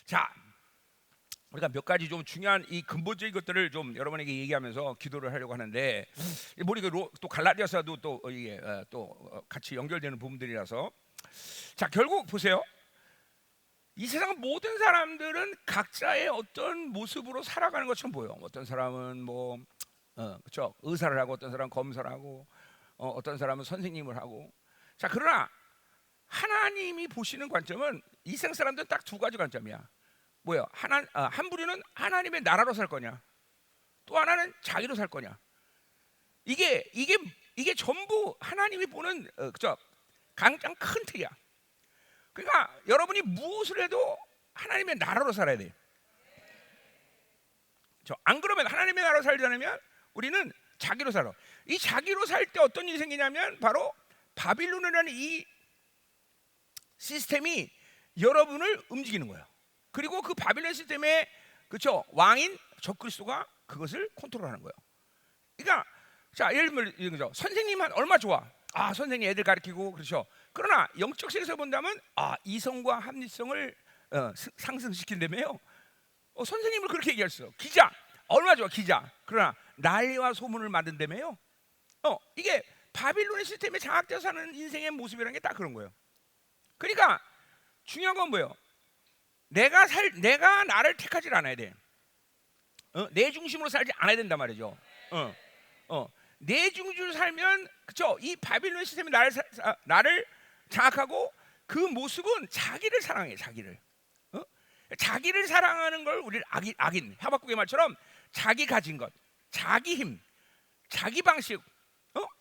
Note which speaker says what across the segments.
Speaker 1: 자, 우리가 몇 가지 좀 중요한 이 근본적인 것들을 좀 여러분에게 얘기하면서 기도를 하려고 하는데, 우리 또 갈라디아서도 또 이게 같이 연결되는 부분들이라서, 자, 결국 보세요. 이 세상 모든 사람들은 각자의 어떤 모습으로 살아가는 것처럼 보여. 어떤 사람은 뭐 그렇죠, 의사를 하고, 어떤 사람은 검사를 하고, 어떤 사람은 선생님을 하고. 자, 그러나 하나님이 보시는 관점은 이 세상 사람들은 딱 두 가지 관점이야. 뭐야? 한 부류는 하나님의 나라로 살 거냐, 또 하나는 자기로 살 거냐. 이게 전부 하나님이 보는 그죠? 가장 큰 틀이야. 그러니까 여러분이 무엇을 해도 하나님의 나라로 살아야 돼. 안 그러면 하나님의 나라로 살지 않으면 우리는 자기로 살아. 이 자기로 살 때 어떤 일이 생기냐면 바로 바빌론이라는 이 시스템이 여러분을 움직이는 거예요. 그리고 그 바빌론 시스템의 그렇죠, 왕인 적그리스도가 그것을 컨트롤하는 거예요. 그러니까 자, 예를 들면 이거죠. 선생님은 얼마 좋아. 선생님 애들 가르치고 그렇죠. 그러나 영적 세계에서 본다면 이성과 합리성을 상승시킨다며요. 선생님을 그렇게 얘기할 수 있어. 기자 얼마 좋아, 기자. 그러나 난리와 소문을 만든다며요. 이게 바빌론의 시스템에 장악되어 사는 인생의 모습이라는 게 딱 그런 거예요. 그러니까 중요한 건 뭐예요? 내가 나를 택하지 않아야 돼. 내 중심으로 살지 않아야 된단 말이죠. 내 중심으로 살면 그쵸? 이 바빌론 시스템이 나를 장악하고, 그 모습은 자기를 사랑해. 자기를 사랑하는 걸 우리 악인 하박국의 말처럼 자기 가진 것, 자기 힘, 자기 방식,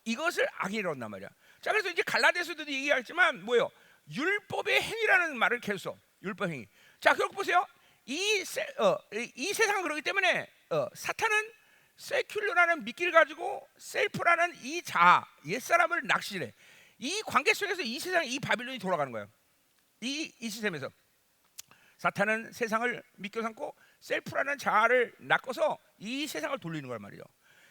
Speaker 1: 이것을 악이라고 한단 말이야. 자, 그래서 이제 갈라디아서도 얘기하지만 뭐예요? 율법의 행위라는 말을 계속 써. 율법 행위. 자, 결국 보세요. 이 세상은 그렇기 때문에 사탄은 세큘러라는 미끼를 가지고 셀프라는 이 자아, 옛사람을 낚시해. 이 관계 속에서 이 세상, 이 바빌론이 돌아가는 거예요. 이 시스템에서 사탄은 세상을 미끼 삼고 셀프라는 자아를 낚아서 이 세상을 돌리는 거란 말이죠.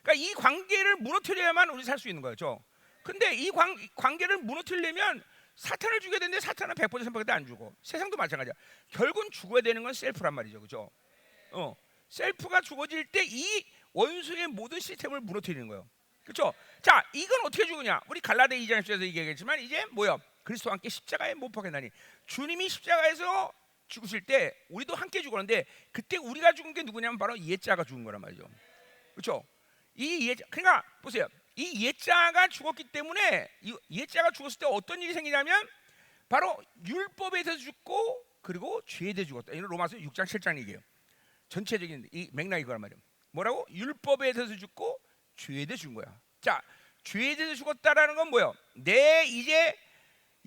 Speaker 1: 그러니까 이 관계를 무너뜨려야만 우리 살 수 있는 거죠. 근데 이 관계를 무너뜨리려면 사탄을 죽여야 되는데 사탄은 100% 300% 안 죽어. 세상도 마찬가지야. 결국은 죽어야 되는 건 셀프란 말이죠. 그죠? 셀프가 죽어질 때 이 원수의 모든 시스템을 무너뜨리는 거예요. 그렇죠? 자, 이건 어떻게 죽으냐? 우리 갈라디아 2장에서 얘기하겠지만 이제 뭐야? 그리스도와 함께 십자가에 못 박혀나니, 주님이 십자가에서 죽으실 때 우리도 함께 죽었는데, 그때 우리가 죽은 게 누구냐면 바로 옛자가 죽은 거란 말이죠. 그렇죠? 이 옛자, 그러니까 보세요. 이 옛자가 죽었기 때문에, 이 옛자가 죽었을 때 어떤 일이 생기냐면 바로 율법에 대해서 죽고, 그리고 죄에 대해서 죽었다. 이는 로마서 6장 7장 얘기예요. 전체적인 이 맥락이 그란 말이에요. 뭐라고? 율법에 대해서 죽고 죄에 대해서 죽은 거야. 자, 죄에 대해서 죽었다라는 건 뭐예요? 내 이제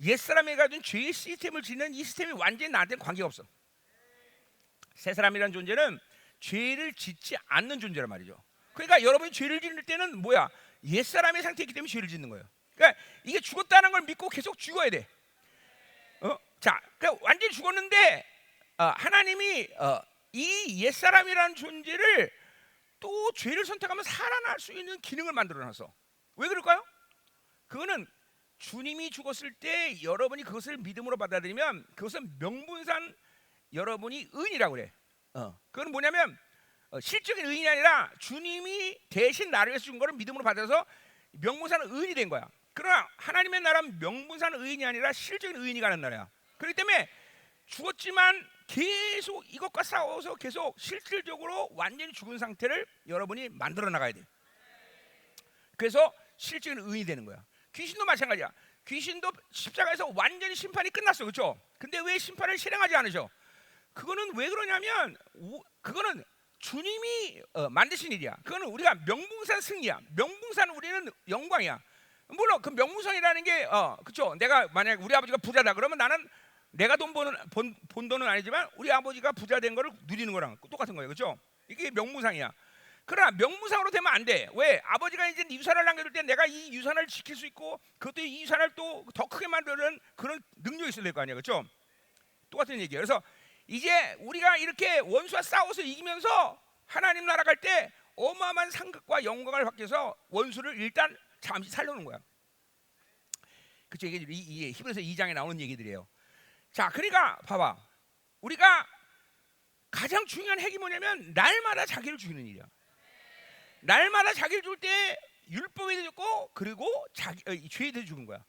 Speaker 1: 옛사람이 가진 죄의 시스템을 지는 이 시스템이 완전히 나한테는 관계가 없어. 새 사람이라는 존재는 죄를 짓지 않는 존재란 말이죠. 그러니까 여러분이 죄를 짓는 때는 뭐야? 옛사람의 상태이기 때문에 죄를 짓는 거예요. 그러니까 이게 죽었다는 걸 믿고 계속 죽어야 돼. 자, 그러니까 완전히 죽었는데 하나님이 이 옛사람이라는 존재를 또 죄를 선택하면 살아날 수 있는 기능을 만들어놨어. 왜 그럴까요? 그거는 주님이 죽었을 때 여러분이 그것을 믿음으로 받아들이면 그것은 명분상 여러분이 의인이라고 그래. 그건 뭐냐면 실적인 의인이 아니라 주님이 대신 나를 위해서 준 거를 믿음으로 받아서 명분상 의인이 된 거야. 그러나 하나님의 나라는 명분상 의인이 아니라 실적인 의인이 가는 나라야. 그렇기 때문에 죽었지만 계속 이것과 싸워서 계속 실질적으로 완전히 죽은 상태를 여러분이 만들어 나가야 돼. 그래서 실질적인 의인이 되는 거야. 귀신도 마찬가지야. 귀신도 십자가에서 완전히 심판이 끝났어. 그렇죠? 근데 왜 심판을 실행하지 않으셔? 그거는 왜 그러냐면 그거는 주님이 만드신 일이야. 그거는 우리가 명분상 승리야. 명분상 우리는 영광이야. 물론 그 명분상이라는 게 그렇죠? 내가 만약 우리 아버지가 부자다 그러면 나는 내가 본 돈은 아니지만 우리 아버지가 부자 된 거를 누리는 거랑 똑같은 거예요. 그렇죠? 이게 명분상이야. 그러나 명분상으로 되면 안 돼. 왜? 아버지가 이제 유산을 남겨줄 때 내가 이 유산을 지킬 수 있고, 그것도 이 유산을 또 더 크게 만드는 그런 능력이 있어야 될 거 아니야. 그렇죠? 똑같은 얘기예요. 그래서 이제 우리가 이렇게 원수와 싸워서 이기면서 하나님 나라 갈 때 어마어마한 상급과 영광을 받기 위해서 원수를 일단 잠시 살려놓은 거야. 그쵸? 이게 히브리서 2장에 나오는 얘기들이에요. 자, 그러니까 봐봐. 우리가 가장 중요한 핵이 뭐냐면 날마다 자기를 죽이는 일이야. 날마다 자기를 죽을 때 율법에 죽고 그리고 죄에 대해 죽은 거야.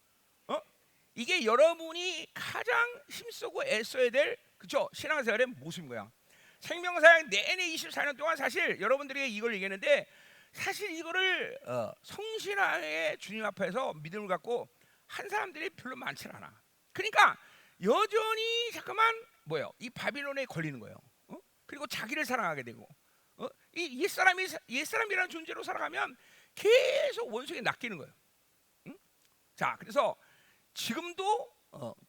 Speaker 1: 이게 여러분이 가장 힘쓰고 애써야 될 그쵸 신앙생활의 모습인 거야. 생명사역 내내 24년 동안 사실 여러분들에게 이걸 얘기했는데 사실 이거를 성실하게 주님 앞에서 믿음을 갖고 한 사람들이 별로 많지 않아. 그러니까 여전히 잠깐만 뭐예요? 이 바빌론에 걸리는 거예요. 그리고 자기를 사랑하게 되고 이 옛사람이라는 존재로 살아가면 계속 원수에게 낚이는 거예요. 자, 그래서 지금도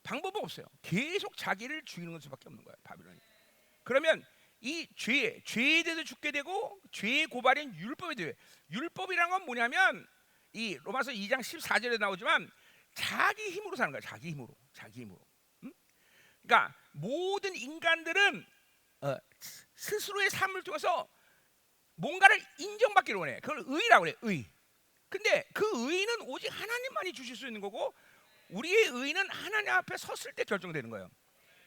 Speaker 1: 방법은 없어요. 계속 자기를 죽이는 수밖에 없는 거예요, 바빌론이. 그러면 이 죄에 대해서 죽게 되고 죄의 고발인 율법에 대해 율법이란 건 뭐냐면 이 로마서 2장 14절에 나오지만 자기 힘으로 사는 거야. 자기 힘으로. 그러니까 모든 인간들은 스스로의 삶을 통해서 뭔가를 인정받기를 원해. 그걸 의라고 그래. 의. 근데 그 의는 오직 하나님만이 주실 수 있는 거고 우리의 의는 하나님 앞에 섰을 때 결정되는 거예요.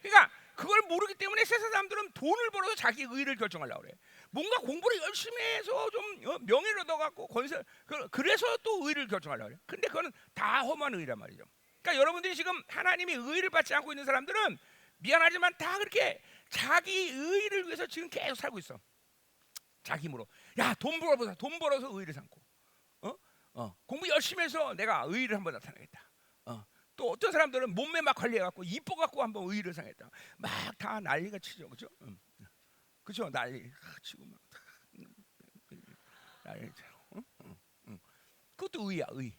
Speaker 1: 그러니까 그걸 모르기 때문에 세상 사람들은 돈을 벌어서 자기 의를 결정하려고 그래. 뭔가 공부를 열심히 해서 좀 명예를 얻어갖고 건설 그래서 또 의를 결정하려고 그래. 근데 그거는 다 험한 의란 말이죠. 그러니까 여러분들이 지금 하나님의 의를 받지 않고 있는 사람들은 미안하지만 다 그렇게 자기 의를 위해서 지금 계속 살고 있어. 자기 힘으로. 야, 돈 벌어서 의를 삼고. 공부 열심히 해서 내가 의를 한번 나타내겠다. 또 어떤 사람들은 몸매 막 관리해갖고 이뻐갖고 한번 의를 상했다. 막 다 난리가 치죠, 그렇죠? 그렇죠, 난리 치고 막 난리 치고. 그것도 의야, 의.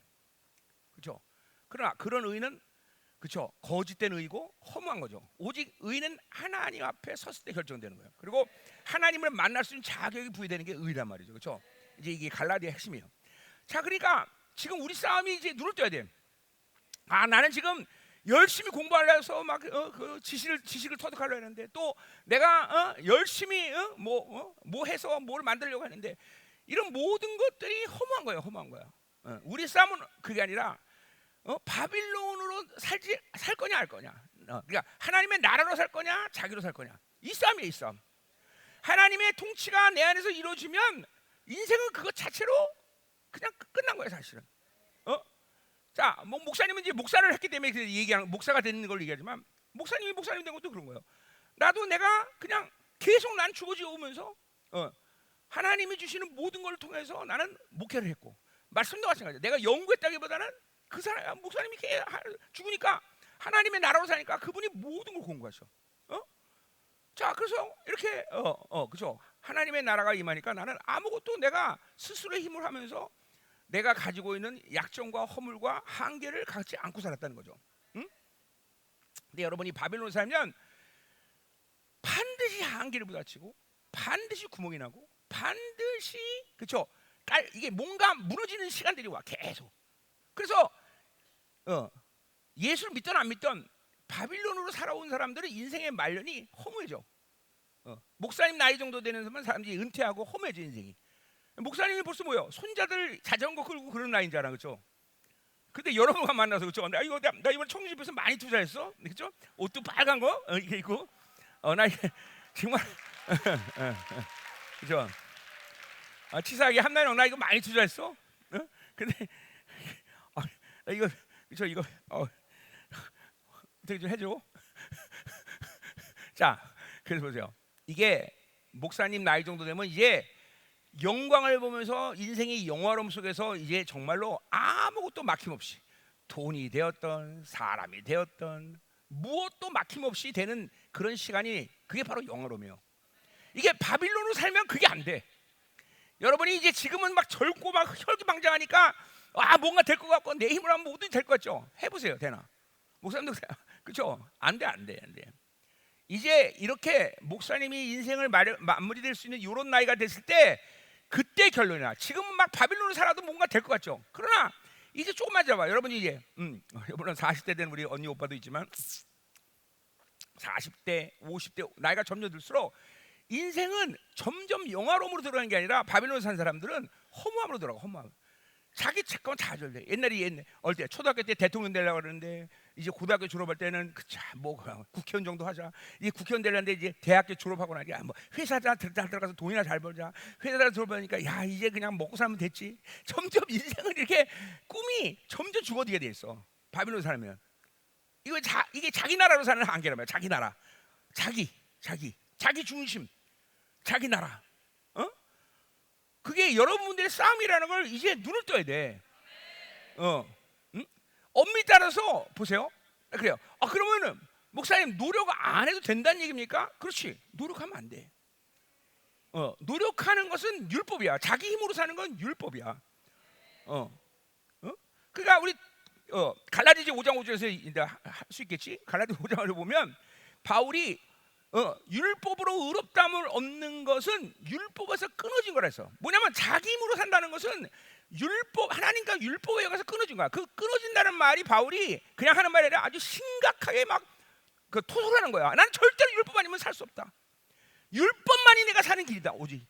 Speaker 1: 그렇죠? 그러나 그런 의는 그렇죠, 거짓된 의고 허무한 거죠. 오직 의는 하나님 앞에 섰을 때 결정되는 거예요. 그리고 하나님을 만날 수 있는 자격이 부여되는 게 의란 말이죠, 그렇죠? 이제 이게 갈라디아의 핵심이에요. 자, 그러니까 지금 우리 싸움이 이제 눈을 떠야 돼. 나는 지금 열심히 공부하려 해서 막 그 지식을 터득하려 했는데 또 내가 열심히 뭐 해서 뭘 만들려고 하는데 이런 모든 것들이 허무한 거예요. 허무한 거야. 우리 싸움은 그게 아니라 바빌론으로 살 거냐 알 거냐. 그러니까 하나님의 나라로 살 거냐 자기로 살 거냐. 이 싸움이에요. 이 싸움. 하나님의 통치가 내 안에서 이루어지면 인생은 그것 자체로 그냥 끝난 거예요, 사실은. 자, 뭐 목사님은 이제 목사를 했기 때문에 얘기하는 목사가 되는 걸 얘기하지만 목사님이 목사님 된 것도 그런 거예요. 나도 내가 그냥 계속 난 죽어지어 오면서 하나님이 주시는 모든 걸 통해서 나는 목회를 했고 말씀도 마찬가지예요. 내가 연구했다기보다는 그 사람 목사님이 죽으니까 하나님의 나라로 사니까 그분이 모든 걸 공부하셔. 자, 그래서 이렇게 그죠? 하나님의 나라가 임하니까 나는 아무것도 내가 스스로의 힘을 하면서 내가 가지고 있는 약점과 허물과 한계를 갖지 않고 살았다는 거죠. 근데 여러분이 바빌론 살면 반드시 한계를 부딪히고 반드시 구멍이 나고 반드시 그렇죠? 이게 뭔가 무너지는 시간들이 와 계속. 그래서 예수를 믿든 안 믿든 바빌론으로 살아온 사람들은 인생의 말년이 허무해져. 목사님 나이 정도 되는 사람들이 은퇴하고 허무해져 인생이. 목사님이 벌써 뭐요? 손자들 자전거 끌고 그런 나이인 줄 알아, 그렇죠? 근데 여러분과 만나서 그렇죠? 나 이번 청주집에서 많이 투자했어, 그렇죠? 옷도 빨간 거 이렇게 입고, 나 이게 정말 그렇죠? 치사하게 한나영 나 이거 많이 투자했어. 근데 나 이거 그렇죠? 이거 어떻게 좀 해줘. 자, 그래서 보세요. 이게 목사님 나이 정도 되면 이제 영광을 보면서 인생의 영화로움 속에서 이제 정말로 아무것도 막힘없이 돈이 되었던 사람이 되었던 무엇도 막힘없이 되는 그런 시간이 그게 바로 영화로움이에요. 이게 바빌론으로 살면 그게 안 돼. 여러분이 이제 지금은 막 젊고 막 혈기방장하니까 뭔가 될 것 같고 내 힘으로 하면 뭐든 될 것 같죠. 해보세요, 되나? 목사님도 그렇죠? 안 돼. 이제 이렇게 목사님이 인생을 마무리될 수 있는 이런 나이가 됐을 때 그때 결론이야. 지금은 막 바빌론을 살아도 뭔가 될 것 같죠. 그러나 이제 조금만 잡아. 여러분이 이제 여러분은 40대 된 우리 언니 오빠도 있지만 40대, 50대 나이가 점점 들수록 인생은 점점 영화로움으로 들어가는 게 아니라 바빌론 산 사람들은 허무함으로 들어가. 허무함. 자기 채권 다 절대. 옛날에 어릴 때 초등학교 때 대통령 되려고 그러는데 이제 고등학교 졸업할 때는 뭐 국회의원 정도 하자. 이제 국회의원 되려는데 이제 대학교 졸업하고 나니까 뭐 회사다 들어가서 돈이나 잘 벌자. 회사다 들어보니까 야 이제 그냥 먹고 살면 됐지. 점점 인생은 이렇게 꿈이 점점 죽어들게 돼 있어. 바빌론 살면 이게 자기 나라로 사는 한계란 말이야. 자기 나라, 자기 중심, 자기 나라. 그게 여러분들의 싸움이라는 걸 이제 눈을 떠야 돼. 엄밀히 따라서 보세요. 그래요. 그러면은 목사님 노력 안 해도 된다는 얘기입니까? 그렇지. 노력하면 안 돼. 노력하는 것은 율법이야. 자기 힘으로 사는 건 율법이야. 그러니까 우리 갈라디아 5장 5절에서 할 수 있겠지. 갈라디아 5장을 보면 바울이 율법으로 의롭다함을 얻는 것은 율법에서 끊어진 거라 해서 뭐냐면 자기 힘으로 산다는 것은 하나님과 율법에 의해서 끊어진 거야. 그 끊어진다는 말이 바울이 그냥 하는 말이 아니라 아주 심각하게 막 토설하는 거야. 나는 절대로 율법 아니면 살 수 없다. 율법만이 내가 사는 길이다. 오직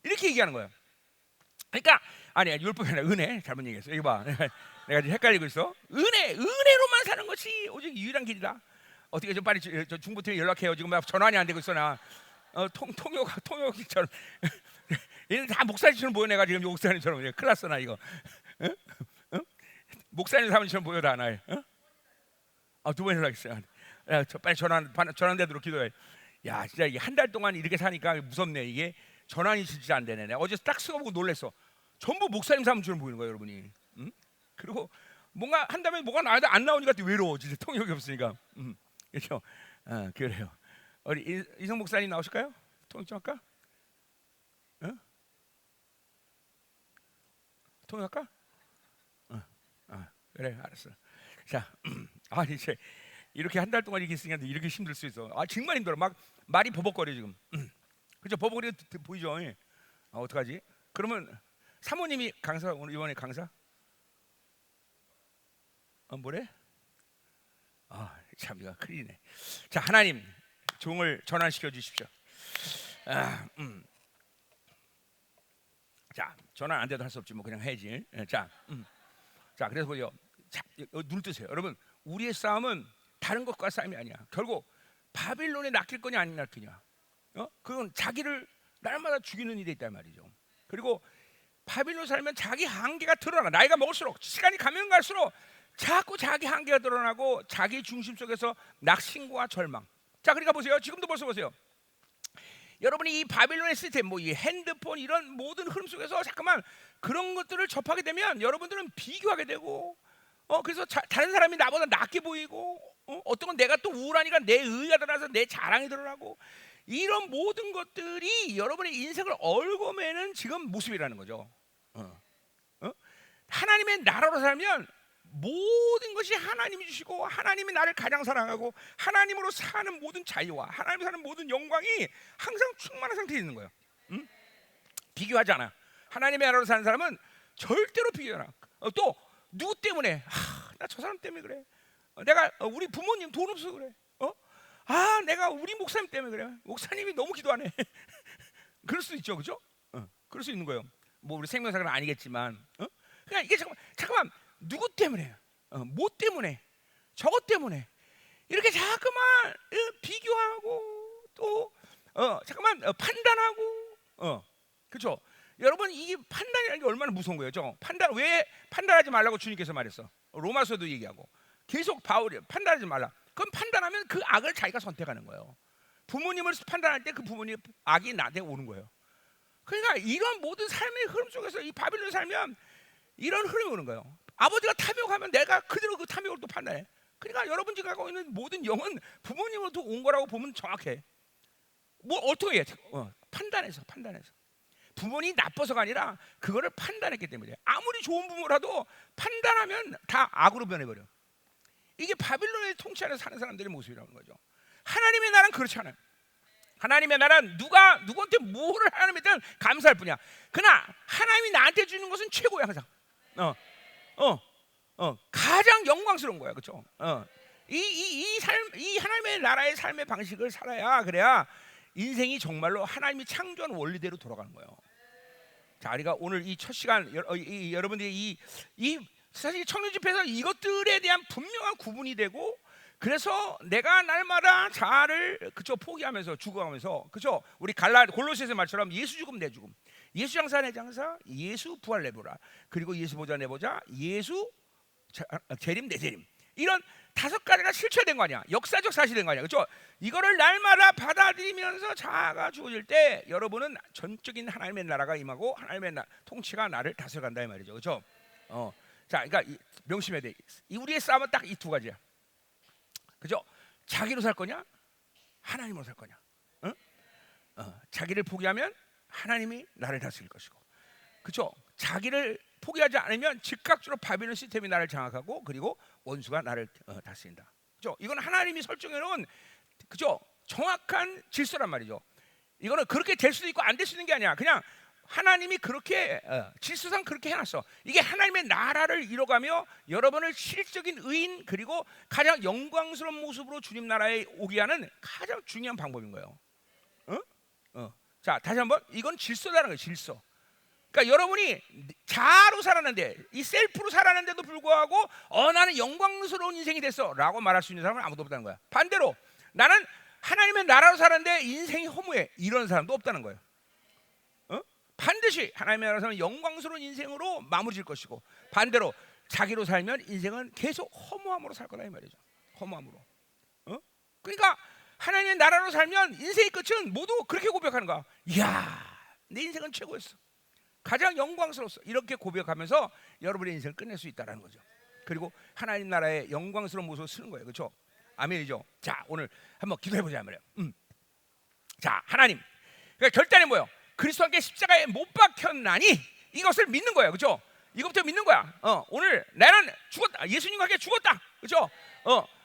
Speaker 1: 이렇게 얘기하는 거야. 그러니까 아니야, 율법이 아니라 은혜. 잘못 얘기했어. 이거 봐. 내가 지금 헷갈리고 있어. 은혜로만 사는 것이 오직 유일한 길이다. 어떻게 좀 빨리 저 중부팀에 연락해요. 지금 막 전환이 안 되고 있어 나. 통역처럼 얘는 다 목사님처럼 보여. 내가 지금 목사님처럼 큰일 났어 나 이거. 목사님 사모님처럼 보여 다 나. 두 번 연락했어요. 빨리 전환되도록 기도해. 야 진짜 이게 한 달 동안 이렇게 사니까 무섭네. 이게 전환이 진짜 안 되네. 어제 딱 쓰고보고 놀랬어. 전부 목사님 사모님처럼 보이는 거야 여러분이. 그리고 뭔가 한다면 뭐가 나와도 안 나오니까 또 외로워. 진짜 통역이 없으니까. 그렇죠. 그래요. 우리 이성 목사님 나오실까요? 통역 좀 할까? 통역할까? 그래 알았어. 자, 이제 이렇게 한 달 동안 이렇게 있으니까 이렇게 힘들 수 있어. 정말 힘들어. 막 말이 버벅거려 지금. 그렇죠. 버벅거려 보이죠? 어떡하지? 그러면 사모님이 강사 오늘 이번에 강사? 뭐래? 참 이거 큰일이네. 자, 하나님 종을 전환시켜 주십시오. 자, 전환 안 돼도 할 수 없지 뭐 그냥 해야지. 자, 그래서 보죠. 자, 눈 뜨세요, 여러분. 우리의 싸움은 다른 것과 싸움이 아니야. 결국 바빌론에 낚일 거냐 안 낚이냐. 그건 자기를 날마다 죽이는 일이 있단 말이죠. 그리고 바빌론 살면 자기 한계가 드러나. 나이가 먹을수록 시간이 가면 갈수록 자꾸 자기 한계가 드러나고 자기 중심 속에서 낙심과 절망. 자, 그러니까 보세요. 지금도 벌써 보세요. 여러분이 이 바빌론의 시스템, 뭐 이 핸드폰 이런 모든 흐름 속에서 잠깐만 그런 것들을 접하게 되면 여러분들은 비교하게 되고, 그래서 다른 사람이 나보다 낫게 보이고, 어떤 건 내가 또 우울하니까 내 의의가 드러나서 내 자랑이 드러나고, 이런 모든 것들이 여러분의 인생을 얽어매는 지금 모습이라는 거죠. 하나님의 나라로 살면 모든 것이 하나님이 주시고 하나님이 나를 가장 사랑하고 하나님으로 사는 모든 자유와 하나님이 사는 모든 영광이 항상 충만한 상태에 있는 거예요. 비교하지 않아. 하나님의 나라로 사는 사람은 절대로 비교하지 않아. 또 누구 때문에? 나 저 사람 때문에 그래. 내가 우리 부모님 돈 없어서 그래. 내가 우리 목사님 때문에 그래. 목사님이 너무 기도하네. 그럴 수 있죠, 그렇죠? 그럴 수 있는 거예요. 뭐 우리 생명사는 아니겠지만, 그러니까 이게 잠깐만. 누구 때문에? 뭐 때문에? 저것 때문에? 이렇게 자꾸만 비교하고 또 잠깐만 판단하고 그렇죠? 여러분 이게 판단이라는 게 얼마나 무서운 거예요, 왜 판단하지 말라고 주님께서 말했어? 로마서도 얘기하고 계속 바울이 판단하지 말라. 그럼 판단하면 그 악을 자기가 선택하는 거예요. 부모님을 판단할 때 그 부모님 악이 나한테 오는 거예요. 그러니까 이런 모든 삶의 흐름 속에서 이 바빌론 살면 이런 흐름이 오는 거예요. 아버지가 탐욕하면 내가 그대로 그 탐욕을 또 판단해. 그러니까 여러분 지금 갖고 있는 모든 영은 부모님으로부터 온 거라고 보면 정확해. 뭐 어떻게 해? 판단해서. 부모님이 나빠서가 아니라 그거를 판단했기 때문에. 아무리 좋은 부모라도 판단하면 다 악으로 변해버려. 이게 바빌론의 통치 안에서 사는 사람들의 모습이라는 거죠. 하나님의 나라는 그렇지 않아요. 하나님의 나라는 누구한테 뭐를 하나님한테 감사할 뿐이야. 그러나 하나님이 나한테 주는 것은 최고야 항상. 가장 영광스러운 거야, 그렇죠? 이 하나님의 나라의 삶의 방식을 살아야 그래야 인생이 정말로 하나님이 창조한 원리대로 돌아가는 거예요. 자, 우리가 오늘 이 첫 시간 여러분들이 이 사실 청년 집회에서 이것들에 대한 분명한 구분이 되고, 그래서 내가 날마다 자아를 그쵸 포기하면서 죽어가면서 그쵸 우리 골로새서 말처럼 예수 죽음 내 죽음, 예수 장사 내 장사, 예수 부활 내 부활, 그리고 예수 보자 내 보자, 예수 재림 내 재림, 이런 5가지가 실체된 거 아니야. 역사적 사실된 거 아니야. 그렇죠? 이거를 날마다 받아들이면서 자아가 주어질 때 여러분은 전적인 하나님의 나라가 임하고 하나님의 통치가 나를 다스려간다 이 말이죠. 그렇죠? 자, 그러니까 명심해야 돼. 우리의 싸움은 딱 이 2가지야. 그죠? 자기로 살 거냐? 하나님으로 살 거냐? 응? 자기를 포기하면 하나님이 나를 다스릴 것이고, 그죠? 자기를 포기하지 않으면 즉각적으로 바빌론 시스템이 나를 장악하고, 그리고 원수가 나를 다스린다. 그죠? 이건 하나님이 설정해 놓은 그죠? 정확한 질서란 말이죠. 이거는 그렇게 될 수도 있고 안 될 수 있는 게 아니야. 그냥 하나님이 그렇게 질서상 그렇게 해놨어. 이게 하나님의 나라를 이뤄가며 여러분을 실질적인 의인 그리고 가장 영광스러운 모습으로 주님 나라에 오게 하는 가장 중요한 방법인 거예요. 자, 다시 한번, 이건 질서라는 거예요. 질서. 그러니까 여러분이 자아로 살았는데, 이 셀프로 살았는데도 불구하고 나는 영광스러운 인생이 됐어라고 말할 수 있는 사람은 아무도 없다는 거야. 반대로 나는 하나님의 나라로 살았는데 인생이 허무해, 이런 사람도 없다는 거예요. 반드시 하나님의 나라로 살면 영광스러운 인생으로 마무리 질 것이고, 반대로 자기로 살면 인생은 계속 허무함으로 살 거다 이 말이죠. 허무함으로. 그러니까 하나님의 나라로 살면 인생의 끝은 모두 그렇게 고백하는 거야. 이야, 내 인생은 최고였어, 가장 영광스러웠어, 이렇게 고백하면서 여러분의 인생을 끝낼 수 있다는 거죠. 그리고 하나님 나라의 영광스러운 모습을 쓰는 거예요. 그렇죠? 아멘이죠. 자, 오늘 한번 기도해보자 말이에요. 자, 하나님, 그러니까 결단이 뭐예요? 그리스도와 함께 십자가에 못 박혔나니 이것을 믿는 거예요. 그렇죠? 이것부터 믿는 거야. 오늘 나는 죽었다, 예수님과 함께 죽었다. 그렇죠?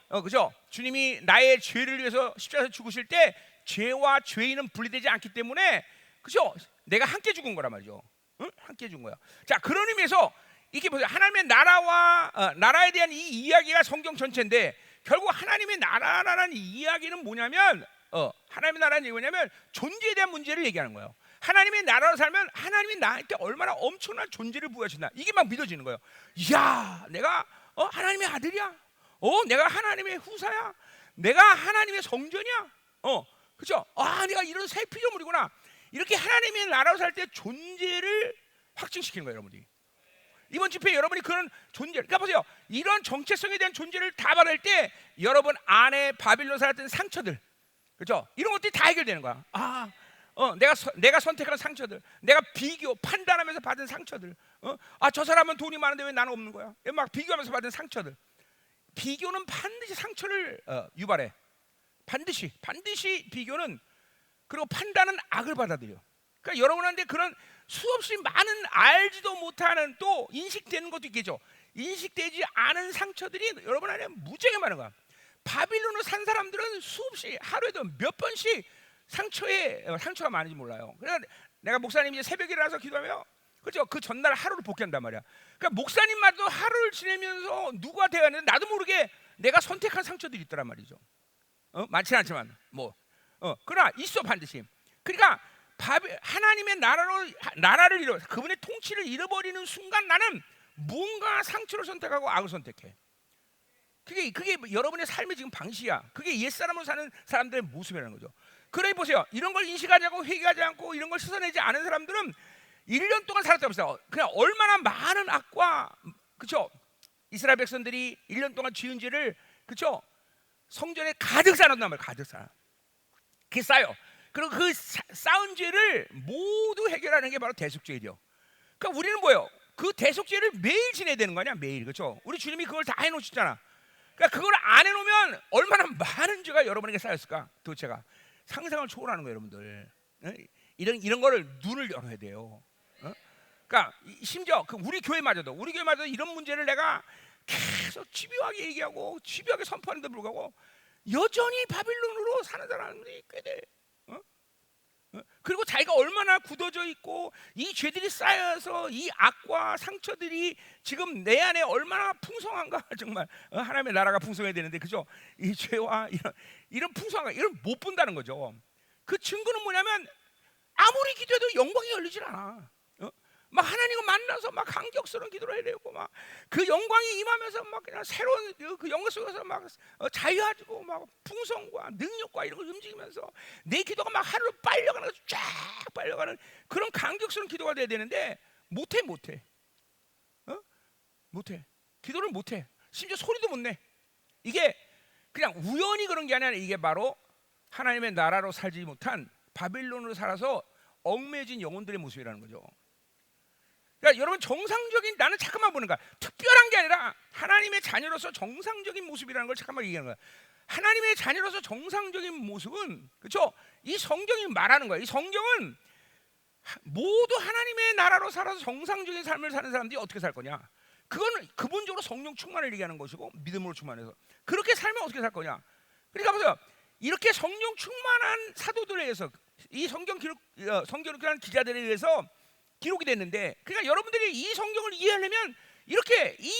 Speaker 1: 그렇죠? 주님이 나의 죄를 위해서 십자가에서 죽으실 때 죄와 죄인은 분리되지 않기 때문에, 그렇죠? 내가 함께 죽은 거란 말이죠. 함께 죽은 거야. 자, 그런 의미에서 이렇게 보세요. 하나님의 나라와 나라에 대한 이 이야기가 성경 전체인데, 결국 하나님의 나라라는 이 이야기는 뭐냐면, 하나님의 나라는 얘기 뭐냐면 존재에 대한 문제를 얘기하는 거예요. 하나님의 나라로 살면 하나님이 나한테 얼마나 엄청난 존재를 부여하신다, 이게 막 믿어지는 거예요. 이야, 내가 하나님의 아들이야. 내가 하나님의 후사야. 내가 하나님의 성전이야. 그렇죠? 내가 이런 새 피조물이구나. 이렇게 하나님의 나라로 살 때 존재를 확증시키는 거예요, 여러분들이. 이번 집회에 여러분이 그런 존재, 그러니까 보세요. 이런 정체성에 대한 존재를 다 받을 때 여러분 안에 바빌론 살았던 상처들, 그렇죠? 이런 것들이 다 해결되는 거야. 내가 선택한 상처들, 내가 비교, 판단하면서 받은 상처들, 저 사람은 돈이 많은데 왜 나는 없는 거야? 막 비교하면서 받은 상처들. 비교는 반드시 상처를 유발해. 반드시 비교는, 그리고 판단은 악을 받아들여. 그러니까 여러분한테 그런 수없이 많은 알지도 못하는, 또 인식되는 것도 있겠죠. 인식되지 않은 상처들이 여러분 안에 무지하게 많은 거야. 바빌론을 산 사람들은 수없이, 하루에도 몇 번씩 상처가 많은지 몰라요. 그래서 내가 목사님이 새벽에 일어나서 기도하며, 그렇죠? 그 전날 하루를 복귀한단 말이야. 그러니까 목사님마저 하루를 지내면서 누가 되었는데 나도 모르게 내가 선택한 상처들이 있더란 말이죠. 많지는 않지만 그러나 있어, 반드시. 그러니까 하나님의 나라를 잃어, 그분의 통치를 잃어버리는 순간 나는 뭔가 상처를 선택하고 악을 선택해. 그게 여러분의 삶의 지금 방식이야. 그게 옛사람으로 사는 사람들의 모습이라는 거죠. 그러니 보세요. 이런 걸 인식하지 않고 회개하지 않고 이런 걸 씻어내지 않은 사람들은 1년 동안 살았다고 했어요. 그냥 얼마나 많은 악과, 그렇죠? 이스라엘 백성들이 1년 동안 지은 죄를, 그렇죠? 성전에 가득 쌓아놓는단 말이에요. 가득 쌓아. 그게 쌓여. 그리고 그 쌓은 죄를 모두 해결하는 게 바로 대속죄이죠. 그러니까 우리는 뭐예요? 그 대속죄를 매일 지내야 되는 거 아니야? 매일. 그렇죠? 우리 주님이 그걸 다 해놓으셨잖아. 그러니까 그걸 안 해놓으면 얼마나 많은 죄가 여러분에게 쌓였을까? 도대체가 상상을 초월하는 거예요, 여러분들. 이런 거를 눈을 열어야 돼요. 그러니까 심지어 우리 교회마저도 이런 문제를 내가 계속 집요하게 얘기하고 집요하게 선포하는데 불구하고 여전히 바빌론으로 사는 사람들이 꽤 돼. 그리고 자기가 얼마나 굳어져 있고 이 죄들이 쌓여서 이 악과 상처들이 지금 내 안에 얼마나 풍성한가. 정말 하나님의 나라가 풍성해야 되는데, 그죠? 이 죄와 이런 풍성한 이걸 못 본다는 거죠. 그 증거는 뭐냐면 아무리 기도해도 영광이 열리질 않아. 막 하나님과 만나서 막 감격스러운 기도를 해야 되고 막 그 영광이 임하면서 막 그냥 새로운 그 영광 속에서 막 자유하고 막 풍성과 능력과 이런 걸 움직이면서 내 기도가 막 하루로 빨려가는 쫙 빨려가는 그런 감격스러운 기도가 돼야 되는데 못해 못해 기도를 못해 심지어 소리도 못 내. 이게 그냥 우연히 그런 게 아니라 이게 바로 하나님의 나라로 살지 못한 바빌론으로 살아서 얽매여진 영혼들의 모습이라는 거죠. 그러니까 여러분 정상적인 나는 잠깐만 보는 거야. 특별한 게 아니라 하나님의 자녀로서 정상적인 모습이라는 걸 잠깐만 얘기하는 거야. 하나님의 자녀로서 정상적인 모습은 그렇죠? 이 성경이 말하는 거야. 이 성경은 모두 하나님의 나라로 살아서 정상적인 삶을 사는 사람들이 어떻게 살 거냐? 그거는 근본적으로 성령 충만을 얘기하는 것이고 믿음으로 충만해서 그렇게 살면 어떻게 살 거냐? 그러니까 보세요. 이렇게 성령 충만한 사도들에 의해서 이 성경 기록 성경을 기록한 기자들에 의해서 기록이 됐는데, 그러니까 여러분들이 이 성경을 이해하려면 이렇게 이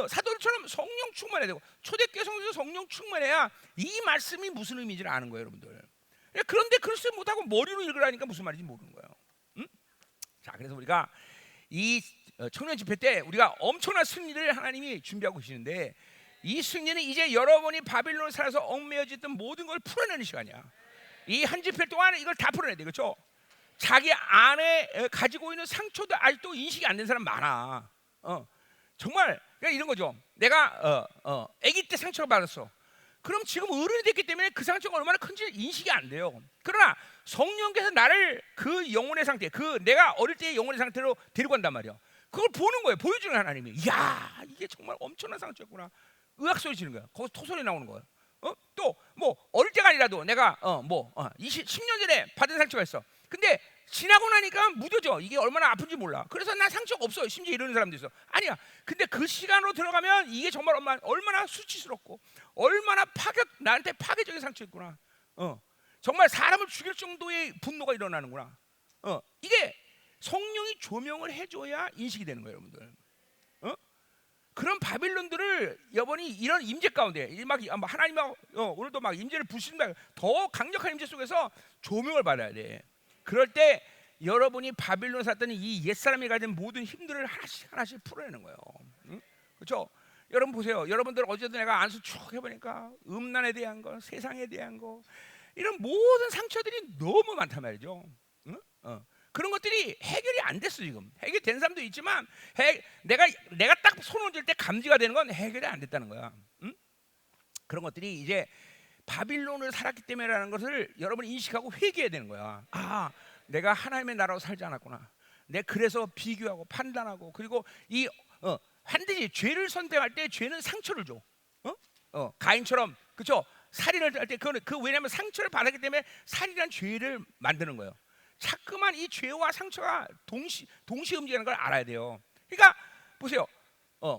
Speaker 1: 사도들처럼 성령 충만해야 되고 초대교회 성도들 성령 충만해야 이 말씀이 무슨 의미인지를 아는 거예요, 여러분들. 그런데 글쎄 못하고 머리로 읽으라니까 무슨 말인지 모르는 거예요. 응? 자, 그래서 우리가 이 청년 집회 때 우리가 엄청난 승리를 하나님이 준비하고 계시는데 이 승리는 이제 여러분이 바빌론에 살아서 얽매여졌던 모든 걸 풀어내는 시간이야. 이 한 집회 동안 이걸 다 풀어내야 돼, 그렇죠? 자기 안에 가지고 있는 상처도 아직도 인식이 안 된 사람 많아. 정말 그러니까 이런 거죠. 내가 아기 때 상처를 받았어. 그럼 지금 어른이 됐기 때문에 그 상처가 얼마나 큰지 인식이 안 돼요. 그러나 성령께서 나를 그 영혼의 상태, 그 내가 어릴 때의 영혼의 상태로 데리고 간단 말이야. 그걸 보는 거예요. 보여주는 하나님이. 이야, 이게 정말 엄청난 상처였구나. 의학 소리 지는 거야. 거기서 토소리 나오는 거야. 또 뭐 어릴 때가 아니라도 내가 10년 전에 받은 상처가 있어. 근데 지나고 나니까 무뎌져. 이게 얼마나 아픈지 몰라. 그래서 난 상처가 없어요. 심지어 이러는 사람도 있어. 아니야. 근데 그 시간으로 들어가면 이게 정말 얼마나 수치스럽고 얼마나 나한테 파괴적인 상처였구나. 정말 사람을 죽일 정도의 분노가 일어나는구나. 이게 성령이 조명을 해줘야 인식이 되는 거예요, 여러분들. 그런 바빌론들을 여러분이 이런 임재 가운데 막 하나님하고 오늘도 막 임재를 부시는 더 강력한 임재 속에서 조명을 받아야 돼. 그럴 때 여러분이 바빌론 살던 이 옛사람이 가진 모든 힘들을 하나씩 풀어내는 거예요. 응? 그렇죠? 여러분 보세요. 여러분들 어제도 내가 안수 쭉 해보니까 음란에 대한 거, 세상에 대한 거 이런 모든 상처들이 너무 많단 말이죠. 응? 그런 것들이 해결이 안 됐어. 지금 해결된 사람도 있지만 내가 딱 손 얹을 때 감지가 되는 건 해결이 안 됐다는 거야. 응? 그런 것들이 이제 바빌론을 살았기 때문에라는 것을 여러분이 인식하고 회개해야 되는 거야. 아, 내가 하나님의 나라로 살지 않았구나. 내가 그래서 비교하고 판단하고 그리고 반드시 죄를 선택할 때 죄는 상처를 줘. 가인처럼 그렇죠? 살인을 할 때 왜냐하면 상처를 받았기 때문에 살인이란 죄를 만드는 거예요. 자꾸만 이 죄와 상처가 동시 움직이는 걸 알아야 돼요. 그러니까 보세요.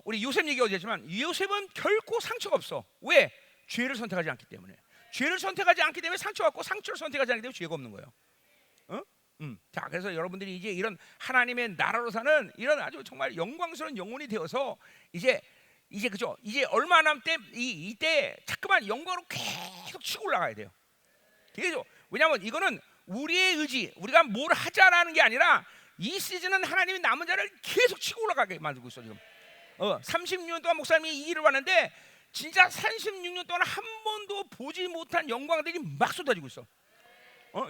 Speaker 1: 우리 요셉 얘기 어제지만 요셉은 결코 상처가 없어. 왜? 죄를 선택하지 않기 때문에. 죄를 선택하지 않기 때문에 상처가 없고 상처를 선택하지 않기 때문에 죄가 없는 거예요. 자, 그래서 여러분들이 이제 이런 하나님의 나라로 사는 이런 아주 정말 영광스러운 영혼이 되어서 이제 그죠? 이제 얼마 남때 이때 자꾸만 영광으로 계속 치고 올라가야 돼요. 되죠? 왜냐하면 이거는 우리의 의지, 우리가 뭘 하자라는 게 아니라 이 시즌은 하나님이 남은 자를 계속 치고 올라가게 만들고 있어 지금. 36년 동안 목사님이 이 일을 왔는데 진짜 36년 동안 한 번도 보지 못한 영광들이 막 쏟아지고 있어.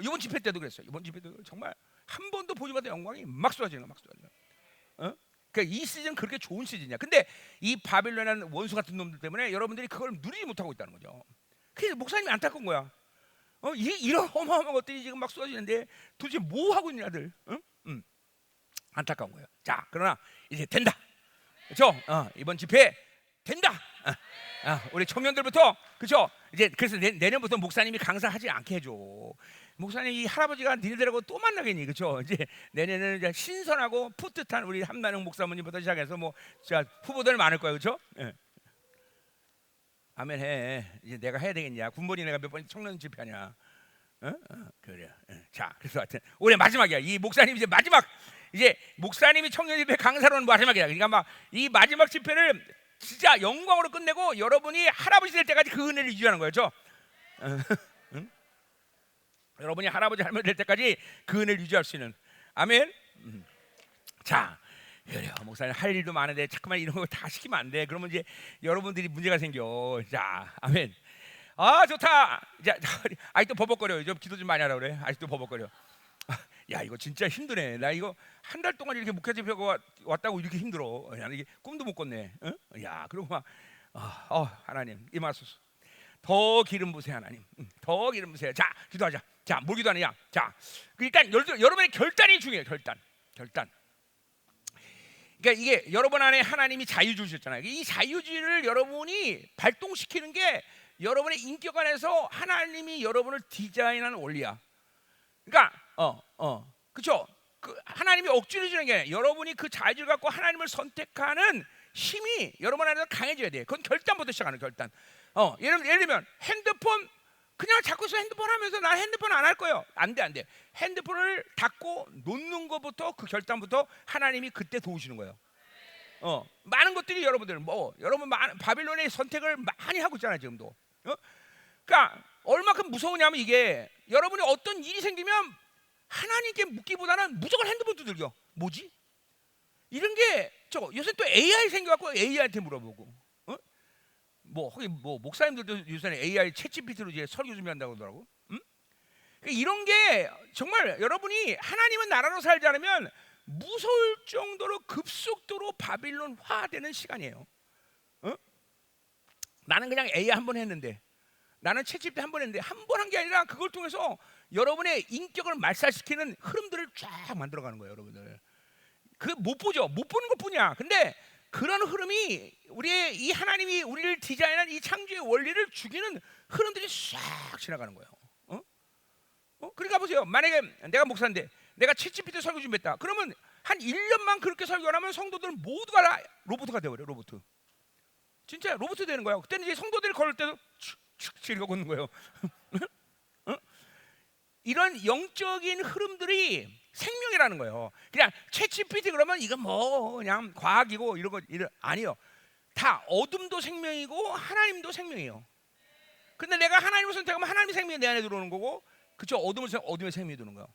Speaker 1: 이번 집회 때도 그랬어요. 이번 집회 때도 정말 한 번도 보지 못한 영광이 막 쏟아지는 거야, 막 쏟아지는 거야. 그러니까 이 시즌 그렇게 좋은 시즌이야. 근데 이 바빌론이라는 원수 같은 놈들 때문에 여러분들이 그걸 누리지 못하고 있다는 거죠. 그래서 목사님이 안타까운 거야. 이런 어마어마한 것들이 지금 막 쏟아지는데 도대체 뭐 하고 있냐들. 안타까운 거예요. 자, 그러나 이제 된다. 그렇죠? 이번 집회 된다. 우리 청년들부터 그렇죠? 이제 그래서 내년부터 목사님이 강사하지 않게 해줘. 목사님 이 할아버지가 니네들하고 또 만나겠니, 그렇죠? 이제 내년에는 이제 신선하고 풋풋한 우리 함나영 목사님부터 시작해서 뭐 후보들 많을 거예요, 그렇죠? 예. 아멘 해. 이제 내가 해야 되겠냐? 군번이 내가 몇 번 청년 집회하냐? 그래. 자, 그래서 하여튼 올해 마지막이야. 이 목사님 이제 마지막. 이제 목사님이 청년 집회 강사로는 마지막이야. 그러니까 막 이 마지막 집회를 진짜 영광으로 끝내고 여러분이 할아버지 될 때까지 그 은혜를 유지하는 거죠. 여러분이 할아버지 할머니 될 때까지 그 은혜를 유지할 수 있는. 아멘. 자, 그래요. 목사님 할 일도 많은데 자꾸만 이런 거 다 시키면 안 돼. 그러면 이제 여러분들이 문제가 생겨. 자, 아멘. 아, 좋다. 자, 아직도 버벅거려. 좀 기도 좀 많이 하라 그래. 아직도 버벅거려. 야, 이거 진짜 힘드네. 나 이거 한 달 동안 이렇게 목회 집회가 왔다고 이렇게 힘들어. 야, 이게 꿈도 못 꿨네. 어? 야, 그리고 막 하나님 임하소서. 더 기름 부으세요, 하나님. 더 기름 부으세요. 자, 기도하자. 자, 뭘 기도하느냐? 자, 일단 여러분의 결단이 중요해요. 결단. 그러니까 이게 여러분 안에 하나님이 자유 주셨잖아요. 이 자유주의를 여러분이 발동시키는 게 여러분의 인격 안에서 하나님이 여러분을 디자인한 원리야. 그러니까 그렇죠. 그 하나님이 억지로 주는 게 아니라 여러분이 그 자유를 갖고 하나님을 선택하는 힘이 여러분 안에서 강해져야 돼. 그건 결단부터 시작하는 결단. 예를 들면 핸드폰 그냥 자꾸 핸드폰 하면서 나 핸드폰 안 할 거예요. 안 돼. 핸드폰을 닫고 놓는 것부터 그 결단부터 하나님이 그때 도우시는 거예요. 많은 것들이 여러분 바빌론의 선택을 많이 하고 있잖아요 지금도. 그러니까 얼마큼 무서우냐면 이게 여러분이 어떤 일이 생기면 하나님께 묻기보다는 무조건 핸드폰 두들겨. 뭐지? 이런 게 요새 또 AI 생겨갖고 AI한테 물어보고. 목사님들도 요새는 AI 챗GPT로 이제 설교 준비한다고 하더라고. 그러니까 이런 게 정말 여러분이 하나님은 나라로 살지 않으면 무서울 정도로 급속도로 바빌론화되는 시간이에요. 나는 그냥 AI 한 번 했는데, 나는 챗GPT 한 번 했는데 한 번 한 게 아니라 그걸 통해서 여러분의 인격을 말살시키는 흐름들을 쫙 만들어가는 거예요, 여러분들. 그 못 보죠, 못 보는 것뿐이야. 근데 그런 흐름이 우리의 이 하나님이 우리를 디자인한 이 창조의 원리를 죽이는 흐름들이 싹 지나가는 거예요. 그러니까 보세요. 만약에 내가 목사인데 내가 챗GPT 설교 준비했다. 그러면 한 1년만 그렇게 설교를 하면 성도들 모두가 다 로봇가 되어버려. 로봇. 진짜 로봇 되는 거예요. 그때는 이제 성도들이 걸을 때도 축축 이러고 걷는 거예요. 이런 영적인 흐름들이 생명이라는 거예요. 그냥 챗GPT 그러면 이건 그냥 과학이고 아니요. 다 어둠도 생명이고 하나님도 생명이에요. 근데 내가 하나님을 선택하면 하나님의 생명이 내 안에 들어오는 거고, 그쵸? 어둠의 생명이 들어오는 거예요.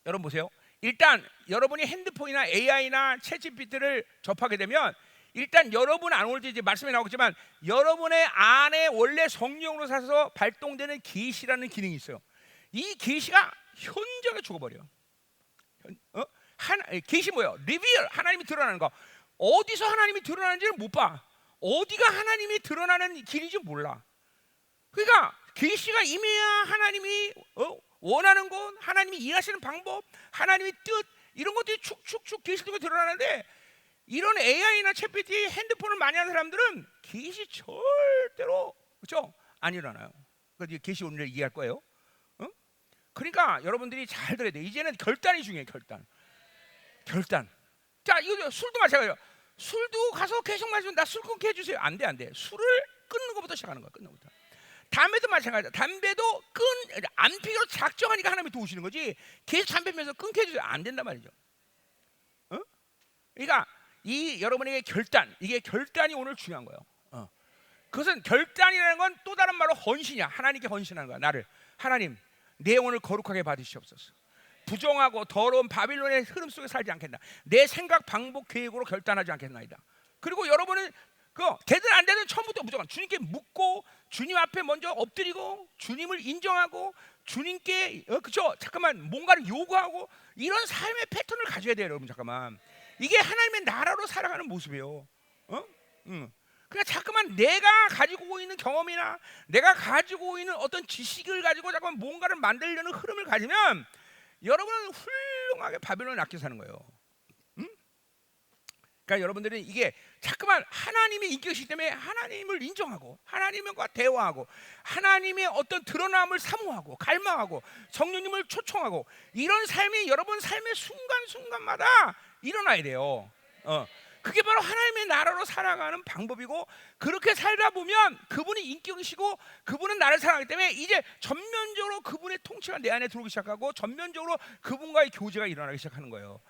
Speaker 1: 여러분 보세요. 일단 여러분이 핸드폰이나 AI나 챗GPT를 접하게 되면 일단 여러분 안 올 때 이제 말씀이 나오겠지만 여러분의 안에 원래 성령으로 사서 발동되는 계시라는 기능이 있어요. 이 계시가 현저하게 죽어버려. 계시 뭐예요? 리비얼, 하나님이 드러나는 거. 어디서 하나님이 드러나는지를 못 봐. 어디가 하나님이 드러나는 길인지 몰라. 그러니까 계시가 임해야 하나님이 원하는 것, 하나님이 일하시는 방법, 하나님의 뜻 이런 것들이 축축축 계시 통해 드러나는데, 이런 AI나 챗GPT 핸드폰을 많이 하는 사람들은 계시 절대로 그렇죠? 안 일어나요. 그래서 계시 오늘 얘기할 거예요. 그러니까 여러분들이 잘 들어야 돼. 이제는 결단이 중요해. 결단. 자, 이거 술도 마찬가지예요. 술도 가서 계속 마시면 나 술 끊게 해주세요. 안 돼. 술을 끊는 것부터 시작하는 거야. 끊는 것부터. 담배도 마찬가지야. 담배도 안 피기로 작정하니까 하나님이 도우시는 거지. 계속 담배 피면서 끊게 해주세요. 안 된단 말이죠. 그러니까 이 여러분에게 이게 결단이 오늘 중요한 거예요. 그것은 결단이라는 건 또 다른 말로 헌신이야. 하나님께 헌신하는 거야. 하나님, 내 영혼을 거룩하게 받으시옵소서. 부정하고 더러운 바빌론의 흐름 속에 살지 않겠나. 내 생각, 방법, 계획으로 결단하지 않겠나이다. 그리고 여러분은 되든 안 되든 처음부터 무조건 주님께 묻고 주님 앞에 먼저 엎드리고 주님을 인정하고 주님께 잠깐만 뭔가를 요구하고 이런 삶의 패턴을 가져야 돼요, 여러분. 잠깐만. 이게 하나님의 나라로 살아가는 모습이에요. 그냥 자꾸만 내가 가지고 있는 경험이나 내가 가지고 있는 어떤 지식을 가지고 자꾸만 뭔가를 만들려는 흐름을 가지면 여러분은 훌륭하게 바빌론을 낚여 사는 거예요. 그러니까 여러분들은 이게 자꾸만 하나님의 인격이기 때문에 하나님을 인정하고 하나님과 대화하고 하나님의 어떤 드러남을 사모하고 갈망하고 성령님을 초청하고 이런 삶이 여러분 삶의 순간순간마다 일어나야 돼요. 그게 바로 하나님의 나라로 살아가는 방법이고, 그렇게 살다 보면 그분이 인격이시고 그분은 나를 사랑하기 때문에 이제 전면적으로 그분의 통치가 내 안에 들어오기 시작하고 전면적으로 그분과의 교제가 일어나기 시작하는 거예요.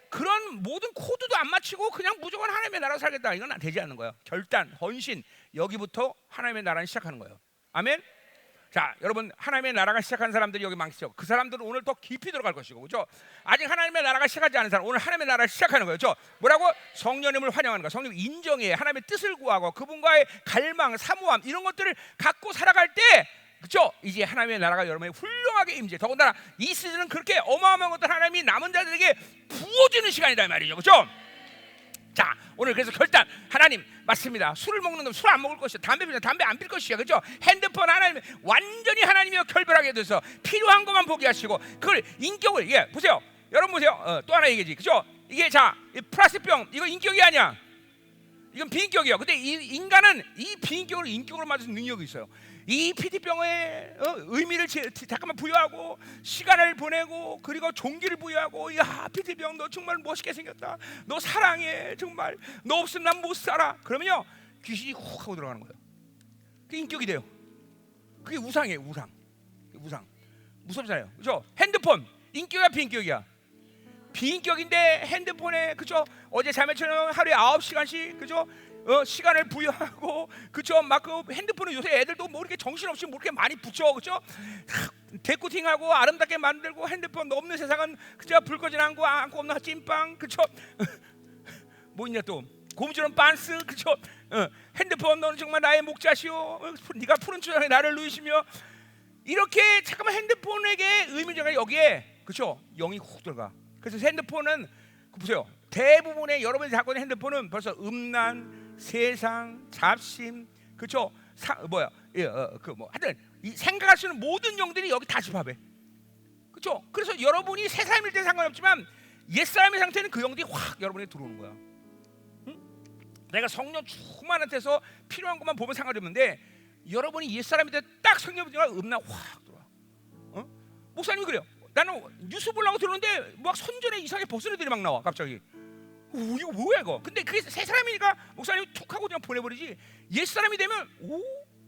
Speaker 1: 그런 모든 코드도 안 맞추고 그냥 무조건 하나님의 나라로 살겠다, 이건 되지 않는 거예요. 결단, 헌신, 여기부터 하나님의 나라는 시작하는 거예요. 아멘. 자, 여러분 하나님의 나라가 시작한 사람들이 여기 많죠. 그 사람들은 오늘 더 깊이 들어갈 것이고, 그렇죠? 아직 하나님의 나라가 시작하지 않은 사람, 오늘 하나님의 나라를 시작하는 거예요. 그렇죠? 뭐라고? 성령님을 환영하는 거, 성령 인정해, 하나님의 뜻을 구하고 그분과의 갈망, 사모함 이런 것들을 갖고 살아갈 때, 그렇죠? 이제 하나님의 나라가 여러분의 훌륭하게 임재. 더군다나 이 시즌은 그렇게 어마어마한 것들 하나님이 남은 자들에게 부어주는 시간이다 말이죠, 그렇죠? 자, 오늘 그래서 결단 하나님 맞습니다. 술을 먹는 놈 술 안 먹을 것이야. 담배 안 필 것이야. 그렇죠? 핸드폰 하나님 완전히 하나님이여 결별하게 돼서 필요한 것만 보게 하시고 그걸 인격을 보세요. 여러분 보세요. 또 하나 얘기지. 그렇죠? 이게 자, 이 플라스틱병 이거 인격이 아니야. 이건 비인격이에요. 근데 이 인간은 이 비인격을 인격으로 만드는 능력이 있어요. 이 피티병에 의미를 잠깐만 부여하고 시간을 보내고 그리고 종기를 부여하고, 야 피티병 너 정말 멋있게 생겼다. 너 사랑해 정말. 너 없으면 난 못 살아. 그러면요 귀신이 훅 하고 들어가는 거예요. 그게 인격이 돼요. 그게 우상이에요. 우상. 무섭잖아요. 그죠? 핸드폰 인격이야 비인격이야? 비인격인데 핸드폰에, 그죠? 어제 자매처럼 하루에 9시간씩, 그죠? 시간을 부여하고, 그죠? 막 그 핸드폰은 요새 애들도 뭐 이렇게 정신없이 뭐 이렇게 많이 붙여, 그죠? 데코팅하고 아름답게 만들고 핸드폰 없는 세상은 그죠? 불 꺼진 안고 없는 찐빵, 그죠? 뭐 있냐 또 고무줄은 빤스, 그죠? 핸드폰 너는 정말 나의 목자시오. 네가 푸른 추장에 나를 누이시며 이렇게 잠깐만 핸드폰에게 의미가 여기에, 그죠? 영이 훅 들어가. 그래서 핸드폰은 보세요. 대부분의 여러분이 갖고 있는 핸드폰은 벌써 음란, 세상, 잡심, 그렇죠? 하여튼 이 생각할 수 있는 모든 영들이 여기 다 집합해. 그렇죠? 그래서 여러분이 새 사람일 때 상관없지만 옛 사람의 상태는 그 영들이 확 여러분에게 들어오는 거야. 응? 내가 성령 충만한 데서 필요한 것만 보면 상관이 없는데 여러분이 옛 사람일 때 딱 성령 부지가 음란 확 들어와. 목사님이 그래요. 나는 뉴스 보려고 들었는데 막 선전에 이상하게 벗은 애들이 막 나와 갑자기. 이거 뭐야 이거? 근데 그게 새 사람이니까 목사님이 툭 하고 그냥 보내버리지. 옛 사람이 되면 오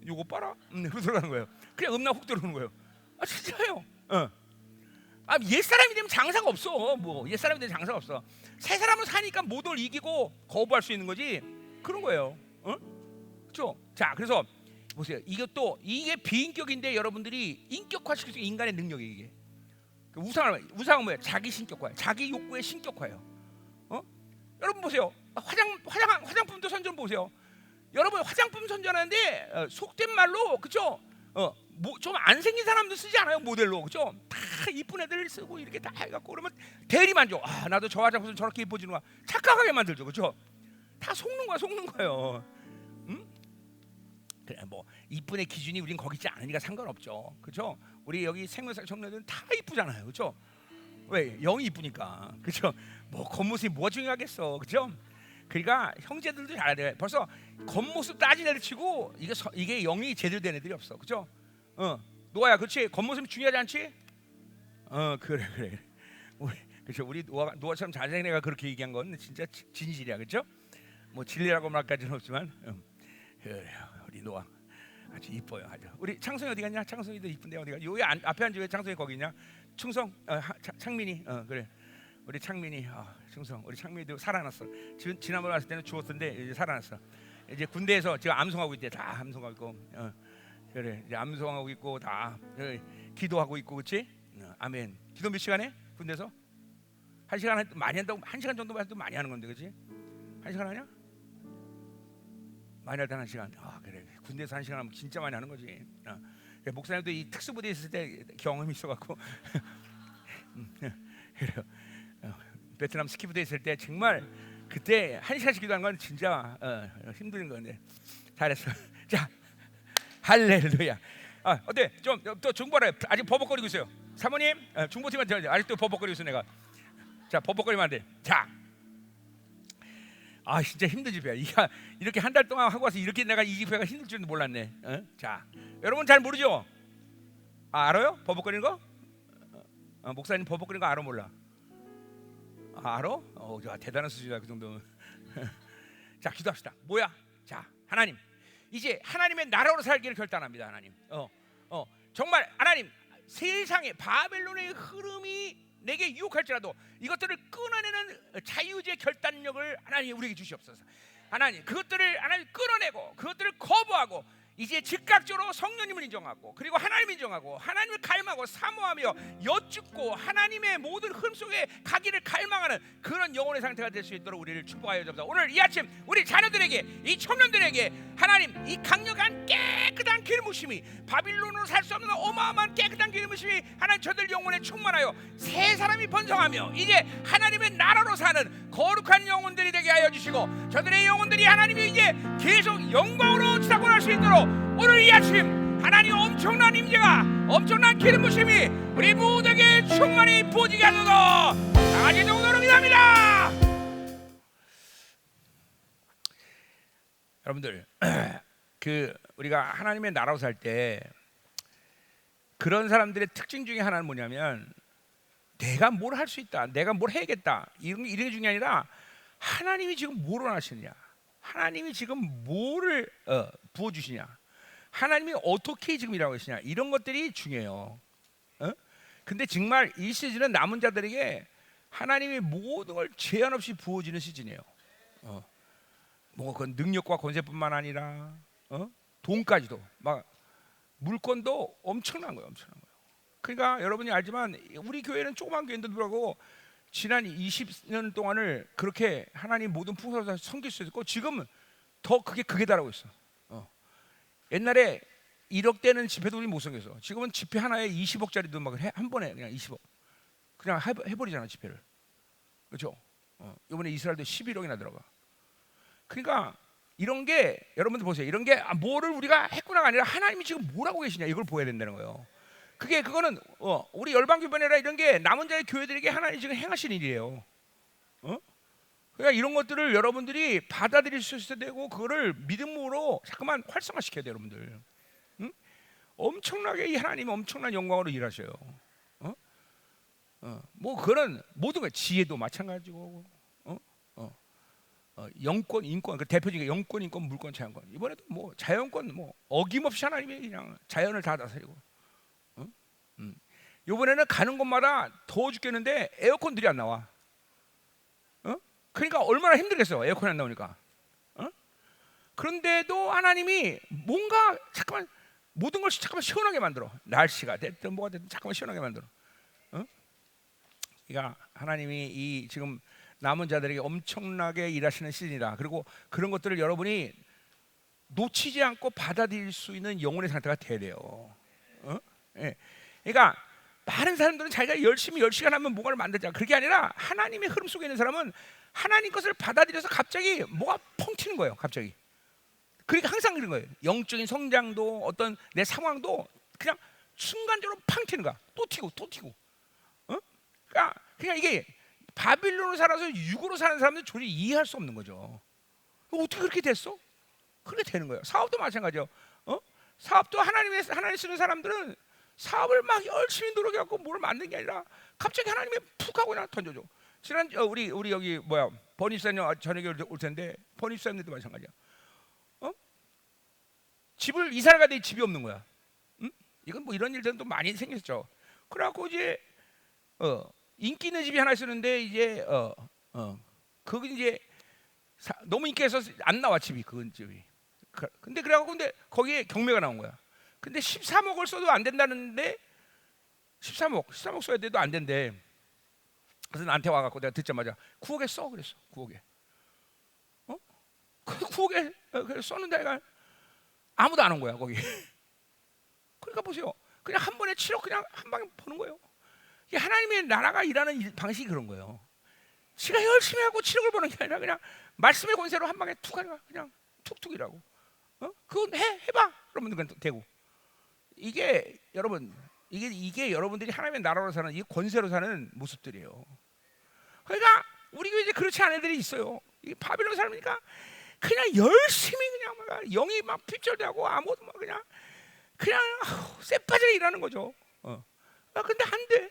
Speaker 1: 요거 봐라. 그러고 들어가는 거예요. 그냥 음란 훅 들어오는 거예요. 아 진짜요? 옛 사람이 되면 장사가 없어. 뭐 옛 사람이 되면 장사가 없어. 새 사람은 사니까 모든 걸 이기고 거부할 수 있는 거지. 그런 거예요. 그렇죠? 자, 그래서 보세요. 이게 비인격인데 여러분들이 인격화시킬 수 있는 인간의 능력이 이게. 우상은 뭐예요? 자기 신격화예요. 자기 욕구의 신격화예요. 여러분 보세요. 화장품도 선전 보세요. 여러분 화장품 선전하는데 속된 말로, 그죠? 좀 안 생긴 사람도 쓰지 않아요 모델로, 그죠? 다 이쁜 애들 쓰고 이렇게 다 해갖고 그러면 대리만족. 나도 저 화장품 저렇게 이뻐지는구나 착각하게 만들죠, 그죠? 다 속는 거예요. 그래 뭐 이쁜의 기준이 우린 거기 있지 않으니까 상관없죠, 그죠? 우리 여기 생명사 청년들은 다 이쁘잖아요, 그죠? 왜? 영이 이쁘니까, 그죠? 뭐 겉모습이 뭐가 중요하겠어, 그죠? 그러니까 형제들도 잘해야 돼. 벌써 겉모습 따지는 치고 이게 영이 제대로 된 애들이 없어, 그죠? 노아야, 그렇지? 겉모습이 중요하지 않지? 그래. 우리 노아처럼 잘생긴 애가 그렇게 얘기한 건 진짜 진실이야, 그죠? 뭐 진리라고 말까지는 없지만, 그래요. 우리 노아 아주 이뻐요, 아주. 우리 창성이 어디 갔냐? 창성이도 이쁜데 어디가? 여기 앞에 앉아. 왜 창성이 거기 있냐? 충성, 창민이, 그래. 우리 창민이, 충성. 우리 창민이도 살아났어. 지난번에 왔을 때는 죽었던데 이제 살아났어. 이제 군대에서 지금 암송하고 있대. 다 암송하고 있고, 그래. 이제 암송하고 있고 다 기도하고 있고, 그렇지? 아멘. 기도 몇 시간에? 군대에서? 1시간 많이 한다고. 1시간 정도만 해도 많이 하는 건데, 그렇지? 1시간 하냐? 많이 할 때 1시간. 그래. 군대에서 1시간 하면 진짜 많이 하는 거지. 목사님도 이 특수부대에 있을 때 경험이 있어갖고 그래요. 베트남 스키부대에 있을 때 정말 그때 1시간씩 기도하는 건 진짜 힘든 건데 잘했어. 자, 할렐루야. 어때? 좀 또 중보라. 아직 버벅거리고 있어요. 사모님, 중보팀한테 아직도 버벅거리고 있어 내가. 자, 버벅거리면 안 돼. 자. 진짜 힘든 집회야. 이렇게 한 달 동안 하고 와서 이렇게 내가 이 집회가 힘들 줄도 몰랐네. 자, 여러분 잘 모르죠? 알아요? 버벅거리는 거? 목사님 버벅거리는 거 알아 몰라? 알아? 대단한 수준이다 그 정도면. 자, 기도합시다. 뭐야? 자, 하나님, 이제 하나님의 나라로 살기를 결단합니다. 하나님. 정말 하나님, 세상의 바벨론의 흐름이 내게 유혹할지라도 이것들을 끊어내는 자유의 결단력을 하나님 우리에게 주시옵소서. 하나님, 그것들을 하나님 끊어내고 그것들을 거부하고 이제 즉각적으로 성령님을 인정하고 그리고 하나님을 인정하고 하나님을 갈망하고 사모하며 여쭙고 하나님의 모든 흐름 속에 가기를 갈망하는 그런 영혼의 상태가 될 수 있도록 우리를 축복하여 주옵소서. 오늘 이 아침 우리 자녀들에게 이 청년들에게 하나님 이 강력한 깨끗한 기름 부심이 바빌론으로 살 수 없는 어마어마한 깨끗한 기름 부심이 하나님 저들 영혼에 충만하여 새 사람이 번성하며 이제 하나님의 나라로 사는 거룩한 영혼들이 되게 하여 주시고 저들의 영혼들이 하나님이 이제 계속 영광으로 지나갈 수 있도록 오늘 이 아침 하나님 엄청난 임재가 엄청난 기름 부심이 우리 모두에게 충만히 부어지게 하소서. 나아질 정도로 기도합니다. 여러분들 우리가 하나님의 나라로 살 때 그런 사람들의 특징 중에 하나는 뭐냐면 내가 뭘 할 수 있다, 내가 뭘 해야겠다 이런 게 중요한 게 아니라 하나님이 지금 뭘 원하시느냐, 하나님이 지금 뭐를 부어주시냐, 하나님이 어떻게 지금 일하고 계시냐 이런 것들이 중요해요. 근데 정말 이 시즌은 남은 자들에게 하나님이 모든 걸 제한 없이 부어주는 시즌이에요. 뭐 그건 능력과 권세뿐만 아니라 돈까지도 막 물건도 엄청난 거예요, 엄청난 거예요. 그러니까 여러분이 알지만 우리 교회는 조그만 교회인데도 불구하고 지난 20년 동안을 그렇게 하나님 모든 풍성을 섬길 수 있었고 지금은 더 그게 달하고 있어. 옛날에 1억 대는 집회도 우리 못 섬겼어. 지금은 집회 하나에 20억짜리도 막 한 번에 그냥 20억 그냥 해버리잖아 집회를. 그렇죠? 이번에 이스라엘도 11억이나 들어가. 그러니까 이런 게 여러분들 보세요. 이런 게 뭐를 우리가 했구나가 아니라 하나님이 지금 뭘 하고 계시냐 이걸 보여야 된다는 거예요. 그거는 우리 열방교회라 이런 게 남은 자의 교회들에게 하나님이 지금 행하신 일이에요. 그러니까 이런 것들을 여러분들이 받아들일 수 있어야 되고 그거를 믿음으로 잠깐만 활성화시켜야 돼요, 여러분들. 엄청나게 이 하나님이 엄청난 영광으로 일하셔요. 뭐 그런 모든 거 지혜도 마찬가지고, 영권, 인권 그 대표적인 게 영권, 인권, 물권, 자연권. 이번에도 뭐 자연권 뭐 어김없이 하나님이 그냥 자연을 다 다스리고. 이번에는 가는 곳마다 더워 죽겠는데 에어컨들이 안 나와. 그러니까 얼마나 힘들겠어 에어컨이 안 나오니까. 그런데도 하나님이 뭔가 잠깐만 모든 걸 잠깐만 시원하게 만들어. 날씨가 됐든 뭐가 됐든 잠깐만 시원하게 만들어. 그러니까 하나님이 이 지금 남은 자들에게 엄청나게 일하시는 시즌이다. 그리고 그런 것들을 여러분이 놓치지 않고 받아들일 수 있는 영혼의 상태가 돼야 돼요. 예. 그러니까 많은 사람들은 자기가 열심히 10시간 하면 뭔가를 만들자. 그게 아니라 하나님의 흐름 속에 있는 사람은 하나님 것을 받아들여서 갑자기 뭐가 펑 튀는 거예요. 갑자기. 그러니까 항상 그런 거예요. 영적인 성장도 어떤 내 상황도 그냥 순간적으로 팡 튀는 거야. 또 튀고 또 튀고. 그러니까 이게 바빌론으로 살아서 육으로 사는 사람들 도저히 이해할 수 없는 거죠. 어떻게 그렇게 됐어? 그렇게 되는 거예요. 사업도 마찬가지요. 사업도 하나님 쓰는 사람들은 사업을 막 열심히 노력해갖고 뭘 만든 게 아니라 갑자기 하나님이 푹 하고 그냥 던져줘. 지난 우리 여기 버니사님 저녁에 올 텐데 버니사님도 마찬가지야. 집을 이사를 가더니 집이 없는 거야. 이건 뭐 이런 일들은 또 많이 생겼죠. 그래갖고 이제 인기 있는 집이 하나 있었는데 이제 그거 이제 너무 인기해서 안 나와 집이 그건 집이. 근데 그래갖고 근데 거기에 경매가 나온 거야. 근데 13억을 써도 안 된다는데 13억 써야 돼도 안 된대. 그래서 나한테 와갖고 내가 듣자마자 9억에 써 그랬어. 9억에. 그 9억에 그래 썼는데 내가 아무도 안 온 거야 거기. 그러니까 보세요. 그냥 한 번에 7억 그냥 한 방에 버는 거예요. 이게 하나님의 나라가 일하는 방식이 그런 거예요. 지가 열심히 하고 7억을 버는 게 아니라 그냥 말씀의 권세로 한 방에 툭 하니까 그냥 툭툭이라고. 그건 해봐. 그러면 그건 되고. 이게 여러분 이게 여러분들이 하나님의 나라로 사는 이 권세로 사는 모습들이에요. 그러니까 우리 교회 이제 그렇지 않은 애들이 있어요. 이 바빌론 사람이니까 그냥 열심히 그냥 막 영이 막 핍절되고 아무도 막 그냥 쎄빠지게 일하는 거죠. 근데 안 돼.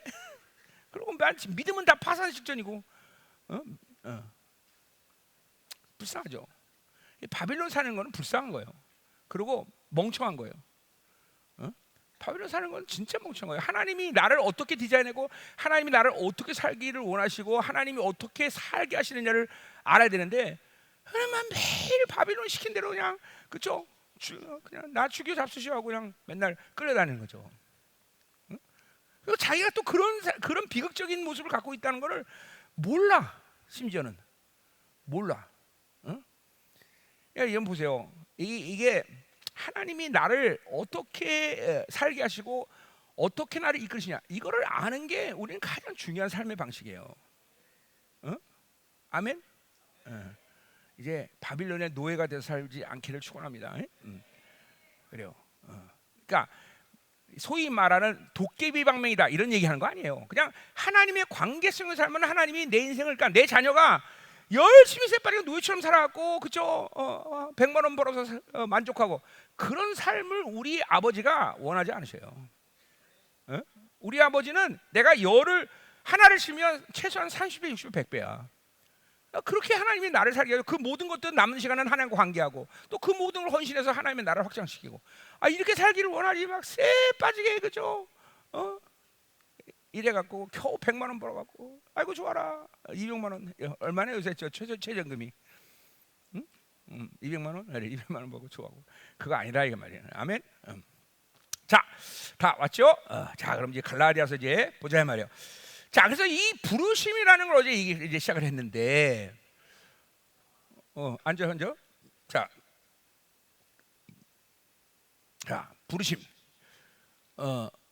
Speaker 1: 그리고 믿음은 다 파산 직전이고, 불쌍하죠. 바빌론 사는 거는 불쌍한 거예요. 그리고 멍청한 거예요. 바빌론 사는 건 진짜 멍청한 거예요. 하나님이 나를 어떻게 디자인하고 하나님이 나를 어떻게 살기를 원하시고 하나님이 어떻게 살게 하시느냐를 알아야 되는데 그러면 매일 바빌론 시킨 대로 그냥 그렇죠? 그냥 나 죽여 잡수시오 하고 그냥 맨날 끌려다니는 거죠. 응? 그리고 자기가 또 그런 비극적인 모습을 갖고 있다는 것을 몰라. 심지어는 몰라. 응? 여러분 보세요. 이게 하나님이 나를 어떻게 살게 하시고 어떻게 나를 이끄시냐, 이거를 아는 게 우리는 가장 중요한 삶의 방식이에요. 응? 아멘. 이제 바빌론의 노예가 돼서 살지 않기를 축원합니다. 그래요. 그러니까 소위 말하는 도깨비 방맹이다 이런 얘기하는 거 아니에요. 그냥 하나님의 관계성을 살면 하나님이 내 인생을, 그러니까 내 자녀가 열심히 새빠르게 노예처럼 살아갖고 그죠? 100만 원 벌어서 만족하고 그런 삶을 우리 아버지가 원하지 않으셔요. 우리 아버지는 내가 열을 하나를 심으면 최소한 30배, 60배, 100배야. 그렇게 하나님이 나를 살게 하고 그 모든 것들 남는 시간은 하나님과 관계하고 또 그 모든 걸 헌신해서 하나님의 나라를 확장시키고 이렇게 살기를 원하지 막 새 빠지게 그죠? 이래 갖고 겨우 100만 원 벌어 갖고 아이고 좋아라. 200만 원 얼마나 요새 최저임금이 200만 원? 그래, 200만 원 벌고 좋아하고 그거 아니라 이거 말이야. 아멘. 자, 다 왔죠? 자, 그럼 이제 갈라디아서 이제 보자 말이에요. 자, 그래서 이 부르심이라는 걸 어제 이제 시작을 했는데, 앉아. 자, 부르심.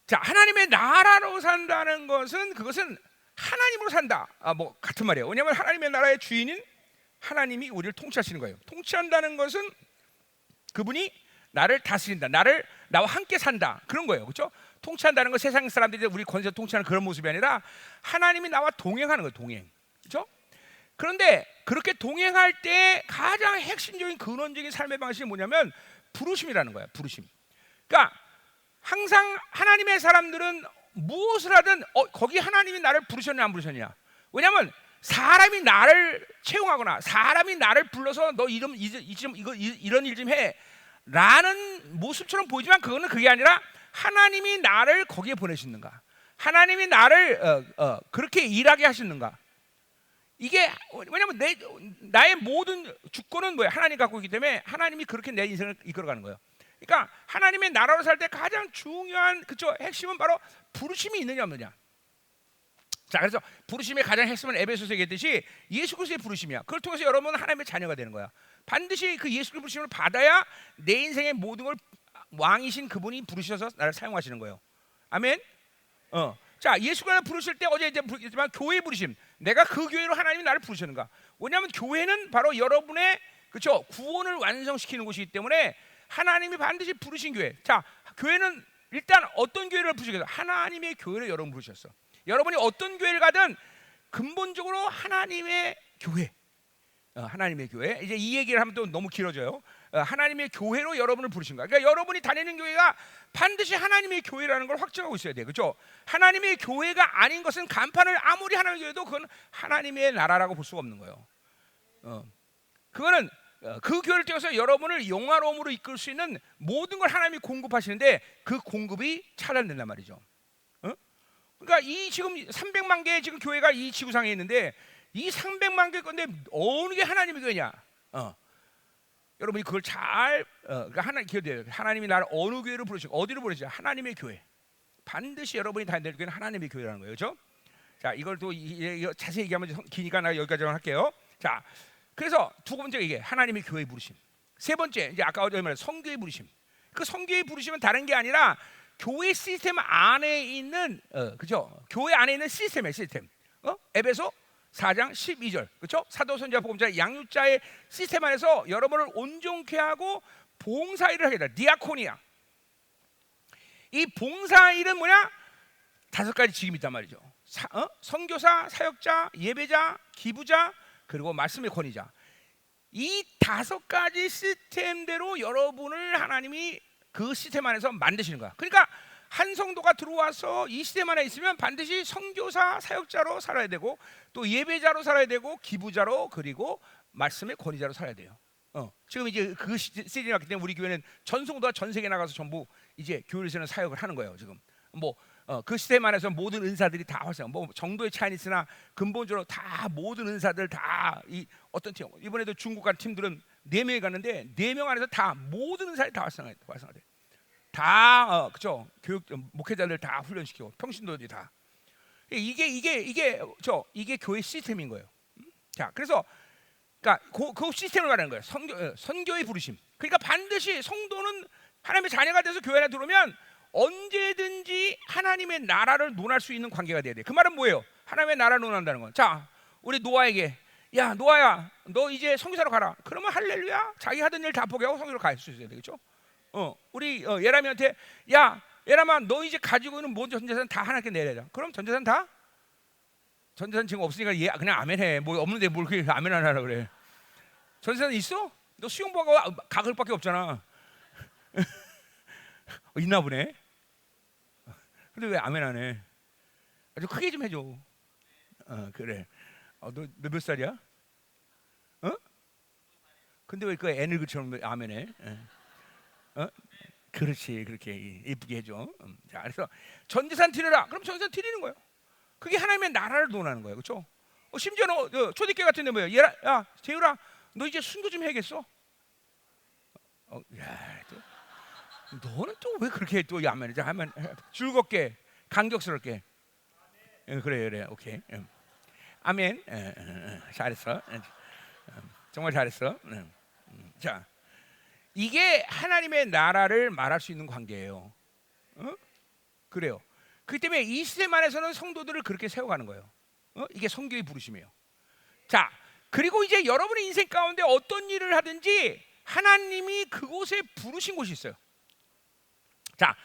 Speaker 1: 자, 하나님의 나라로 산다는 것은 그것은 하나님으로 산다. 뭐 같은 말이에요. 왜냐하면 하나님의 나라의 주인인 하나님이 우리를 통치하시는 거예요. 통치한다는 것은 그분이 나를 다스린다, 나와 함께 산다 그런 거예요, 그렇죠? 통치한다는 건 세상 사람들이 우리 권세 통치하는 그런 모습이 아니라 하나님이 나와 동행하는 거예요, 동행, 그렇죠? 그런데 그렇게 동행할 때 가장 핵심적인 근원적인 삶의 방식이 뭐냐면 부르심이라는 거예요, 부르심. 그러니까 항상 하나님의 사람들은 무엇을 하든 거기 하나님이 나를 부르셨냐 안 부르셨냐. 왜냐하면 사람이 나를 채용하거나 사람이 나를 불러서 너 이런 일 좀 해 라는 모습처럼 보이지만 그거는 그게 아니라 하나님이 나를 거기에 보내시는가, 하나님이 나를 그렇게 일하게 하시는가. 이게 왜냐하면 나의 모든 주권은 뭐야? 하나님 갖고 있기 때문에 하나님이 그렇게 내 인생을 이끌어가는 거예요. 그러니까 하나님의 나라로 살 때 가장 중요한 그쵸 핵심은 바로 부르심이 있느냐 없느냐. 자, 그래서 부르심의 가장 핵심은 에베소서에 얘기했듯이 예수 그리스도의 부르심이야. 그걸 통해서 여러분은 하나님의 자녀가 되는 거야. 반드시 그 예수 그리스도의 부르심을 받아야 내 인생의 모든 걸 왕이신 그분이 부르셔서 나를 사용하시는 거예요. 아멘. 자, 예수가 부르실 때 어제 이제 부르겠지만 교회 부르심. 내가 그 교회로 하나님이 나를 부르시는가? 왜냐하면 교회는 바로 여러분의 그렇죠 구원을 완성시키는 곳이기 때문에 하나님이 반드시 부르신 교회. 자, 교회는 일단 어떤 교회를 부르시겠어요? 하나님의 교회를 여러분 부르셨어. 여러분이 어떤 교회를 가든 근본적으로 하나님의 교회, 하나님의 교회. 이제 이 얘기를 하면 또 너무 길어져요. 하나님의 교회로 여러분을 부르신 거야. 그러니까 여러분이 다니는 교회가 반드시 하나님의 교회라는 걸 확증하고 있어야 돼, 그렇죠? 하나님의 교회가 아닌 것은 간판을 아무리 하나님의 교회도 그건 하나님의 나라라고 볼 수가 없는 거예요. 그거는 그 교회를 통해서 여러분을 영화로움으로 이끌 수 있는 모든 걸 하나님이 공급하시는데 그 공급이 차단된단 말이죠. 그러니까 이 지금 300만 개의 지금 교회가 이 지구상에 있는데 이 300만 개 건데 어느 게 하나님의 교회냐? 여러분이 그걸 잘 그러니까 하나님이 나를 어느 교회로 부르시고 어디로 부르시죠? 하나님의 교회. 반드시 여러분이 다니는 교회는 하나님의 교회라는 거예요, 그렇죠? 자, 이걸 또 자세히 얘기하면 기니까 나 여기까지만 할게요. 자, 그래서 두 번째 이게 하나님의 교회 부르심. 세 번째 이제 아까 어제 말한 성교의 부르심. 그 성교의 부르심은 다른 게 아니라 교회 시스템 안에 있는 그죠? 교회 안에 있는 시스템이에요, 시스템. 에베소 4장 12절. 그렇죠? 사도 선지자 복음자 양육자의 시스템 안에서 여러분을 온전케 하고 봉사일을 하게 돼. 디아코니아. 이 봉사일은 뭐냐? 5가지 직임이 있단 말이죠. 선교사, 사역자, 예배자, 기부자, 그리고 말씀의 권위자. 이 5가지 시스템대로 여러분을 하나님이 그 시스템 안에서 만드시는 거야. 그러니까 한 성도가 들어와서 이 시스템 안에 있으면 반드시 선교사, 사역자로 살아야 되고 또 예배자로 살아야 되고 기부자로 그리고 말씀의 권위자로 살아야 돼요. 지금 이제 그 시즌이 왔기 때문에 우리 교회는 전 성도가 전 세계 나가서 전부 이제 교회에서는 사역을 하는 거예요. 지금 그 시스템 안에서 모든 은사들이 다 활성. 정도의 차이는 있으나 근본적으로 다 모든 은사들 다 이 어떤 팀 이번에도 중국 같은 팀들은 네 명이 갔는데 네 명 안에서 다 모든 은사에 다 활성화돼. 다 그죠? 교육 목회자들 다 훈련시키고 평신도들이 다. 이게 교회 시스템인 거예요. 자, 그래서 그러니까 그 시스템을 말하는 거예요. 선교의 부르심. 그러니까 반드시 성도는 하나님의 자녀가 돼서 교회 안에 들어오면 언제든지 하나님의 나라를 논할 수 있는 관계가 돼야 돼. 그 말은 뭐예요? 하나님의 나라를 논한다는 건. 자, 우리 노아에게 야 노아야, 너 이제 선교사로 가라. 그러면 할렐루야. 자기 하던 일 다 포기하고 선교로 갈 수 있어야 되겠죠? 우리 예람이한테 야 예람아, 너 이제 가지고 있는 모든 전재산 다 하나님께 내려자. 그럼 전재산 다? 전재산 지금 없으니까 그냥 아멘해. 뭐 없는데 뭘 그렇게 아멘 안 하라 그래. 전재산 있어? 너 수용보가 가글밖에 없잖아. 있나 보네. 근데 왜 아멘 안 해? 아주 크게 좀 해줘. 그래. 너 몇 살이야? 근데 왜 그 애를 그처럼 아멘해? 그렇지, 그렇게 예쁘게 해줘. 자, 그래서 전재산 드려라. 그럼 전재산 드리는 거예요. 그게 하나님의 나라를 논하는 거예요, 그렇죠? 심지어는 초대교회 같은데 뭐예요? 야, 재율아, 너 이제 순교 좀 해야겠어? 야, 너는 또 왜 그렇게 또 아멘해? 자, 하면 즐겁게, 간격스럽게. 그래, 오케이. 아멘. 잘했어. 정말 잘했어. 자, 이게 하나님의 나라를 말할 수 있는 관계예요. 그래요. 그 때문에 이 시대 안에서는 성도들을 그렇게 세워가는 거예요. 이게 성교의 부르심이에요. 자, 그리고 이제 여러분의 인생 가운데 어떤 일을 하든지 하나님이 그곳에 부르신 곳이 있어요. 자,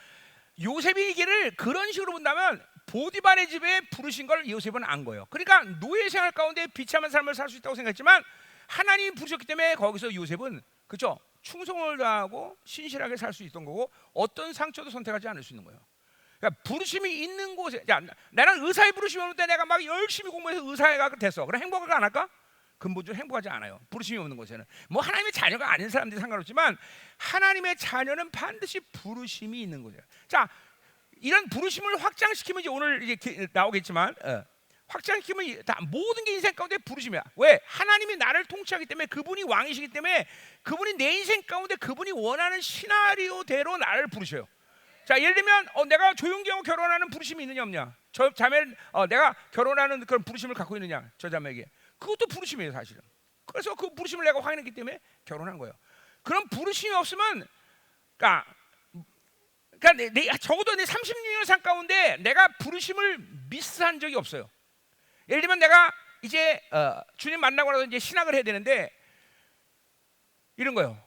Speaker 1: 요셉의 길을 그런 식으로 본다면 보디발의 집에 부르신 걸 요셉은 안 거예요. 그러니까 노예 생활 가운데 비참한 삶을 살 수 있다고 생각했지만 하나님이 부르셨기 때문에 거기서 요셉은 그죠? 충성을 다하고 신실하게 살 수 있던 거고 어떤 상처도 선택하지 않을 수 있는 거예요. 그러니까 부르심이 있는 곳에, 야, 나는 의사의 부르심이 없는데 내가 막 열심히 공부해서 의사가 됐어. 그럼 행복하지 않을까? 근본적으로 행복하지 않아요. 부르심이 없는 곳에는. 뭐 하나님의 자녀가 아닌 사람들이 상관없지만 하나님의 자녀는 반드시 부르심이 있는 거죠. 자, 이런 부르심을 확장시키면 이제 오늘 이제 나오겠지만 확장시키면 다 모든 게 인생 가운데 부르심이야. 왜? 하나님이 나를 통치하기 때문에, 그분이 왕이시기 때문에 그분이 내 인생 가운데 그분이 원하는 시나리오대로 나를 부르셔요. 자, 예를 들면 내가 조용기하고 결혼하는 부르심이 있느냐 없냐? 저 자매 내가 결혼하는 그런 부르심을 갖고 있느냐? 저 자매에게. 그것도 부르심이에요, 사실은. 그래서 그 부르심을 내가 확인했기 때문에 결혼한 거예요. 그런 부르심이 없으면 그러니까 적어도 내 36년 삶 가운데 내가 부르심을 미스한 적이 없어요. 예를 들면 내가 이제 주님 만나고 나서 이제 신학을 해야 되는데 이런 거예요.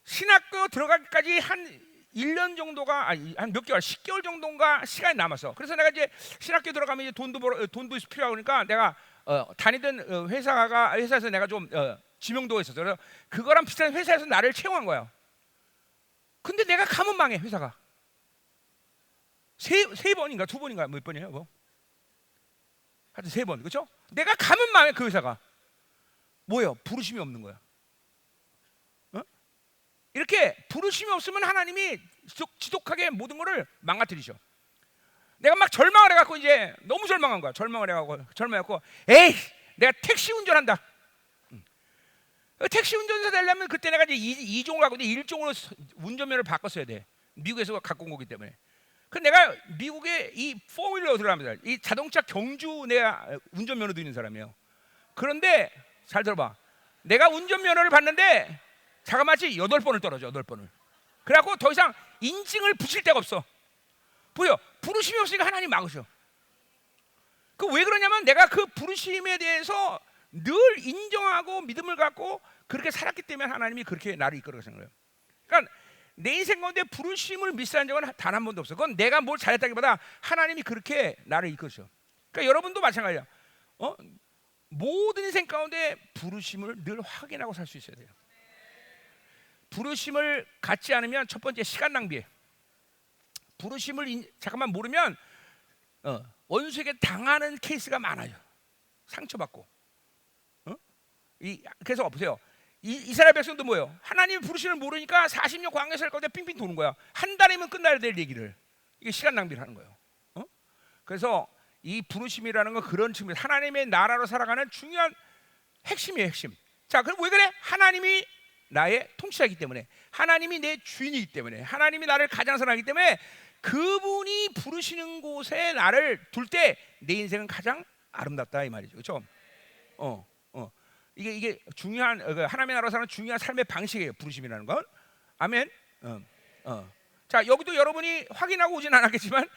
Speaker 1: 신학교 들어가기까지 한 1년 정도가 한 몇 개월, 10개월 정도인가 시간이 남았어. 그래서 내가 이제 신학교 들어가면 이제 돈도 필요하고 그러니까 내가 다니던 회사에서 내가 좀 지명도가 있었어. 그래서 그거랑 비슷한 회사에서 나를 채용한 거야. 근데 내가 가면 망해, 회사가. 세 번인가 두 번인가 몇 번이에요, 뭐? 하여튼 3번, 그렇죠? 내가 가면 망해, 그 회사가. 뭐예요? 부르심이 없는 거야. 이렇게 부르심이 없으면 하나님이 지독하게 모든 것을 망가뜨리셔. 내가 막 절망을 해갖고 이제 너무 절망한 거야. 절망해갖고 에이, 내가 택시 운전한다. 택시 운전사 되려면 그때 내가 이제 2종을 갖고 있는데 1종으로 운전면허를 바꿨어야 돼. 미국에서 갖고 온 거기 때문에. 그 내가 미국에 이 4휠러 들어갑니다. 이 자동차 경주 내가 운전면허도 있는 사람이에요. 그런데 잘 들어봐. 내가 운전면허를 받는데 자그마치 8번을 떨어져. 8번을. 그래갖고 더 이상 인증을 붙일 데가 없어. 보여? 부르심이 없으니까 하나님 막으셔. 그 왜 그러냐면 내가 그 부르심에 대해서 늘 인정하고 믿음을 갖고 그렇게 살았기 때문에 하나님이 그렇게 나를 이끌어가시는 거예요. 그러니까 내 인생 가운데 부르심을 미스한 적은 단 한 번도 없어. 그건 내가 뭘 잘했다기보다 하나님이 그렇게 나를 이끌으셔. 그러니까 여러분도 마찬가지야. 모든 인생 가운데 부르심을 늘 확인하고 살 수 있어야 돼요. 부르심을 갖지 않으면 첫 번째 시간 낭비해. 부르심을 잠깐만 모르면 원수에게 당하는 케이스가 많아요. 상처받고. 그래서 보세요. 이스라엘 백성도 뭐예요? 하나님 부르심을 모르니까 40년 광야에 살 건데 핑핑 도는 거야. 한 달이면 끝나야 될 얘기를. 이게 시간 낭비를 하는 거예요. 그래서 이 부르심이라는 건 그런 측면, 하나님의 나라로 살아가는 중요한 핵심이에요, 핵심. 자, 그럼 왜 그래? 하나님이 나의 통치자이기 때문에, 하나님이 내 주인이기 때문에, 하나님이 나를 가장 사랑하기 때문에 그분이 부르시는 곳에 나를 둘 때 내 인생은 가장 아름답다 이 말이죠. 그렇죠? 이게 중요한 하나님의 나라로 사는 중요한 삶의 방식이에요. 부르심이라는 건. 아멘. 자, 여기도 여러분이 확인하고 오진 않았겠지만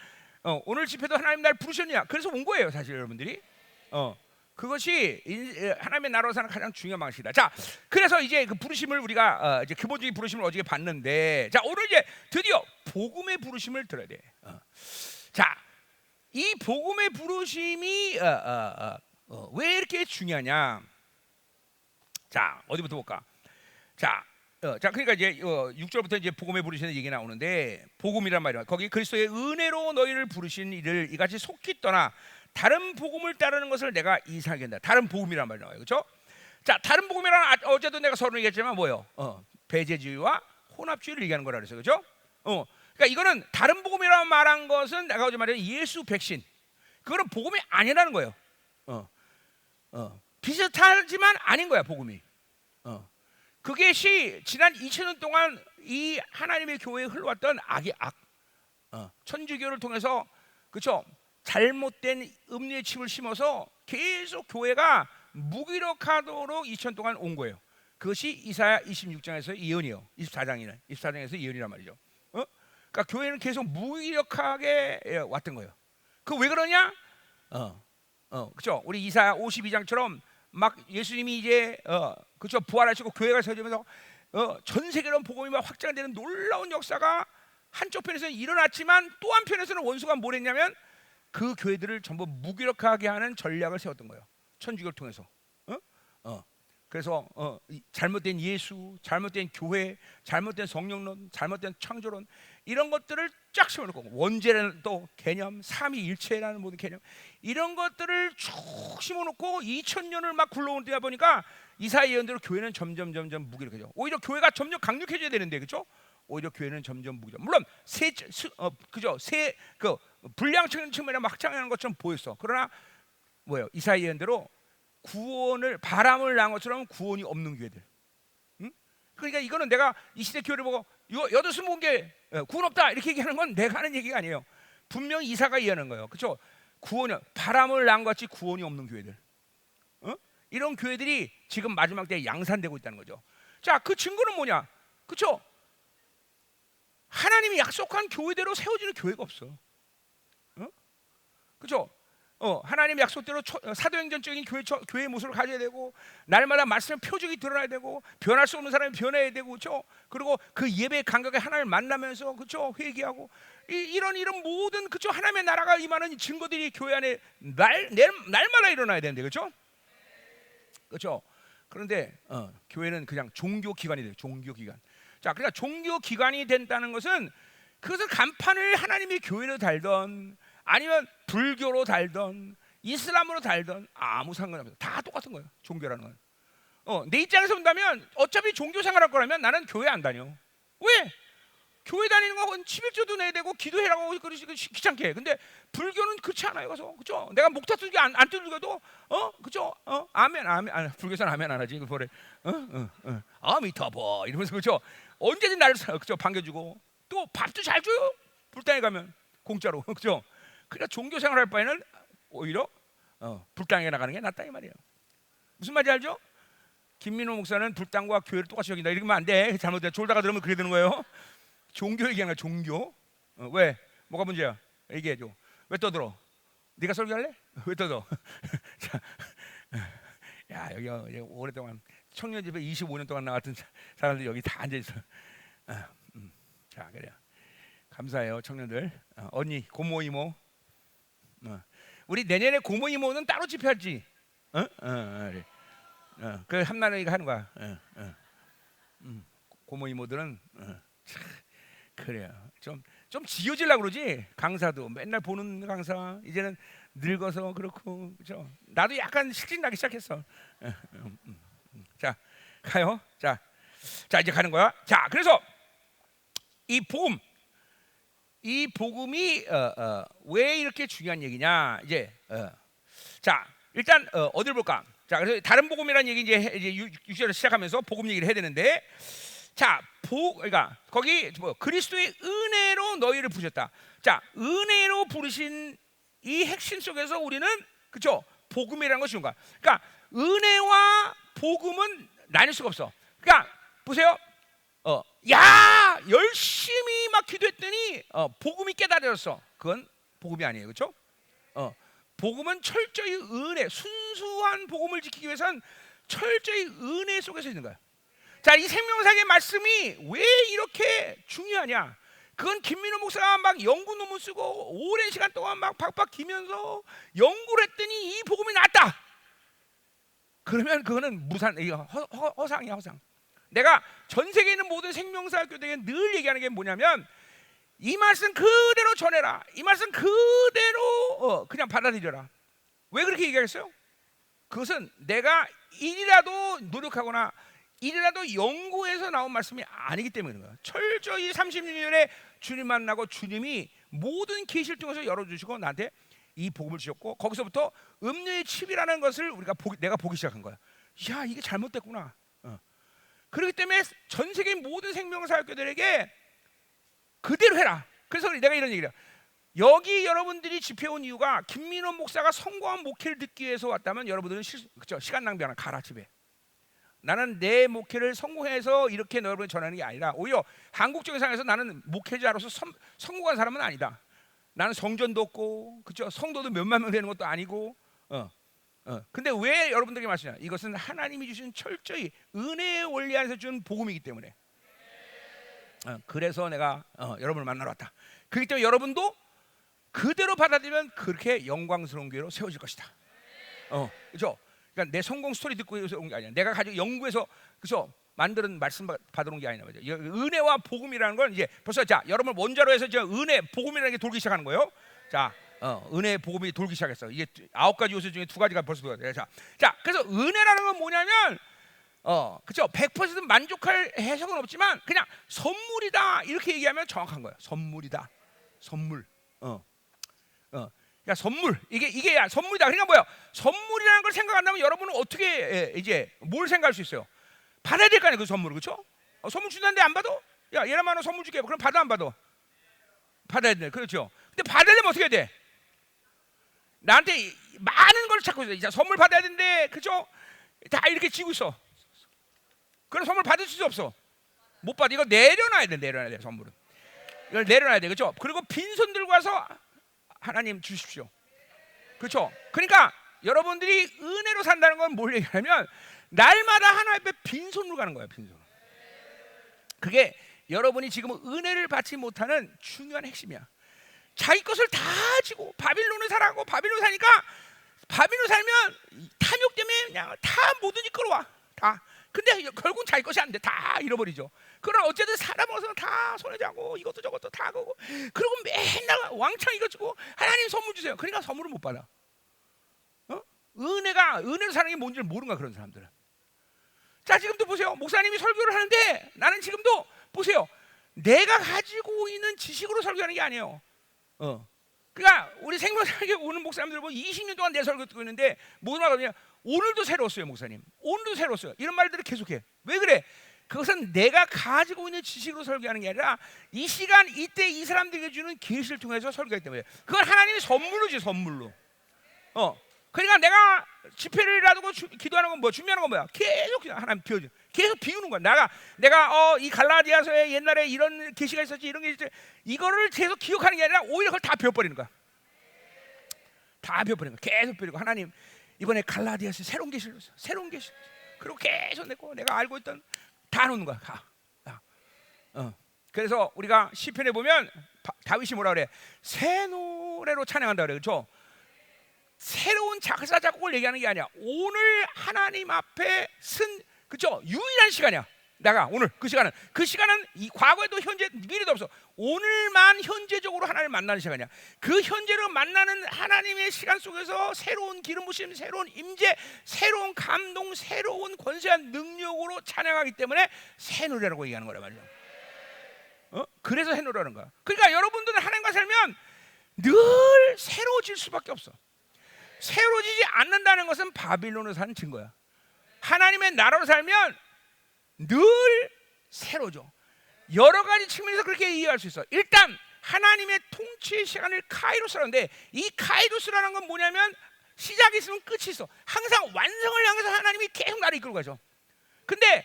Speaker 1: 오늘 집회도 하나님 날 부르셨냐? 그래서 온 거예요, 사실 여러분들이. 그것이 하나님의 나라로 사는 가장 중요한 방식이다. 자, 그래서 이제 그 부르심을 우리가 이제 기본적인 부르심을 어저께 봤는데, 자, 오늘 이제 드디어 복음의 부르심을 들어야 돼. 자, 이 복음의 부르심이 왜 이렇게 중요하냐? 자, 어디부터 볼까? 자, 그러니까 이제 6절부터 이제 복음의 부르시는 얘기 나오는데, 복음이란 말이야. 거기 그리스도의 은혜로 너희를 부르신 이를 이같이 속히 떠나 다른 복음을 따르는 것을 내가 이상하게 한다. 다른 복음이란 말이 나와요, 그렇죠? 자, 다른 복음이란 어제도 내가 서로 얘기했지만 뭐예요? 배제주의와 혼합주의를 얘기하는 거라 그랬어요, 그렇죠? 그러니까 이거는 다른 복음이라고 말한 것은 내가 어제 말한 예수 백신, 그거는 복음이 아니라는 거예요. 비슷하지만 아닌 거야, 복음이. 그것이 지난 2000년 동안 이 하나님의 교회에 흘러왔던 악의 악, 천주교를 통해서, 그렇죠? 잘못된 음료의 칩을 심어서 계속 교회가 무기력하도록 2000년 동안 온 거예요. 그것이 이사야 26장에서 예언이에요. 24장에서 예언이란 말이죠. 그러니까 교회는 계속 무기력하게 왔던 거예요. 그 왜 그러냐? 그렇죠? 우리 이사야 52장처럼 막 예수님이 이제 그렇죠? 부활하시고 교회가 세워지면서 전 세계로 복음이 막 확장되는 놀라운 역사가 한쪽 편에서는 일어났지만 또 한편에서는 원수가 뭘 했냐면 그 교회들을 전부 무기력하게 하는 전략을 세웠던 거예요. 천주교를 통해서. 그래서 잘못된 예수, 잘못된 교회, 잘못된 성령론, 잘못된 창조론, 이런 것들을 쫙 심어놓고, 원죄라는 또 개념, 삼위일체라는 모든 개념, 이런 것들을 쭉 심어놓고 2000년을 막 굴러오다 보니까 이사야 예언대로 교회는 점점 무기력해져. 오히려 교회가 점점 강력해져야 되는데, 그렇죠? 오히려 교회는 점점 무기력. 물론 그 불량적인 측면에 막 확장하는 것처럼 보였어. 그러나 뭐예요? 이사야 예언대로 구원을, 바람을 낳은 것처럼 구원이 없는 교회들. 그러니까 이거는 내가 이 시대 교회를 보고 이거 여덟스무 개 구원 없다 이렇게 얘기하는 건 내가 하는 얘기가 아니에요. 분명히 이사가 얘기하는 거예요. 그렇죠? 구원이, 바람을 낳은 것 같이 구원이 없는 교회들. 이런 교회들이 지금 마지막 때에 양산되고 있다는 거죠. 자, 그 증거는 뭐냐? 그렇죠? 하나님이 약속한 교회대로 세워지는 교회가 없어. 그렇죠? 하나님의 약속대로 사도행전적인 교회의 모습을 가져야 되고, 날마다 말씀의 표적이 드러나야 되고, 변할 수 없는 사람이 변해야 되고, 그렇죠? 그리고 그 예배의 감격에 하나님을 만나면서, 그렇죠? 회개하고, 이런 모든, 그렇죠? 하나님의 나라가 임하는 증거들이 교회 안에 날마다 일어나야 되는데, 그렇죠? 그렇죠? 그런데 교회는 그냥 종교 기관이 돼요. 종교 기관. 자, 그러니까 종교 기관이 된다는 것은 그것을 간판을 하나님의 교회로 달던, 아니면 불교로 달던, 이슬람으로 달던 아무 상관없어요. 다 똑같은 거예요. 종교라는 건. 내 입장에서 본다면 어차피 종교 생활할 거라면 나는 교회 안 다녀. 왜? 교회 다니는 건 11조도 내야 되고 기도해라고 그러시 귀찮게 해. 근데 불교는 그렇지 않아요. 가서, 그렇죠? 내가 목타 두개 안 두들겨도 그렇죠? 아멘. 불교에서는 아멘 안 하지. 그 보래. 아미타보 이러면서, 그렇죠? 언제든 나를, 그렇죠? 반겨주고, 또 밥도 잘 줘요. 불당에 가면 공짜로. 그렇죠? 그러니까 종교 생활할 바에는 오히려 불당에 나가는 게 낫다 이 말이에요. 무슨 말인지 알죠? 김민호 목사는 불당과 교회를 똑같이 여긴다 이러면 안 돼. 잘못돼. 졸다가 들으면 그래 되는 거예요. 종교 얘기하는 거야. 종교. 왜? 뭐가 문제야? 얘기해줘. 왜 떠들어? 네가 설교할래? 왜 떠들어? 자, 야, 여기 오랫동안 청년 집에 25년 동안 나왔던 사람들이 여기 다 앉아 있어. 자, 그래요. 감사해요, 청년들. 언니, 고모, 이모. 우리 내년에 고모, 이모는 따로 집회할지. 그래. 그 한나라이가 하는 거야. 고모, 이모들은 그래요. 좀 지어지려고 그러지. 강사도 맨날 보는 강사. 이제는 늙어서 그렇고, 그렇죠? 나도 약간 실증 나기 시작했어. 자, 가요. 자, 이제 가는 거야. 자, 그래서 이 복음이 왜 이렇게 중요한 얘기냐? 이제 자, 일단 어딜 볼까? 자, 그래서 다른 복음이라는 얘기 이제 6절을 시작하면서 복음 얘기를 해야 되는데, 자, 그러니까 거기 뭐 그리스도의 은혜로 너희를 부르셨다. 자, 은혜로 부르신 이 핵심 속에서 우리는 그렇죠? 복음이라는 것이 뭔가. 그러니까 은혜와 복음은 나뉠 수가 없어. 그러니까 보세요. 야, 열심히 막 기도했더니 복음이 깨달아졌어. 그건 복음이 아니에요, 그렇죠? 복음은 철저히 은혜, 순수한 복음을 지키기 위해서는 철저히 은혜 속에서 있는 거야. 자, 이 생명사의 말씀이 왜 이렇게 중요하냐? 그건 김민호 목사가 막 연구 논문 쓰고 오랜 시간 동안 막 박박 기면서 연구를 했더니 이 복음이 낫다. 그러면 그거는 무산, 허상이야, 허상. 내가 전 세계에 있는 모든 생명사 교대에 늘 얘기하는 게 뭐냐면, 이 말씀 그대로 전해라. 이 말씀 그대로 그냥 받아들여라. 왜 그렇게 얘기하겠어요? 그것은 내가 일이라도 노력하거나 일이라도 연구해서 나온 말씀이 아니기 때문에 그런 거야. 철저히 36년에 주님 만나고 주님이 모든 계시를 통해서 열어주시고 나한테 이 복음을 주셨고, 거기서부터 음료의 칩이라는 것을 내가 보기 시작한 거야. 야, 이게 잘못됐구나. 그렇기 때문에 전 세계 모든 생명사역교들에게 그대로 해라. 그래서 내가 이런 얘기를 해요. 여기 여러분들이 집회 온 이유가 김민호 목사가 성공한 목회를 듣기 위해서 왔다면 여러분들은 그렇죠? 시간 낭비하나 가라 집에. 나는 내 목회를 성공해서 이렇게 여러분이 전하는 게 아니라, 오히려 한국적인 상황에서 나는 목회자로서 성공한 사람은 아니다. 나는 성전도 없고, 그렇죠? 성도도 몇만 명 되는 것도 아니고, 근데 왜 여러분들에게 말씀하냐? 이것은 하나님이 주신 철저히 은혜의 원리 안에서 준 복음이기 때문에. 그래서 내가 여러분을 만나러 왔다. 그렇기 때문에 여러분도 그대로 받아들이면 그렇게 영광스러운 교회로 세워질 것이다. 그렇죠? 그러니까 내 성공 스토리 듣고 온 게 아니야. 내가 가지고 연구해서 그래서 만드는 말씀 받아온 게 아니라 말이야. 은혜와 복음이라는 건 이제 벌써 자, 여러분 원자로 해서 이제 은혜, 복음이라는 게 돌기 시작하는 거예요. 자, 은혜, 복음이 돌기 시작했어. 이게 9가지 요소 중에 2가지가 벌써 돌아요. 자, 그래서 은혜라는 건 뭐냐면, 그렇죠? 100% 만족할 해석은 없지만 그냥 선물이다 이렇게 얘기하면 정확한 거야. 선물이다, 선물. 그러니까 선물, 이게 선물이다. 그러니까 뭐야? 선물이라는 걸 생각한다면 여러분은 어떻게 이제 뭘 생각할 수 있어요? 받아야 될 거 아니야, 그 선물을, 그렇죠? 선물 준다는데 안 받아? 야, 얘네만 선물 줄게. 그럼 받아 안 받아? 받아야 돼, 그렇죠? 근데 받으려면 어떻게 해야 돼? 나한테 많은 걸 찾고 있어. 이제 선물 받아야 되는데, 그렇죠? 다 이렇게 지고 있어. 그럼 선물 받을 수 없어. 못 받아. 이거 내려놔야 돼, 선물은. 이걸 내려놔야 돼, 그렇죠? 그리고 빈손 들고 와서 하나님 주십시오. 그렇죠? 그러니까 여러분들이 은혜로 산다는 건 뭘 얘기하냐면 날마다 하나님 앞에 빈손으로 가는 거예요, 빈손. 그게 여러분이 지금 은혜를 받지 못하는 중요한 핵심이야. 자기 것을 다 지고 바빌론을 살아가고 바빌론 사니까 바빌론 살면 탐욕 때문에 그냥 다 뭐든지 끌어와. 다. 근데 결국은 자기 것이 안 돼. 다 잃어버리죠. 그러나 어쨌든 사람으로서는 다 손에 잡고 이것도 저것도 다 하고, 그리고 맨날 왕창 이거 주고 하나님 선물 주세요. 그러니까 선물을 못 받아. 은혜로 사는 게 뭔지를 모르는 거야, 그런 사람들은. 자, 지금도 보세요. 목사님이 설교를 하는데 나는 지금도 보세요. 내가 가지고 있는 지식으로 설교하는 게 아니에요. 그러니까 우리 생명사역에 오는 목사님들 보면 20년 동안 내 설교 듣고 있는데 뭐라 하거든요. 오늘도 새로웠어요, 목사님. 오늘도 새로웠어요. 이런 말들을 계속해. 왜 그래? 그것은 내가 가지고 있는 지식으로 설교하는 게 아니라 이 시간 이때 이 사람들에게 주는 계시를 통해서 설교하기 때문에. 그건 하나님이 선물로 지, 선물로. 그러니까 내가 집회를라도 기도하는 건 뭐, 준비하는 건 뭐야? 계속 하나님 비워줘. 계속 비우는 거야. 내가 이 갈라디아서에 옛날에 이런 계시가 있었지, 이런 게 있었지, 이거를 계속 기억하는 게 아니라 오히려 그걸 다 비워버리는 거야. 다 비워버리는 거야. 계속 비우고, 하나님 이번에 갈라디아서 새로운 계시를 줬어. 새로운 계시. 그리고 계속 내가 알고 있던 다 놓는 거야. 그래서 우리가 시편에 보면 다윗이 뭐라 그래? 새 노래로 찬양한다 그래, 그렇죠? 새로운 작사 작곡을 얘기하는 게 아니야. 오늘 하나님 앞에 쓴, 그렇죠? 유일한 시간이야. 내가 오늘 그 시간은 이 과거에도 현재 미래도 없어. 오늘만 현재적으로 하나님을 만나는 시간이야. 그 현재로 만나는 하나님의 시간 속에서 새로운 기름 부심, 새로운 임재, 새로운 감동, 새로운 권세한 능력으로 찬양하기 때문에 새 노래라고 얘기하는 거란 말이야. 그래서 새 노래라는 거야. 그러니까 여러분들은 하나님과 살면 늘 새로워질 수밖에 없어. 새로지지 않는다는 것은 바빌론으로 사는 증거야. 하나님의 나라로 살면 늘 새로죠. 여러 가지 측면에서 그렇게 이해할 수 있어. 일단 하나님의 통치의 시간을 카이로스라는데, 이 카이로스라는 건 뭐냐면 시작이 있으면 끝이 있어. 항상 완성을 향해서 하나님이 계속 나를 이끌고 가죠. 근데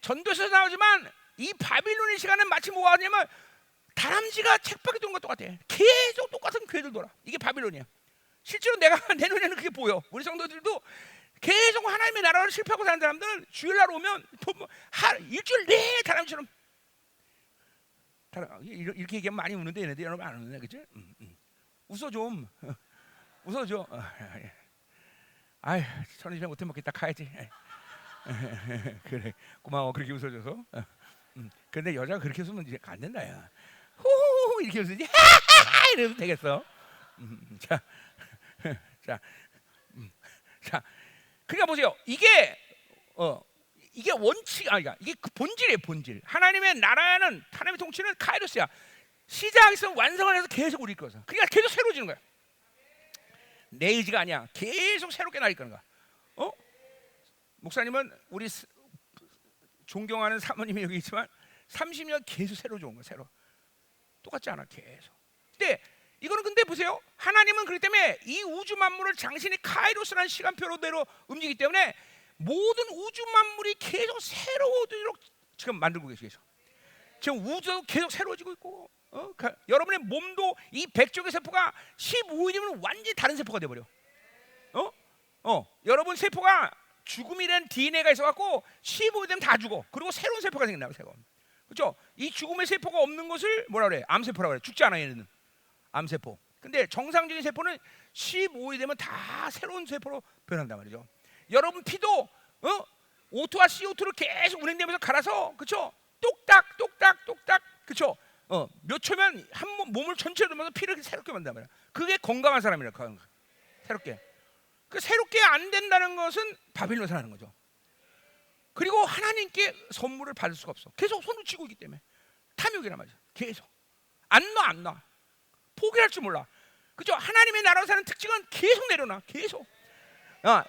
Speaker 1: 전도서에서 나오지만 이 바빌론의 시간은 마치 뭐가 하냐면 다람쥐가 책밖에 도는 것 똑같아. 계속 똑같은 궤를 돌아. 이게 바빌론이야. 실제로 내가 내 눈에는 그게 보여. 우리 성도들도 계속 하나님의 나라를 실패하고 사는 사람들은 주일날 오면 일주일 내내 다람쥐처럼 이렇게 얘기하면 많이 우는데 얘네들 여러분 안 우는데, 그치? 웃어 좀. 웃어 줘. 아이, 천원집에 못해 먹겠다, 가야지. 그래, 고마워 그렇게 웃어줘서. 근데 여자가 그렇게 웃으면 이제 안 된다, 야. 호호호 이렇게 웃으지. 이러면 되겠어. 자, 자, 자. 그러니까 보세요. 이게 원칙 아니야. 이게 그 본질이에요, 본질. 하나님의 나라는, 하나님의 통치는 카이로스야. 시작에서 완성을 해서 계속 우리 이끌어서. 그러니까 계속 새로워지는 거야. 내 의지가 아니야. 계속 새롭게 나 이끄는 거야. 목사님은 우리 존경하는 사모님이 여기 있지만 30년 계속 새로워진 거야. 새로. 똑같지 않아, 계속. 근데 이거는 근데 보세요. 하나님은 그렇기 때문에 이 우주 만물을 당신이 카이로스라는 시간표로대로 움직이기 때문에 모든 우주 만물이 계속 새로워지도록 지금 만들고 계시죠. 지금 우주도 계속 새로워지고 있고, 그러니까 여러분의 몸도 이 백족의 세포가 15일이면 완전히 다른 세포가 돼버려. 여러분 세포가 죽음이라는 DNA가 있어갖고 15일 되면 다 죽어. 그리고 새로운 세포가 생긴다고. 새로. 그렇죠? 이 죽음의 세포가 없는 것을 뭐라 그래? 암세포라고 그래. 죽지 않아, 얘는. 암세포. 근데 정상적인 세포는 15일 되면 다 새로운 세포로 변한단 말이죠. 여러분 피도 O2와 CO2를 계속 운행되면서 갈아서, 그렇죠? 똑딱 똑딱 똑딱, 그렇죠? 몇 초면 한 몸을 전체로 돌면서 피를 새롭게 만든단 말이야. 그게 건강한 사람이라고. 새롭게. 그 새롭게 안 된다는 것은 바빌론 사는 거죠. 그리고 하나님께 선물을 받을 수가 없어. 계속 손을 쥐고 있기 때문에. 탐욕이란 말이죠. 계속 안 놔. 포기할 줄 몰라. 그죠? 하나님의 나라로 사는 특징은 계속 내려놔. 계속.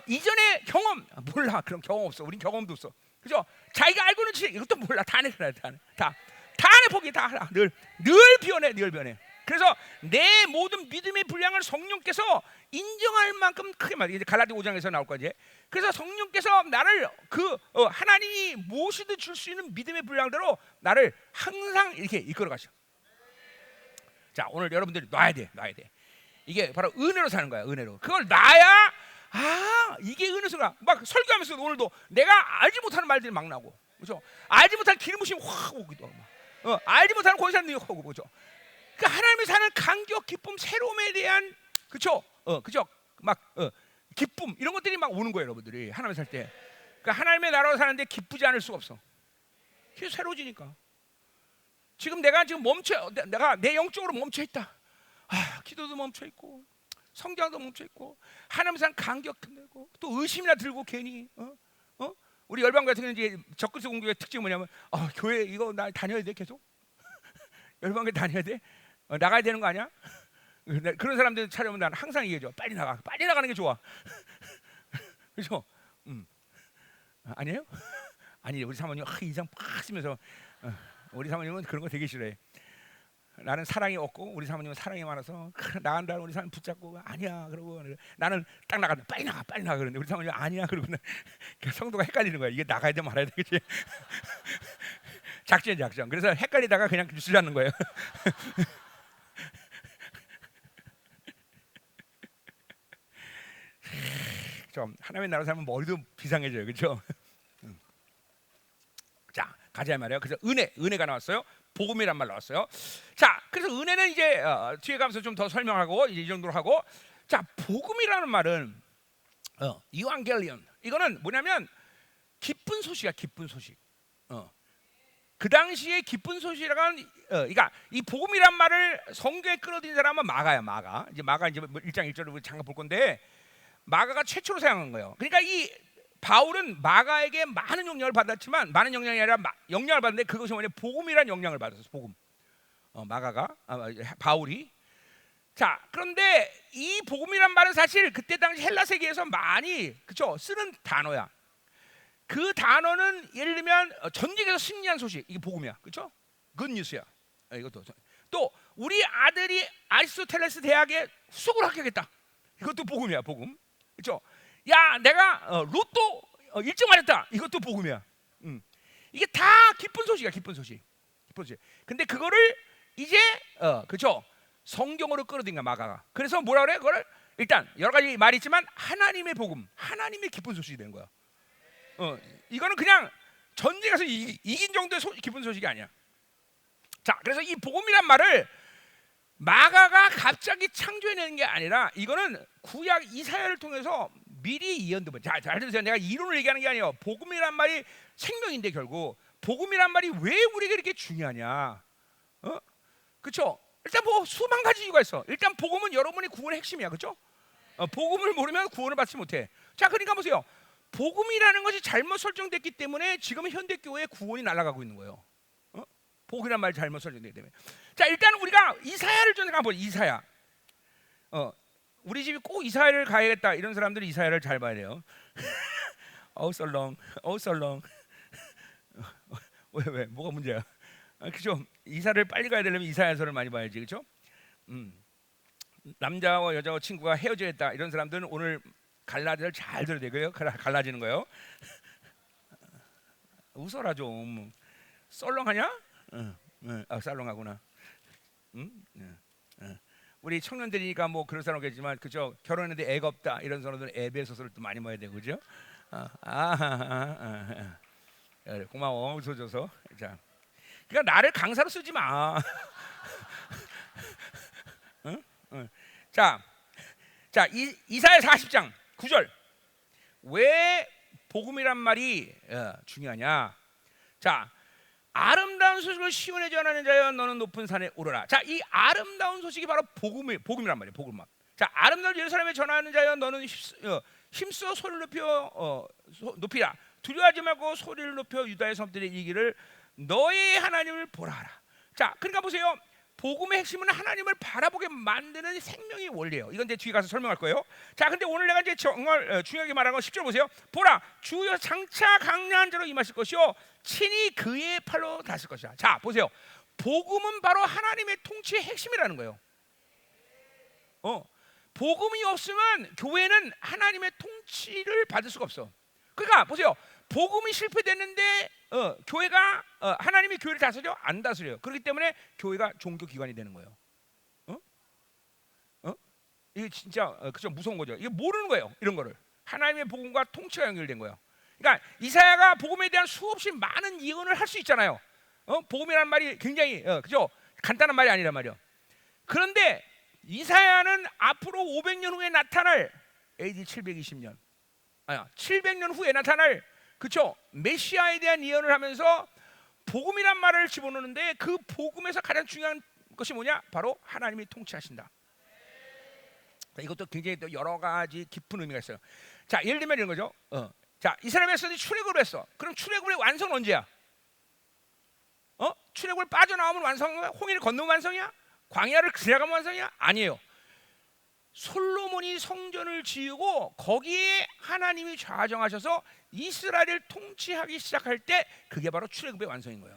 Speaker 1: 이전에 경험 몰라. 그런 경험 없어. 우린 경험도 없어. 그죠? 자기가 알고는 이것도 몰라. 다 내려놔. 다 포기. 늘 변해. 늘 변해. 그래서 내 모든 믿음의 분량을 성령께서 인정할 만큼 크게 말해. 이제 갈라디 5장에서 나올 거지. 그래서 성령께서 나를 하나님이 무엇이든 줄 수 있는 믿음의 분량대로 나를 항상 이렇게 이끌어 가셔. 자, 오늘 여러분들이 놔야 돼. 이게 바로 은혜로 사는 거야. 은혜로. 그걸 놔야 이게 은혜로가. 막 설교하면서 오늘도 내가 알지 못하는 말들이 막 나오고, 그렇죠? 알지 못할 기름 부심이 확 오기도 하고, 알지 못하는 고의사는 능력 오고, 그렇죠? 그 하나님이 사는 감격, 기쁨, 새로움에 대한, 그렇죠? 그죠? 막 기쁨 이런 것들이 막 오는 거예요, 여러분들이 하나님 살 때. 그러니까 하나님의 나라로 사는데 기쁘지 않을 수가 없어. 계속 새로워지니까. 지금 내가 내가 내 영적으로 멈춰 있다. 기도도 멈춰 있고, 성경도 멈춰 있고, 하나님 사는 감격도 들고, 또 의심이나 들고 괜히. 우리 열방 같은 경우는 이제 적그리스도 공교의 특징이 뭐냐면, 교회 이거 나 다녀야 돼 계속. 열방에 다녀야 돼. 나가야 되는 거 아니야? 그런 사람들 찾아오면 나는 항상 얘기해줘. 빨리 나가는 게 좋아. 그렇죠? 아니에요? 아니, 우리 사모님 인상 팍 쓰면서, 우리 사모님은 그런 거 되게 싫어해. 나는 사랑이 없고 우리 사모님은 사랑이 많아서 나간다. 우리 사모님 붙잡고 아니야 그러고, 나는 딱 나간다. 빨리 나가 그러는데 우리 사모님 아니야 그러고, 성도가 헷갈리는 거야. 이게 나가야 돼 말아야 되겠지. 작전. 그래서 헷갈리다가 그냥 뉴스를 하는 거예요. 좀 하나님의 나라 살면 머리도 비상해져요, 그렇죠? 자, 가자 말이에요. 그래서 은혜가 나왔어요. 복음이란 말 나왔어요. 자, 그래서 은혜는 이제 뒤에 가면서 좀 더 설명하고 이제 이 정도로 하고, 자, 복음이라는 말은 이완겔리온, 이거는 뭐냐면 기쁜 소식이야, 기쁜 소식. 그 당시에 기쁜 소식이라는, 그러니까 이 복음이란 말을 성경에 끌어들인 사람은 마가. 이제 마가 이제 1장 1절을 잠깐 볼 건데, 마가가 최초로 사용한 거예요. 그러니까 이 바울은 마가에게 많은 영향을 받았지만, 많은 영향이 아니라 영향을 받는데 그것이 뭐냐, 복음이란 영향을 받았어. 복음. 마가가 바울이. 자, 그런데 이 복음이란 말은 사실 그때 당시 헬라 세계에서 많이 그쵸 쓰는 단어야. 그 단어는 예를 들면 전쟁에서 승리한 소식, 이게 복음이야, 그렇죠? 굿뉴스야. 이것도 또 우리 아들이 아리스토텔레스 대학에 수석을 합격했다. 이것도 복음이야, 복음, 그렇죠? 야, 내가 로또 1등 맞았다. 이것도 복음이야. 이게 다 기쁜 소식이야, 기쁜 소식, 기쁜 소식. 근데 그거를 이제 그렇죠? 성경으로 끌어들인 거야, 마가가. 그래서 뭐라 그래? 그걸 일단 여러 가지 말이 있지만 하나님의 복음, 하나님의 기쁜 소식이 되는 거야. 이거는 그냥 전쟁에서 이긴 정도의 기쁜 소식이 아니야. 자, 그래서 이 복음이란 말을 마가가 갑자기 창조해내는 게 아니라 이거는 구약 이사야를 통해서 미리 예언된 거야. 자, 잘 들으세요. 내가 이론을 얘기하는 게 아니에요. 복음이란 말이 생명인데 결국 복음이란 말이 왜 우리가 이렇게 중요하냐? 그렇죠? 일단 뭐 수만 가지 이유가 있어. 일단 복음은 여러분의 구원의 핵심이야, 그렇죠? 복음을 모르면 구원을 받지 못해. 자, 그러니까 보세요. 복음이라는 것이 잘못 설정됐기 때문에 지금 현대 교회의 구원이 날아가고 있는 거예요. 복음이란 말이 잘못 설정되기 때문에. 자, 일단 우리가 이사야를 좀 가보자. 이사야. 우리 집이 꼭 이사야를 가야겠다. 이런 사람들이 이사야를 잘 봐야 돼요. 썰렁. 왜? 뭐가 문제야? 그죠? 이사를 빨리 가야 되려면 이사야서를 많이 봐야지, 그렇죠? 남자와 여자와 친구가 헤어져야 했다. 이런 사람들은 오늘 갈라디아를 잘 들어야 되고요. 갈라지는 거요. 웃어라 좀. 썰렁하냐? 썰렁하구나. 우리 청년들이니까 뭐 그런 사람 없겠지만 그죠? 결혼했는데 애가 없다 이런 사람들은 에베소서를 또 많이 봐야 되고, 그죠? 고마워 웃어줘서. 자, 그러니까 나를 강사로 쓰지 마. 자, 이사야 40장 9절. 왜 복음이란 말이 중요하냐? 자, 아름다운 소식을 시온에 전하는 자여 너는 높은 산에 오르라. 자, 이 아름다운 소식이 바로 복음이란 말이에요. 복음만. 자, 아름다운 예루살렘에 전하는 자여 너는 힘써 소리를 높여 높이라. 두려워하지 말고 소리를 높여 유다의 섬들의 이기를 너의 하나님을 보라 하라. 자, 그러니까 보세요. 복음의 핵심은 하나님을 바라보게 만드는 생명의 원리예요. 이건 이제 뒤에 가서 설명할 거예요. 자, 근데 오늘 내가 이제 정말 중요하게 말하는 건 10절 보세요. 보라, 주여 장차 강력한 자로 임하실 것이요 친히 그의 팔로 다스릴 것이야. 자, 보세요. 복음은 바로 하나님의 통치의 핵심이라는 거예요. 복음이 없으면 교회는 하나님의 통치를 받을 수가 없어. 그러니까 보세요. 복음이 실패됐는데 교회가 하나님이 교회를 다스려? 안 다스려요. 그렇기 때문에 교회가 종교 기관이 되는 거예요. 이게 진짜 그죠, 무서운 거죠. 이게 모르는 거예요. 이런 거를 하나님의 복음과 통치가 연결된 거예요. 그러니까 이사야가 복음에 대한 수없이 많은 예언을 할 수 있잖아요. 복음이라는 말이 굉장히 그죠, 간단한 말이 아니란 말이요. 그런데 이사야는 앞으로 500년 후에 나타날 AD 720년, 700년 후에 나타날 그렇죠? 메시아에 대한 예언을 하면서 복음이란 말을 집어넣는데 그 복음에서 가장 중요한 것이 뭐냐? 바로 하나님이 통치하신다. 이것도 굉장히 또 여러 가지 깊은 의미가 있어요. 자, 예를 들면 이런 거죠. 자, 이스라엘 백성들이 출애굽을 했어. 그럼 출애굽의 완성은 언제야? 출애굽을 빠져나오면 완성이야? 홍해를 건너면 완성이야? 광야를 지나가면 완성이야? 아니에요. 솔로몬이 성전을 지으고 거기에 하나님이 좌정하셔서 이스라엘을 통치하기 시작할 때 그게 바로 출애굽의 완성인 거예요.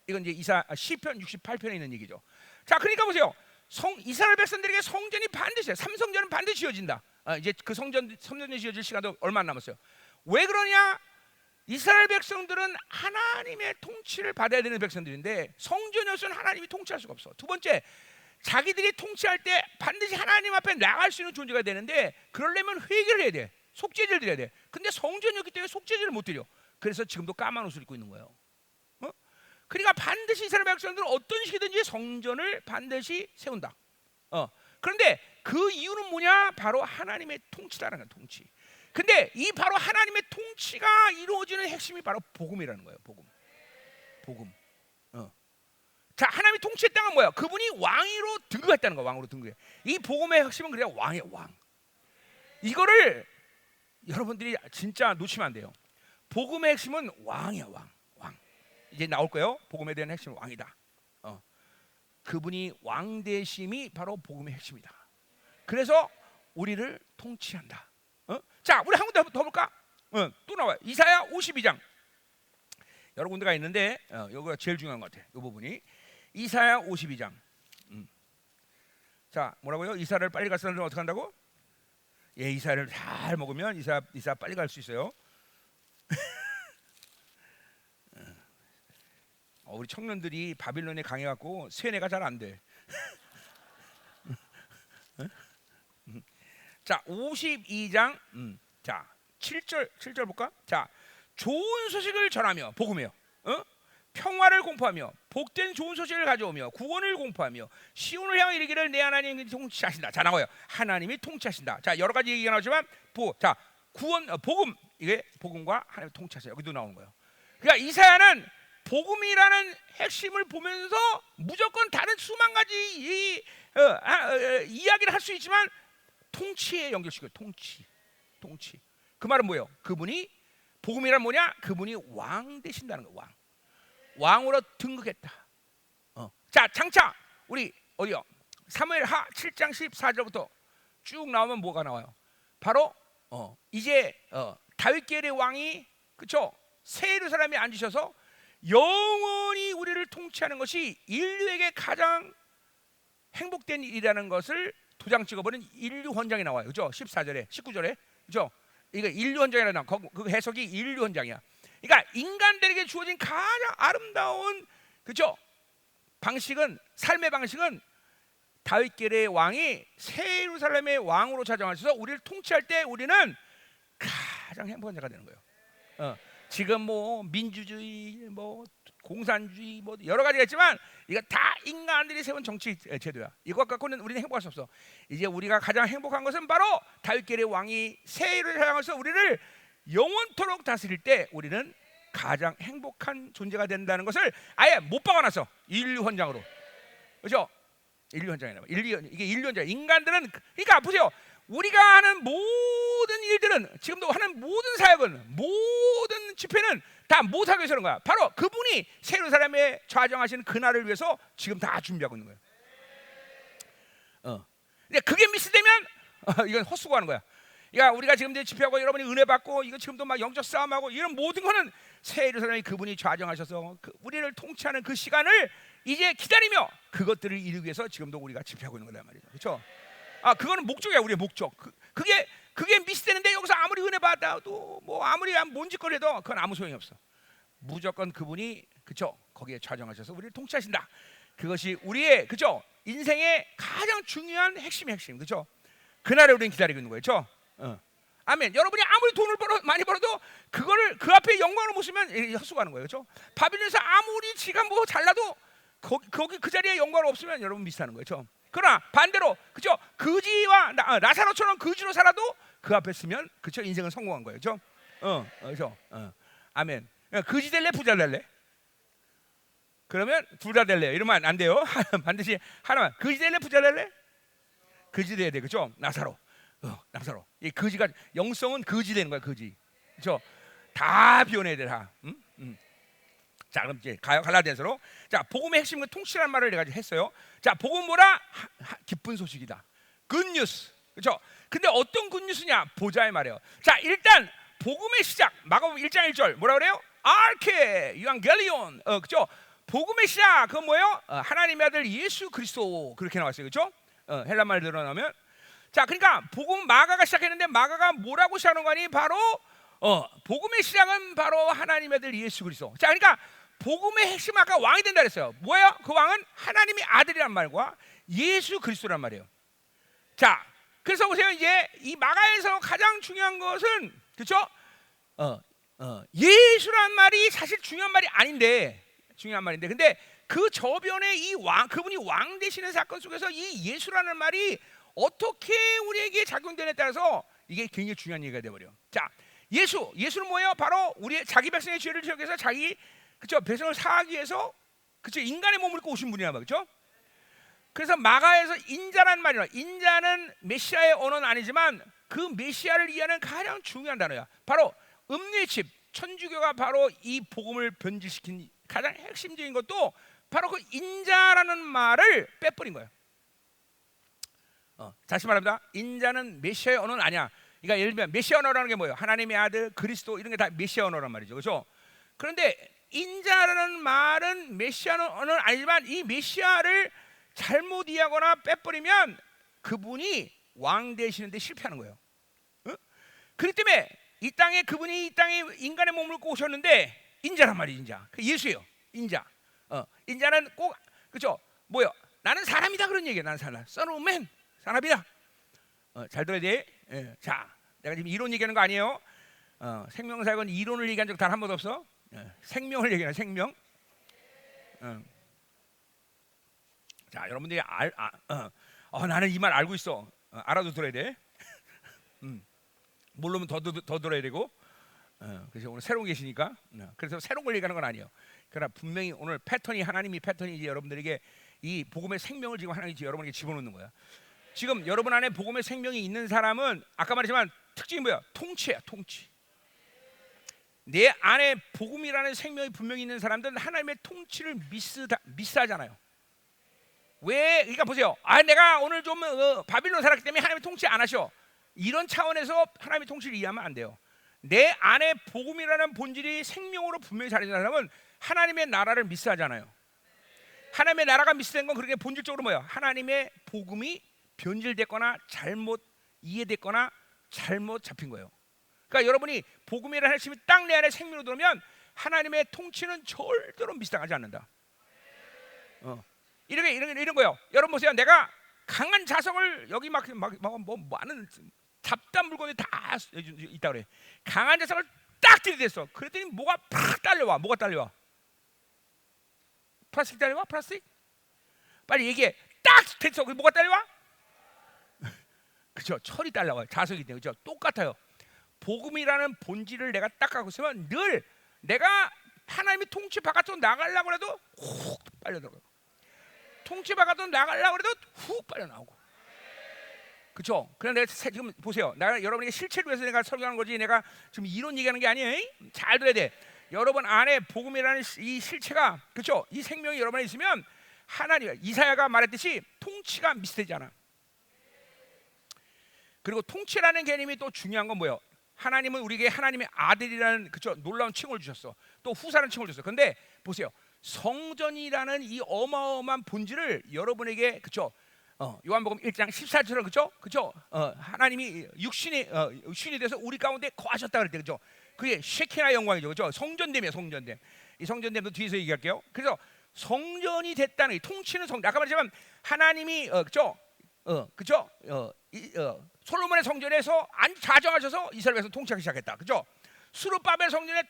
Speaker 1: 이건 이제 시편 68편에 있는 얘기죠. 자, 그러니까 보세요. 이스라엘 백성들에게 성전이 반드시, 삼성전은 반드시 지어진다. 이제 그 성전이 지어질 시간도 얼마 안 남았어요. 왜 그러냐? 이스라엘 백성들은 하나님의 통치를 받아야 되는 백성들인데 성전이 없으면 하나님이 통치할 수가 없어. 두 번째, 자기들이 통치할 때 반드시 하나님 앞에 나갈 수 있는 존재가 되는데 그러려면 회개를 해야 돼. 속죄제를 드려야 돼. 근데 성전이었기 때문에 속죄제를 못 드려. 그래서 지금도 까만 옷을 입고 있는 거예요. 그러니까 반드시 이스라엘 백성들은 어떤 식이든지 성전을 반드시 세운다. 그런데 그 이유는 뭐냐? 바로 하나님의 통치라는 거야, 통치. 근데 이 바로 하나님의 통치가 이루어지는 핵심이 바로 복음이라는 거예요. 복음. 자, 하나님이 통치했다는 건 뭐야? 그분이 왕위로 등극했다는 거야. 왕으로 등극해. 이 복음의 핵심은 그냥 왕이야, 왕. 이거를 여러분들이 진짜 놓치면 안 돼요. 복음의 핵심은 왕이야, 왕. 이제 나올 거예요. 복음에 대한 핵심은 왕이다. 그분이 왕되심이 바로 복음의 핵심이다. 그래서 우리를 통치한다. 자, 우리 한 군데 더 볼까? 또 나와요. 이사야 52장. 여러 군데가 있는데 여기가 제일 중요한 것 같아. 이 부분이 이사야 52장. 자, 뭐라고요? 이사를 빨리 갈 사람은 어떻게 한다고? 예, 이사를 잘 먹으면 이사 빨리 갈 수 있어요. 우리 청년들이 바빌론에 강해갖고 세뇌가 잘 안 돼. 자, 52장 자 7절 볼까? 자, 좋은 소식을 전하며 복음이요. 평화를 공포하며 복된 좋은 소식을 가져오며 구원을 공포하며 시온을 향해 이르기를 내 하나님이 통치하신다. 자, 나와요. 하나님이 통치하신다. 자, 여러 가지 얘기가 나오지만 자, 구원 복음, 이게 복음과 하나님 통치하세요. 여기도 나오는 거예요. 그러니까 이사야는 복음이라는 핵심을 보면서 무조건 다른 수만 가지 이야기를 할 수 있지만 통치에 연결시켜요. 통치. 그 말은 뭐예요? 그분이 복음이란 뭐냐? 그분이 왕 되신다는 거예요. 왕으로 등극했다. 자, 장차 우리 어디요? 사무엘하 7장 14절부터 쭉 나오면 뭐가 나와요? 바로 이제 다윗계의 왕이, 그렇죠? 새 예루살렘에 앉으셔서 영원히 우리를 통치하는 것이 인류에게 가장 행복된 일이라는 것을 도장 찍어버린 인류 헌장이 나와요. 그죠? 14절에 19절에. 그죠? 이거 인류 헌장이라 나와. 그 해석이 인류 헌장이야. 그러니까 인간들에게 주어진 가장 아름다운, 그죠? 삶의 방식은 다윗계의 왕이 새 예루살렘의 왕으로 자정하셔서 우리를 통치할 때 우리는 가장 행복한 자가 되는 거예요. 지금 뭐 민주주의, 뭐 공산주의, 뭐 여러 가지가 있지만 이거 다 인간들이 세운 정치 제도야. 이것 갖고는 우리는 행복할 수 없어. 이제 우리가 가장 행복한 것은 바로 다윗계의 왕이 새 향해서 우리를 영원토록 다스릴 때 우리는 가장 행복한 존재가 된다는 것을 아예 못 박아놨어. 인류 헌장으로. 그렇죠? 인류 헌장이라. 이게 인류 헌장. 인간들은, 그러니까 보세요. 우리가 하는 모든 일들은, 지금도 하는 모든 사역은, 모든 집회는 다 못하게 해서 그런 거야. 바로 그분이 새 예루살렘에 좌정하시는 그날을 위해서 지금 다 준비하고 있는 거예요. 근데 그게 미스되면 이건 헛수고하는 거야. 그러니까 우리가 지금 이제 집회하고 여러분이 은혜 받고 이거 지금도 막 영적 싸움하고 이런 모든 거는 새 예루살렘이 그분이 좌정하셔서 우리를 통치하는 그 시간을 이제 기다리며 그것들을 이루기 위해서 지금도 우리가 집회하고 있는 거란 말이죠. 그렇죠? 그거는 목적이야. 우리의 목적. 그게 미스되는데 여기서 아무리 은혜 받아도 뭐 아무리 뭔짓거리도 그건 아무 소용이 없어. 무조건 그분이, 그렇죠? 거기에 좌정하셔서 우리를 통치하신다. 그것이 우리의, 그렇죠? 인생의 가장 중요한 핵심, 그렇죠? 그날을 우리는 기다리고 있는 거예요. 그렇죠? 아멘. 여러분이 아무리 돈을 많이 벌어도 그거를 그 앞에 영광을 못 쓰면 헛수고하는 거예요. 그렇죠? 바빌론에서 아무리 지가 뭐 잘나도 거기 그 자리에 영광을 없으면 여러분 미스하는 거예요. 그렇죠? 그러나 반대로, 그렇죠? 거지와 라사로처럼 거지로 살아도 그 앞에 쓰면, 그렇죠? 인생은 성공한 거예요. 그렇죠? 그렇죠? 아멘. 거지 될래, 부자 될래? 그러면 둘 다 될래요. 이러면 안 돼요. 반드시 하나만. 거지 될래, 부자 될래? 거지 돼야 돼. 그렇죠? 나사로. 이 거지가 영성은 거지 되는 거야. 거지. 그렇죠? 다 비워내야 돼. 다. 자, 그럼 이제 갈라디아서로. 자, 복음의 핵심은 통치라는 말을 내가 했어요. 자, 복음 뭐라? 기쁜 소식이다. 굿뉴스. 그렇죠? 근데 어떤 굿뉴스냐? 보자의 말이에요. 자, 일단 복음의 시작. 마가복음 1장 1절 뭐라 그래요? 아르케 유앙겔리온. 그렇죠? 복음의 시작. 그건 뭐예요? 하나님의 아들 예수 그리스도. 그렇게 나왔어요. 그렇죠? 헬라 말 드러나면, 자, 그러니까 복음 마가가 시작했는데 마가가 뭐라고 시작하는 거니? 바로 복음의 시작은 바로 하나님의 아들 예수 그리스도. 자, 그러니까 복음의 핵심, 아까 왕이 된다 그랬어요. 뭐예요? 그 왕은 하나님의 아들이란 말과 예수 그리스도란 말이에요. 자, 그래서 보세요. 이제 이 마가에서 가장 중요한 것은, 그렇죠? 예수란 말이 사실 중요한 말이 아닌데, 근데 그 저변에 이 왕, 그분이 왕 되시는 사건 속에서 이 예수라는 말이 어떻게 우리에게 작용되느냐에 따라서 이게 굉장히 중요한 얘기가 되어버려. 자, 예수는 뭐예요? 바로 우리의 자기 백성의 죄를 지역해서 자기, 그렇죠? 백성을 사하기 위해서, 그렇죠? 인간의 몸을 입고 오신 분이란 말이죠. 그래서 마가에서 인자라는 말이야. 인자는 메시아의 언어는 아니지만 그 메시아를 이해하는 가장 중요한 단어야. 바로 음료의 집, 천주교가 바로 이 복음을 변질시킨 가장 핵심적인 것도 바로 그 인자라는 말을 빼버린 거예요. 다시 말합니다. 인자는 메시아의 언어는 아니야. 그러니까 예를 들면 메시아 언어라는 게 뭐예요? 하나님의 아들, 그리스도 이런 게 다 메시아 언어란 말이죠, 그렇죠? 그런데 인자라는 말은 메시아 언어는 아니지만 이 메시아를 잘못 이해하거나 빼버리면 그분이 왕 되시는데 실패하는 거예요. 그렇기 때문에 이 땅에 그분이 이 땅에 인간의 몸을 입고 오셨는데 인자란 말이 인자. 그 예수예요. 인자. 인자는 꼭 그렇죠. 뭐요? 나는 사람이다 그런 얘기야. 나는 사람. Son of man. 사람이다. 잘 들어야 돼. 자, 내가 지금 이론 얘기하는 거 아니에요. 생명사역은 이론을 얘기한 적 단 한 번도 없어. 생명을 얘기하는 생명. 자, 여러분들이 나는 이 말 알고 있어. 알아도 들어야 돼. 모르면 더 들어야 되고. 그래서 오늘 새로운 계시니까. 그래서 새로운 걸 얘기하는 건 아니에요. 그러나 분명히 오늘 패턴이 하나님이 패턴이 이제 여러분들에게 이 복음의 생명을 지금 하나님이 여러분에게 집어넣는 거야. 지금 여러분 안에 복음의 생명이 있는 사람은 아까 말했지만 특징이 뭐야? 통치야, 통치. 내 안에 복음이라는 생명이 분명히 있는 사람들은 하나님의 통치를 미스하잖아요. 왜? 그러니까 보세요. 내가 오늘 좀 바빌론 살았기 때문에 하나님의 통치 안 하셔. 이런 차원에서 하나님의 통치를 이해하면 안 돼요. 내 안에 복음이라는 본질이 생명으로 분명히 자리하는 사람은 하나님의 나라를 미스하잖아요. 하나님의 나라가 미스된 건 그렇게 본질적으로 뭐예요? 하나님의 복음이 변질됐거나 잘못 이해됐거나 잘못 잡힌 거예요. 그러니까 여러분이 복음이라는 핵심이 딱 내 안에 생명으로 들어오면 하나님의 통치는 절대로 미스당하지 않는다. 이런 거예요. 여러분 보세요. 내가 강한 자석을 여기 막 많은 잡다한 물건이 다 있다 그래. 강한 자석을 딱 들이댔어. 그랬더니 뭐가 팍 딸려와. 뭐가 딸려와? 플라스틱 딸려와? 플라스틱? 빨리 얘기해. 딱 됐어. 뭐가 딸려와? 그죠? 철이 딸려와요. 자석이 돼. 그죠? 똑같아요. 복음이라는 본질을 내가 딱 갖고 있으면 늘 내가 하나님의 통치 바깥으로 나가려고 해도 훅 빨려 들어가요. 통치 바깥으로 나가려고 해도 훅 빨려 나오고. 그렇죠? 그래 내가 지금 보세요. 내가 여러분에게 실체를 위해서 내가 설교하는 거지. 내가 지금 이론 얘기하는 게 아니에요. 잘 들어야 돼. 여러분 안에 복음이라는 이 실체가 그렇죠? 이 생명이 여러분 안에 있으면 하나님 이사야가 말했듯이 통치가 미스되잖아. 그리고 통치라는 개념이 또 중요한 건 뭐예요? 하나님은 우리에게 하나님의 아들이라는 그쵸 놀라운 칭을 주셨어. 또 후사라는 칭을 주셨어. 근데 보세요, 성전이라는 이 어마어마한 본질을 여러분에게 그쵸 요한복음 1장 14절은 그쵸 하나님이 육신이 돼서 우리 가운데 거하셨다 그럴 때 그죠? 그게 쉐키나 영광이죠, 그죠? 성전됨이에요, 성전됨. 이 성전됨도 뒤에서 얘기할게요. 그래서 성전이 됐다는 이 통치는 아까 말했지만 하나님이 그죠? 솔로몬의 성전에서 좌정하셔서 이스라엘에서 통치하기 시작했다. 그죠? 수르바벨 성전에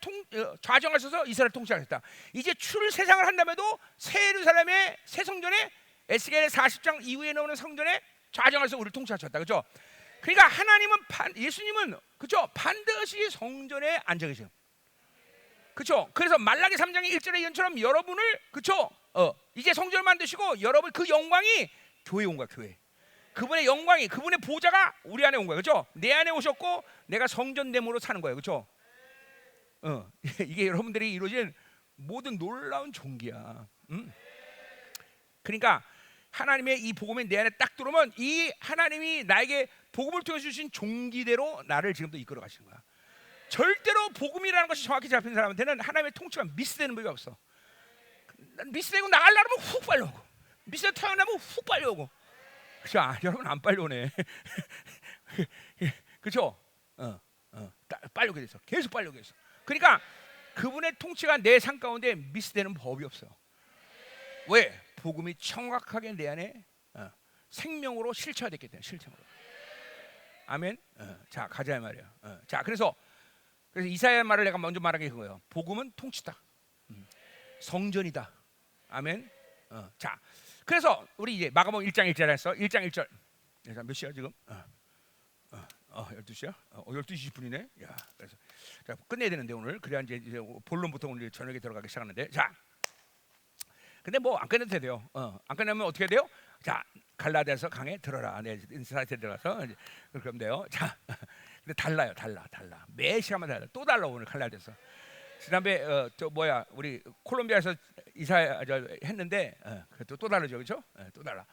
Speaker 1: 좌정하셔서 이스라엘 통치하셨다. 이제 출세상을 한다음에도 새 예루살렘의 새 성전에 에스겔의 40장 이후에 나오는 성전에 좌정하셔서 우리를 통치하셨다. 그죠? 그러니까 하나님은 예수님은 그죠? 반드시 성전에 앉아 계세요. 그죠? 그래서 말라기 3장의 1절의 예언처럼 여러분을 그죠? 이제 성전을 만드시고 여러분 그 영광이 교회에 온 거야, 교회. 그분의 영광이 그분의 보좌가 우리 안에 온 거예요. 그렇죠? 내 안에 오셨고 내가 성전됨으로 사는 거예요. 그렇죠? 이게 여러분들이 이루어진 모든 놀라운 종기야. 그러니까 하나님의 이 복음이 내 안에 딱 들어오면 이 하나님이 나에게 복음을 통해 주신 종기대로 나를 지금도 이끌어 가시는 거야. 절대로 복음이라는 것이 정확히 잡힌 사람한테는 하나님의 통치가 미스되는 법이 없어. 미스되고 나가려면 훅 빨려오고 미스되고 태어나면 훅 빨려오고. 그죠? 여러분 안 빨려오네. 그죠? 빨려오게 됐어. 계속 빨려오게 됐어. 그러니까 그분의 통치가 내 삶 가운데 미스되는 법이 없어. 왜? 복음이 정확하게 내 안에 생명으로 실체화됐기 때문에 실체화로. 아멘. 자 가자 말이야. 자 그래서 이사야 말을 내가 먼저 말한 게 그거예요. 복음은 통치다. 성전이다. 아멘. 자 그래서 우리 이제 마가복음 1장 1절 했어. 1장 1절. 몇 시야 지금? 12시야? 12시 20분이네. 야, 그래서 자, 끝내야 되는데 오늘. 그래야 이제 본론부터 오늘 저녁에 들어가기 시작하는데. 자. 근데 뭐 안 끝내도 돼요. 안 끝내면 어떻게 돼요? 자, 갈라디아서 강에 들어라. 내 인사이트에 들어가서 그럼 돼요. 자. 근데 달라. 매 시간마다 달라. 또 달라 오늘 갈라디아서. 지난번에 우리 콜롬비아에서 이사 했는데 또 다르죠, 그렇죠? 또 달라.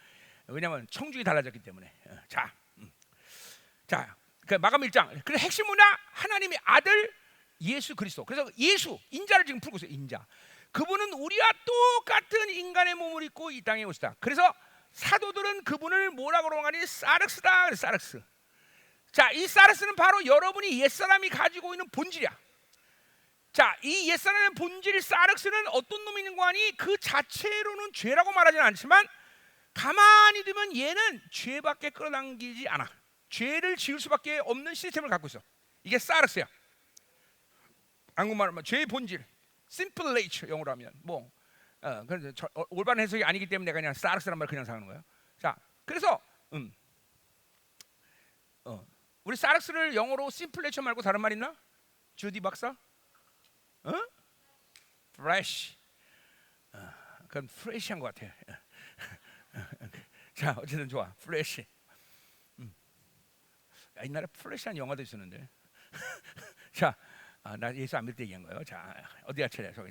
Speaker 1: 왜냐하면 청중이 달라졌기 때문에. 자, 그 마감 1장. 그래서 핵심 뭐냐? 하나님의 아들 예수 그리스도. 그래서 예수 인자를 지금 풀고 있어요. 인자. 그분은 우리와 똑같은 인간의 몸을 입고 이 땅에 오시다. 그래서 사도들은 그분을 뭐라고 그러는가니 사르스다. 그래서 사르스. 자, 이 사르스는 바로 여러분이 옛사람이 가지고 있는 본질이야. 자, 이 옛사람의 본질 사르스는 어떤 놈이 있는 거 아니? 그 자체로는 죄라고 말하지는 않지만 가만히 두면 얘는 죄밖에 끌어당기지 않아. 죄를 지을 수밖에 없는 시스템을 갖고 있어. 이게 사르스야. 한국말로 죄의 본질, simple nature 영어로 하면 올바른 해석이 아니기 때문에 내가 그냥 사르스란 말 그냥 사는 거예요. 자, 그래서 우리 사르스를 영어로 simple nature 말고 다른 말 있나? 주디 박사? fresh. 그건 fresh한 것 같아. 자, 어쨌든 좋아. fresh. 옛날에 플래시한 영화도 있었는데. 자, 나 예수 안 믿을 때 얘기한 거예요. 자, 어디야 차례? 자,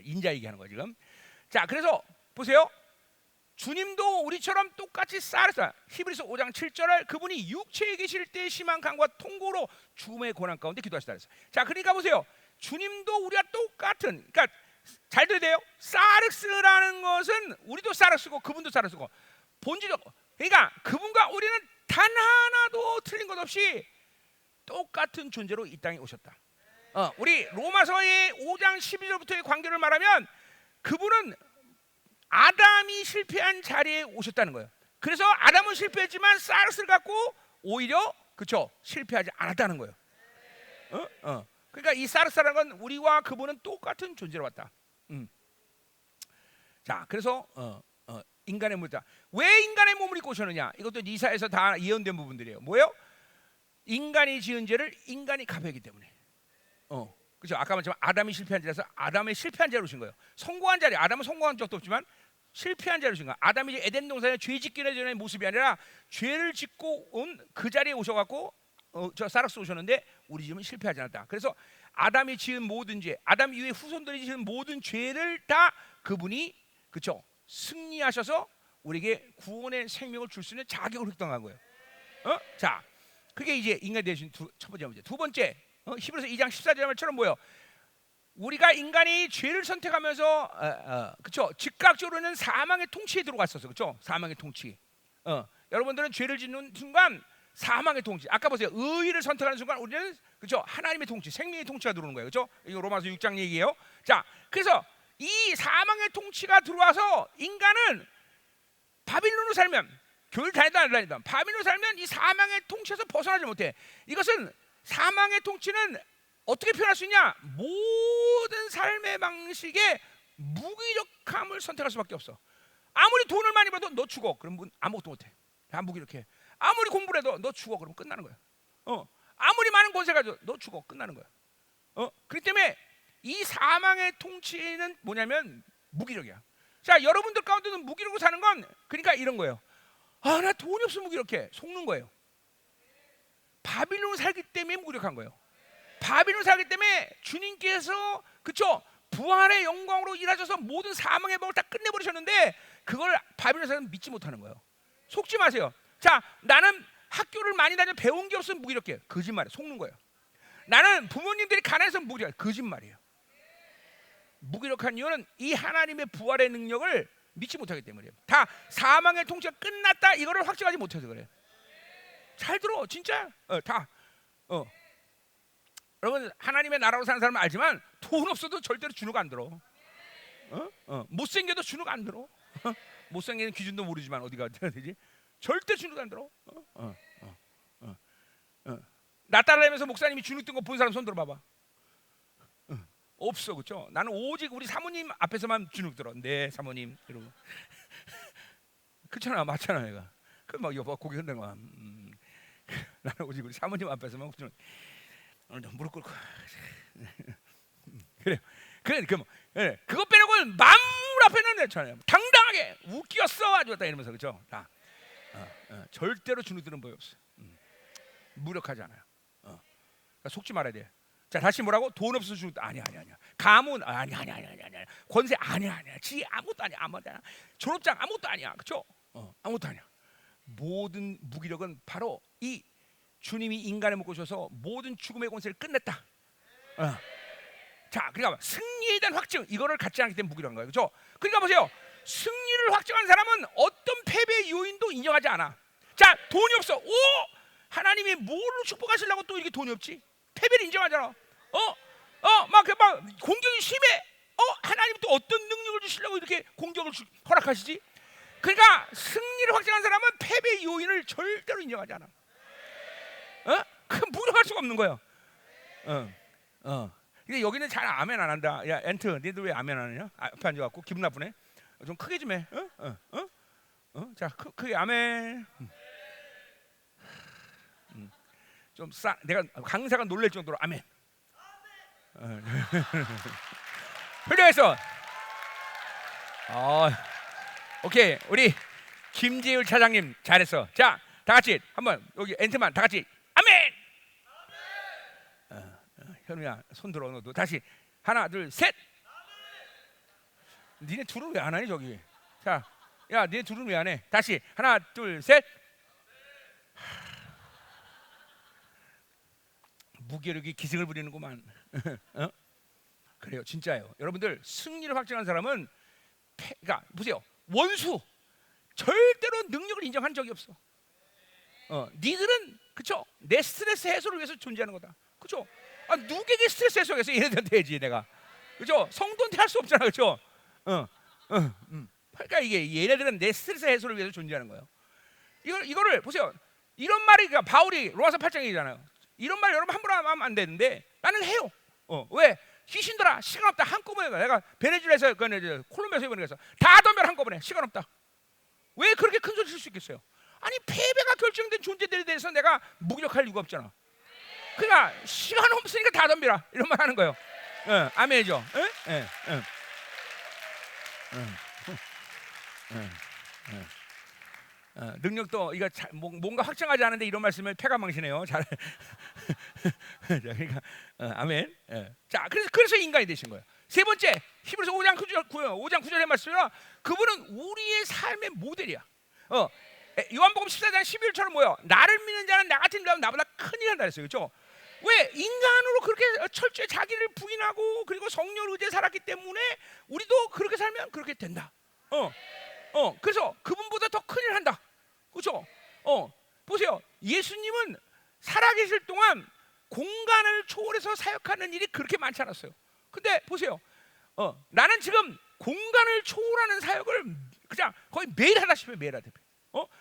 Speaker 1: 인자 얘기하는 거 지금. 자, 그래서 보세요. 주님도 우리처럼 똑같이 쌀쌀. 히브리서 5장 7절에 그분이 육체에 계실 때 심한 강과 통고로 죽음의 고난 가운데 기도하시다 그랬어요. 자, 그러니까 보세요. 주님도 우리가 똑같은. 그러니까 잘 들어야 돼요. 사르스라는 것은 우리도 사르스고 그분도 사르스고 본질적. 그러니까 그분과 우리는 단 하나도 틀린 것 없이 똑같은 존재로 이 땅에 오셨다. 우리 로마서의 5장 12절부터의 관계를 말하면 그분은 아담이 실패한 자리에 오셨다는 거예요. 그래서 아담은 실패했지만 사르스를 갖고 오히려 그쵸 실패하지 않았다는 거예요. 그러니까 이 사르스라는 건 우리와 그분은 똑같은 존재로 왔다. 자, 그래서 인간의 몸이다. 왜 인간의 몸을 입고 오셨느냐? 이것도 이사에서 다 예언된 부분들이에요. 뭐예요? 인간이 지은 죄를 인간이 갚아야기 때문에. 그렇죠. 아까 말했지만 아담이 실패한 자리에서 아담의 실패한 자리로 오신 거예요. 성공한 자리. 아담은 성공한 적도 없지만 실패한 자리로 오신 거예요. 아담이 이제 에덴 동산에 죄 짓기 전의 모습이 아니라 죄를 짓고 온 그 자리에 오셔갖고 저 사르스 오셨는데 우리 집은 실패하지 않았다. 그래서 아담이 지은 모든 죄, 아담 이후에 후손들이 지은 모든 죄를 다 그분이 그렇죠. 승리하셔서 우리에게 구원의 생명을 줄 수 있는 자격을 획득한 거예요. 자, 그게 이제 인간이 되신 첫 번째 문제. 두 번째, 히브리서 2장 14절 말처럼 뭐예요? 우리가 인간이 죄를 선택하면서 그렇죠? 즉각적으로는 사망의 통치에 들어갔었어, 그렇죠? 사망의 통치. 여러분들은 죄를 짓는 순간 사망의 통치. 아까 보세요, 의의를 선택하는 순간 우리는 그렇죠? 하나님의 통치, 생명의 통치가 들어오는 거예요, 그렇죠? 이거 로마서 6장 얘기예요. 자, 그래서 이 사망의 통치가 들어와서 인간은 바빌론으로 살면 교회를 다니다 안 다니다 바빌론으로 살면 이 사망의 통치에서 벗어나지 못해. 이것은 사망의 통치는 어떻게 표현할 수 있냐? 모든 삶의 방식에 무기력함을 선택할 수밖에 없어. 아무리 돈을 많이 벌어도 너 죽어. 그럼 아무것도 못해. 다 무기력해. 아무리 공부를 해도 너 죽어. 그러면 끝나는 거야. 아무리 많은 권세 가지고 너 죽어. 끝나는 거야. 그렇기 때문에 이 사망의 통치는 뭐냐면 무기력이야. 자, 여러분들 가운데도 무기력으로 사는 건 그러니까 이런 거예요. 아, 나 돈이 없어 무기력해. 속는 거예요. 바빌론을 살기 때문에 무기력한 거예요. 바빌론을 살기 때문에 주님께서 그쵸 부활의 영광으로 일하셔서 모든 사망의 법을 다 끝내버리셨는데 그걸 바빌론에서는 믿지 못하는 거예요. 속지 마세요. 자, 나는 학교를 많이 다녀 배운 게 없으면 무기력해. 거짓말이에요. 속는 거예요. 나는 부모님들이 가난해서 무기력해. 거짓말이에요. 무기력한 이유는 이 하나님의 부활의 능력을 믿지 못하기 때문이에요. 다 사망의 통치가 끝났다 이거를 확증하지 못해서 그래요. 잘 들어, 진짜. 여러분 하나님의 나라로 사는 사람은 알지만 돈 없어도 절대로 주눅 안 들어. 못생겨도 주눅 안 들어. 못생기는 기준도 모르지만 어디가 되지? 절대 주눅 안 들어. 나 따라다니면서 목사님이 주눅 든 거 본 사람 손 들어봐봐. 없어, 그렇죠? 나는 오직 우리 사모님 앞에서만 주눅 들어. 네, 사모님 이러고. 그렇잖아, 맞잖아, 얘가. 그막 여보 고개 흔드는 거야. 나는 오직 우리 사모님 앞에서만 주눅. 오늘도 무릎 꿇고. 그래, 그거 빼놓고는 만물 앞에는 내잖아요. 당당하게 웃겼어 아주 다 이러면서 그렇죠? 다 절대로 주눅 드는 법이 없어. 무력하지 않아요. 그러니까 속지 말아야 돼. 자, 다시 뭐라고? 돈 없어서 죽는다. 아니야. 가문 아니야. 권세 아니야. 지혜 아무것도 아니야. 졸업장 아무것도 아니야. 그렇죠? 아무것도 아니야. 모든 무기력은 바로 이 주님이 인간의 몸을 오셔서 모든 죽음의 권세를 끝냈다. 자, 그러니까 승리에 대한 확증 이거를 갖지 않기 때문에 무기력한 거예요. 그렇죠? 그러니까 보세요. 승리를 확증한 사람은 어떤 패배의 요인도 인정하지 않아. 자, 돈이 없어. 오! 하나님이 뭘로 축복하시려고 또 이렇게 돈이 없지? 패배를 인정하잖아. 막 공격이 심해. 하나님 또 어떤 능력을 주시려고 이렇게 공격을 허락하시지? 그러니까 승리를 확증한 사람은 패배의 요인을 절대로 인정하지 않아. 그 무력할 수가 없는 거예요. 근데 여기는 잘 아멘 안 한다. 야, 엔트, 너희들 왜 아멘 안 하냐? 앞에 앉아갖고 기분 나쁘네. 좀 크게 좀 해. 자, 크게 아멘. 좀 내가 강사가 놀랄 정도로 아멘. 훌륭했어. 오케이, 우리 김재율 차장님 잘했어. 자, 다 같이 한번 여기 엔트만 다 같이 아멘. 현우야, 손 들어 너도 다시 하나, 둘, 셋. 니네 둘은 왜 안 하니 저기? 자, 야, 니네 둘은 왜 안 해? 다시 하나, 둘, 셋. 무기력이 기승을 부리는구만. 그래요, 진짜예요. 여러분들 승리를 확증한 사람은 그러니까 보세요. 원수 절대로 능력을 인정한 적이 없어. 니들은 그쵸? 내 스트레스 해소를 위해서 존재하는 거다. 그쵸? 누구에게 스트레스 해소해서 얘네들한테 해야지 내가. 그죠? 성도한테 할 수 없잖아. 그죠? 그러니까 이게 얘네들은 내 스트레스 해소를 위해서 존재하는 거예요. 이거를 보세요. 이런 말이 그러니까 바울이 로마서 8장이잖아요. 이런 말 여러분 함부로 하면 안 되는데 나는 해요. 왜? 귀신들아, 시간 없다. 한꺼번에 내가 베네수엘에서 콜롬비아에서 이번에 가서 다 덤벼 한꺼번에. 시간 없다. 왜 그렇게 큰 소리 칠 수 있겠어요? 아니, 패배가 결정된 존재들에 대해서 내가 무기력할 이유가 없잖아. 그러니까 시간 없으니까 다 덤벼라 이런 말 하는 거예요. 아멘이죠. 능력도 이거 뭔가 확정하지 않은데 이런 말씀을 패가망신해요. 잘. 그러니까 아멘. 자, 그래서 인간이 되신 거예요. 세 번째, 히브리서 5장 9절의 말씀으로 그분은 우리의 삶의 모델이야. 요한복음 14장 11절은 뭐예요? 나를 믿는 자는 나 같은 자는 나보다 큰일 한다 그랬어요. 그렇죠? 왜? 인간으로 그렇게 철저히 자기를 부인하고 그리고 성령을 의지해 살았기 때문에 우리도 그렇게 살면 그렇게 된다. 그래서 그분보다 더 큰일 한다. 그렇죠? 보세요. 예수님은 살아계실 동안 공간을 초월해서 사역하는 일이 그렇게 많지 않았어요. 근데 보세요. 나는 지금 공간을 초월하는 사역을 그냥 거의 매일 하다시피 매일 하다시피.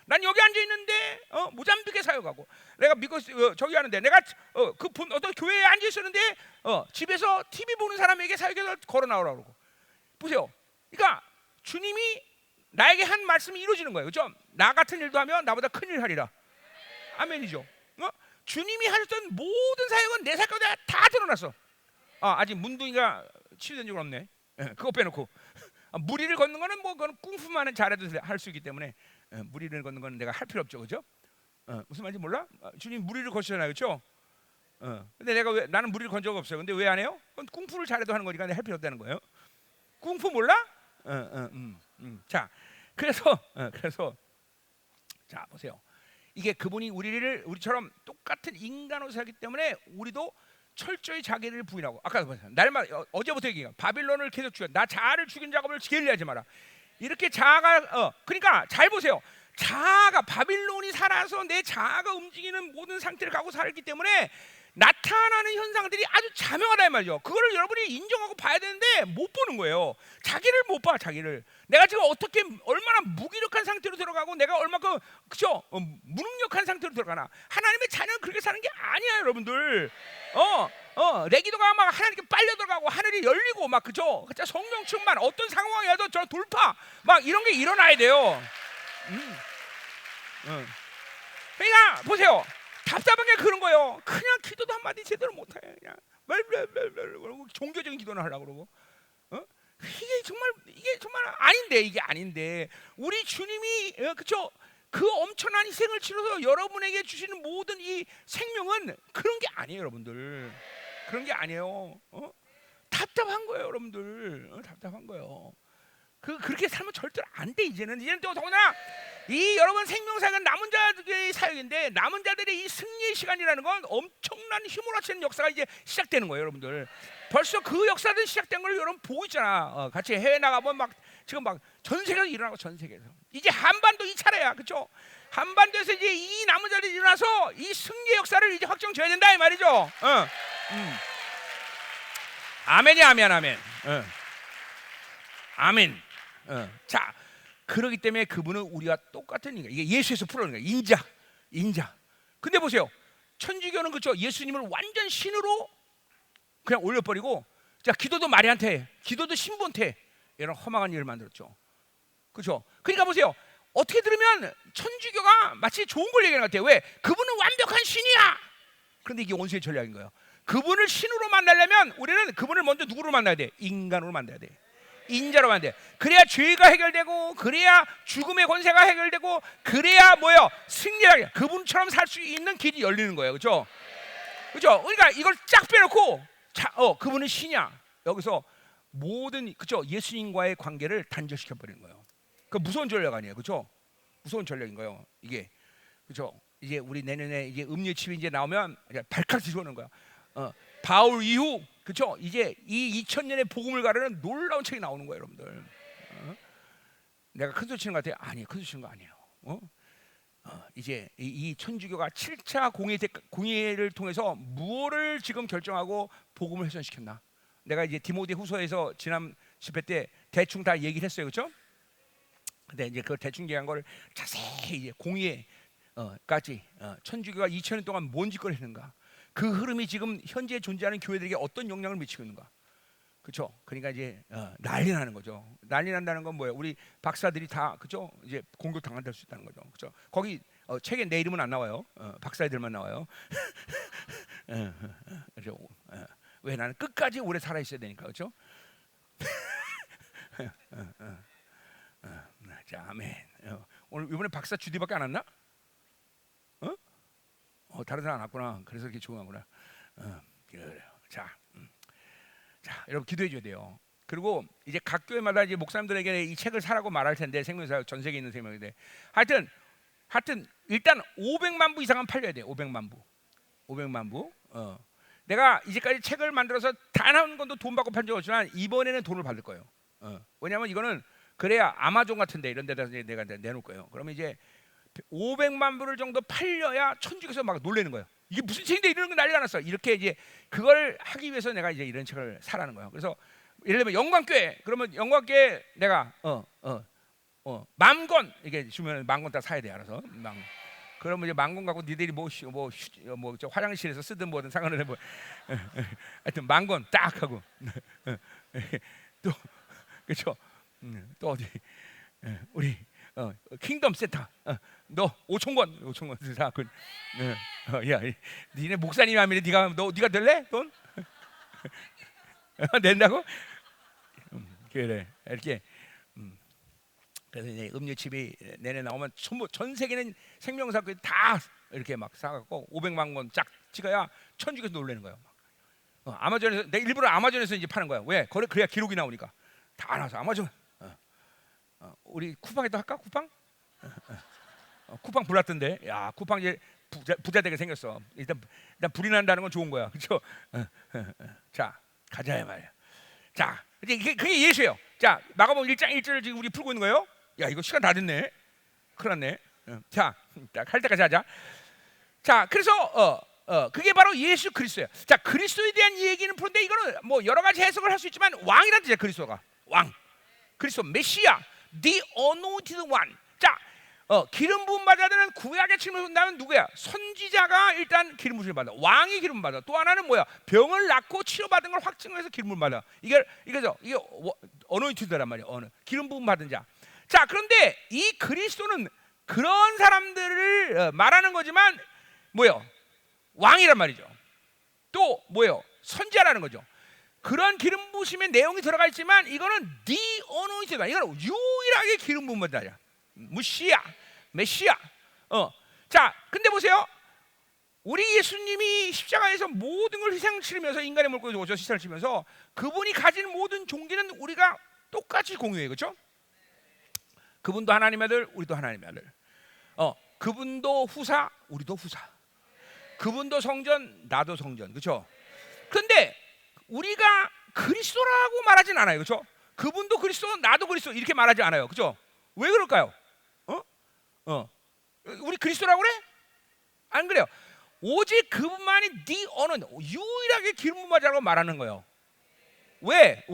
Speaker 1: 난 여기 앉아 있는데 모잠비크에 사역하고 내가 미국 저기 하는데 내가 어떤 교회에 앉아 있었는데 집에서 TV 보는 사람에게 사역해서 걸어 나오라고 그러고. 보세요. 그러니까 주님이 나에게 한 말씀이 이루어지는 거예요. 그렇죠? 나 같은 일도 하면 나보다 큰 일 하리라. 아멘이죠. 주님이 하셨던 모든 사역은 내 사역에 다 드러났어. 아직 문둥이가 치유된 적은 없네. 그거 빼놓고 무리를 걷는 거는 뭐 그건 꿍푸만 잘해도 할 수 있기 때문에 무리를 걷는 거는 내가 할 필요 없죠, 그렇죠? 무슨 말인지 몰라? 주님 무리를 거시잖아요, 그렇죠? 근데 내가 나는 무리를 건 적 없어요. 근데 왜 안 해요? 그건 꿍푸를 잘해도 하는 거니까 할 필요 없다는 거예요. 꿍푸 몰라? 자, 그래서 자 보세요. 이게 그분이 우리처럼 똑같은 인간으로 살기 때문에 우리도 철저히 자기를 부인하고 아까 날마다 어제부터 얘기해요. 바빌론을 계속 죽여. 나 자아를 죽인 작업을 게을리하지 마라. 이렇게 자아가 그러니까 잘 보세요. 자아가 바빌론이 살아서 내 자아가 움직이는 모든 상태를 갖고 살기 때문에 나타나는 현상들이 아주 자명하다 이 말이죠. 그거를 여러분이 인정하고 봐야 되는데 못 보는 거예요. 자기를 못 봐. 자기를 내가 지금 어떻게 얼마나 무기력한 상태로 들어가고 내가 얼마큼 그죠 무능력한 상태로 들어가나. 하나님의 자녀는 그렇게 사는 게 아니야, 여러분들. 내 기도가 막 하나님께 빨려 들어가고 하늘이 열리고 막 그죠. 진짜 성령 충만 어떤 상황이라도 저 돌파 막 이런 게 일어나야 돼요. 그러니까 보세요. 답답한 게 그런 거예요. 그냥 기도도 한마디 제대로 못해. 그냥 그러고 종교적인 기도는 하려고 그러고. 이게 정말 아닌데 이게 아닌데 우리 주님이 그쵸 그 엄청난 희생을 치러서 여러분에게 주시는 모든 이 생명은 그런 게 아니에요, 여러분들. 그런 게 아니에요. 답답한 거예요, 여러분들. 답답한 거예요. 그렇게 살면 절대로 안 돼. 이제는 또 더구나 이 여러분 생명사역은 남은 자들의 사역인데 남은 자들의 이 승리의 시간이라는 건 엄청난 힘을 합치는 역사가 이제 시작되는 거예요, 여러분들. 벌써 그 역사들 시작된 걸 여러분 보고 있잖아. 같이 해외 나가면 막 지금 막 전 세계에서 일어나고 전 세계에서 이제 한반도 이 차례야, 그렇죠? 한반도에서 이제 이 남은 자들이 일어나서 이 승리의 역사를 이제 확정져야 된다 이 말이죠. 아멘이 아멘 아멘. 아멘. 자, 그러기 때문에 그분은 우리가 똑같은 인간. 이게 예수에서 풀어낸 거야. 인자. 근데 보세요. 천주교는 그렇죠. 예수님을 완전 신으로 그냥 올려버리고, 자, 기도도 마리아한테 해. 기도도 신부한테 해. 이런 허망한 일을 만들었죠. 그렇죠. 그러니까 보세요. 어떻게 들으면 천주교가 마치 좋은 걸 얘기하는 것 같아요. 왜? 그분은 완벽한 신이야. 그런데 이게 원수의 전략인 거예요. 그분을 신으로 만나려면 우리는 그분을 먼저 누구로 만나야 돼? 인간으로 만나야 돼. 인자로 만나야 돼. 그래야 죄가 해결되고, 그래야 죽음의 권세가 해결되고, 그래야 뭐요? 승리하게 그분처럼 살 수 있는 길이 열리는 거예요. 그렇죠? 그렇죠? 그러니까 이걸 쫙 빼놓고, 자, 그분은 신이야. 여기서 모든 그렇죠? 예수님과의 관계를 단절시켜 버리는 거예요. 그 무서운 전략 아니에요, 그렇죠? 무서운 전략인 거예요. 이게 그렇죠? 이제 우리 내년에 이제 음료칩이 이제 나오면 발칵 뒤집어놓는 거야. 바울 이후 그렇죠? 이제 이 2000년의 복음을 가르는 놀라운 책이 나오는 거예요, 여러분들. 내가 큰 소리 치는 것 같아요. 아니, 큰 소리 치는 거 아니에요. 이제 이 천주교가 7차 공의회를 통해서 무엇을 지금 결정하고 복음을 훼손시켰나? 내가 이제 디모데 후서에서 지난 집회 때 대충 다 얘기를 했어요, 그렇죠? 근데 이제 그 대충 얘기한 걸 자세히 이제 공의회까지 천주교가 2000년 동안 뭔 짓거리를 했는가? 그 흐름이 지금 현재 존재하는 교회들에게 어떤 영향을 미치고 있는가? 그렇죠? 그러니까 이제 난리 나는 거죠. 난리 난다는 건 뭐예요? 우리 박사들이 다 그렇죠? 이제 공격 당할 수 있다는 거죠. 그렇죠? 거기 책에 내 이름은 안 나와요. 박사들만 나와요. 그렇죠? 왜 나는 끝까지 오래 살아 있어야 되니까, 그렇죠? 자, 아멘. 오늘 이번에 박사 주디밖에 안 왔나? 다른 사람 안 왔구나. 그래서 이렇게 조용하구나. 그래요. 자, 여러분 기도해 줘야 돼요. 그리고 이제 각 교회마다 이제 목사님들에게 이 책을 사라고 말할 텐데 생명사 전 세계에 있는 생명인데 하여튼 일단 500만 부 이상은 팔려야 돼요. 500만 부. 내가 이제까지 책을 만들어서 단 한 권도 돈 받고 판 적 없지만 이번에는 돈을 받을 거예요. 왜냐하면 이거는 그래야 아마존 같은데 이런 데다 내가 내놓을 거예요. 그러면 이제 500만 부를 정도 팔려야 천주교에서 막 놀라는 거예요. 이게 무슨 책인데 이러는 거 난리가 났어. 이렇게 이제 그걸 하기 위해서 내가 이제 이런 책을 사라는 거예요. 그래서 예를 들면 영광교회 그러면 영광교회 내가 10,000권 이게 주면 10,000권 다 사야 돼 알아서. 그러면 이제 10,000권 갖고 니들이 뭐 화장실에서 쓰든 뭐든 상관을 해보. 하여튼 10,000권 딱 하고 또 그렇죠. 또 어디 우리 킹덤 센터 너 5,000권 사고 야 니네 목사님 하면 네가 낼래 돈 낸다고 그래 이렇게 그래서 이제 음료칩이 내내 나오면 전 세계는 생명사건 다 이렇게 막 사갖고 500만 권 쫙 찍어야 천주교에서 놀라는 거예요. 아마존에서 내가 일부러 아마존에서 이제 파는 거야. 왜? 그래야 기록이 나오니까 다 나와서 아마존. 우리 쿠팡에도 할까? 쿠팡 불났던데. 야, 쿠팡 이제 부자 되게 생겼어. 일단 불이 난다는 건 좋은 거야, 그렇죠? 자, 가자 말이야. 자, 이제 그게 예수예요. 자, 마가복음 1장 1절을 지금 우리 풀고 있는 거예요. 야, 이거 시간 다 됐네. 큰일 났네. 자, 할 때까지 하자. 자, 그래서 그게 바로 예수 그리스도예요. 자, 그리스도에 대한 얘기는 푸는데 이거는 뭐 여러 가지 해석을 할 수 있지만 왕이라는 뜻이야. 그리스도가 왕, 그리스도 메시아. The anointed one. 자, 기름 부음 받아야 되는 구약의 질문을 본다면 누구야? 선지자가 일단 기름 부음을 받아. 왕이 기름 받아. 또 하나는 뭐야? 병을 낫고 치료받은 걸 확증해서 기름을 받아. 이게 anointed란 말이야. 기름 부음 받은 자. 자, 그런데 이 그리스도는 그런 사람들을 말하는 거지만 뭐요? 왕이란 말이죠. 또 뭐요? 선지자라는 거죠. 그런 기름 부으심의 내용이 들어가 있지만 이거는 the anointed, 이거는 유일하게 기름 부은 자야. 무시야, 메시아. 자, 근데 보세요. 우리 예수님이 십자가에서 모든 걸 희생 치르면서 인간의 물고기 오셔 시사를 치면서 그분이 가진 모든 종기는 우리가 똑같이 공유해요, 그렇죠? 그분도 하나님의 아들, 우리도 하나님의 아들. 그분도 후사, 우리도 후사. 그분도 성전, 나도 성전, 그렇죠? 그런데 우리가 그리스도라고 말하진 않아요, 그렇죠? 그분도 그리스도, 나도 그리스도 이렇게 말하지 않아요, 그렇죠? 왜 그럴까요? 우리 그리스도라고 그래? 안 그래요. 오직 그분만이 네 어는 유일하게 기름 부음자라고 말하는 거예요. 왜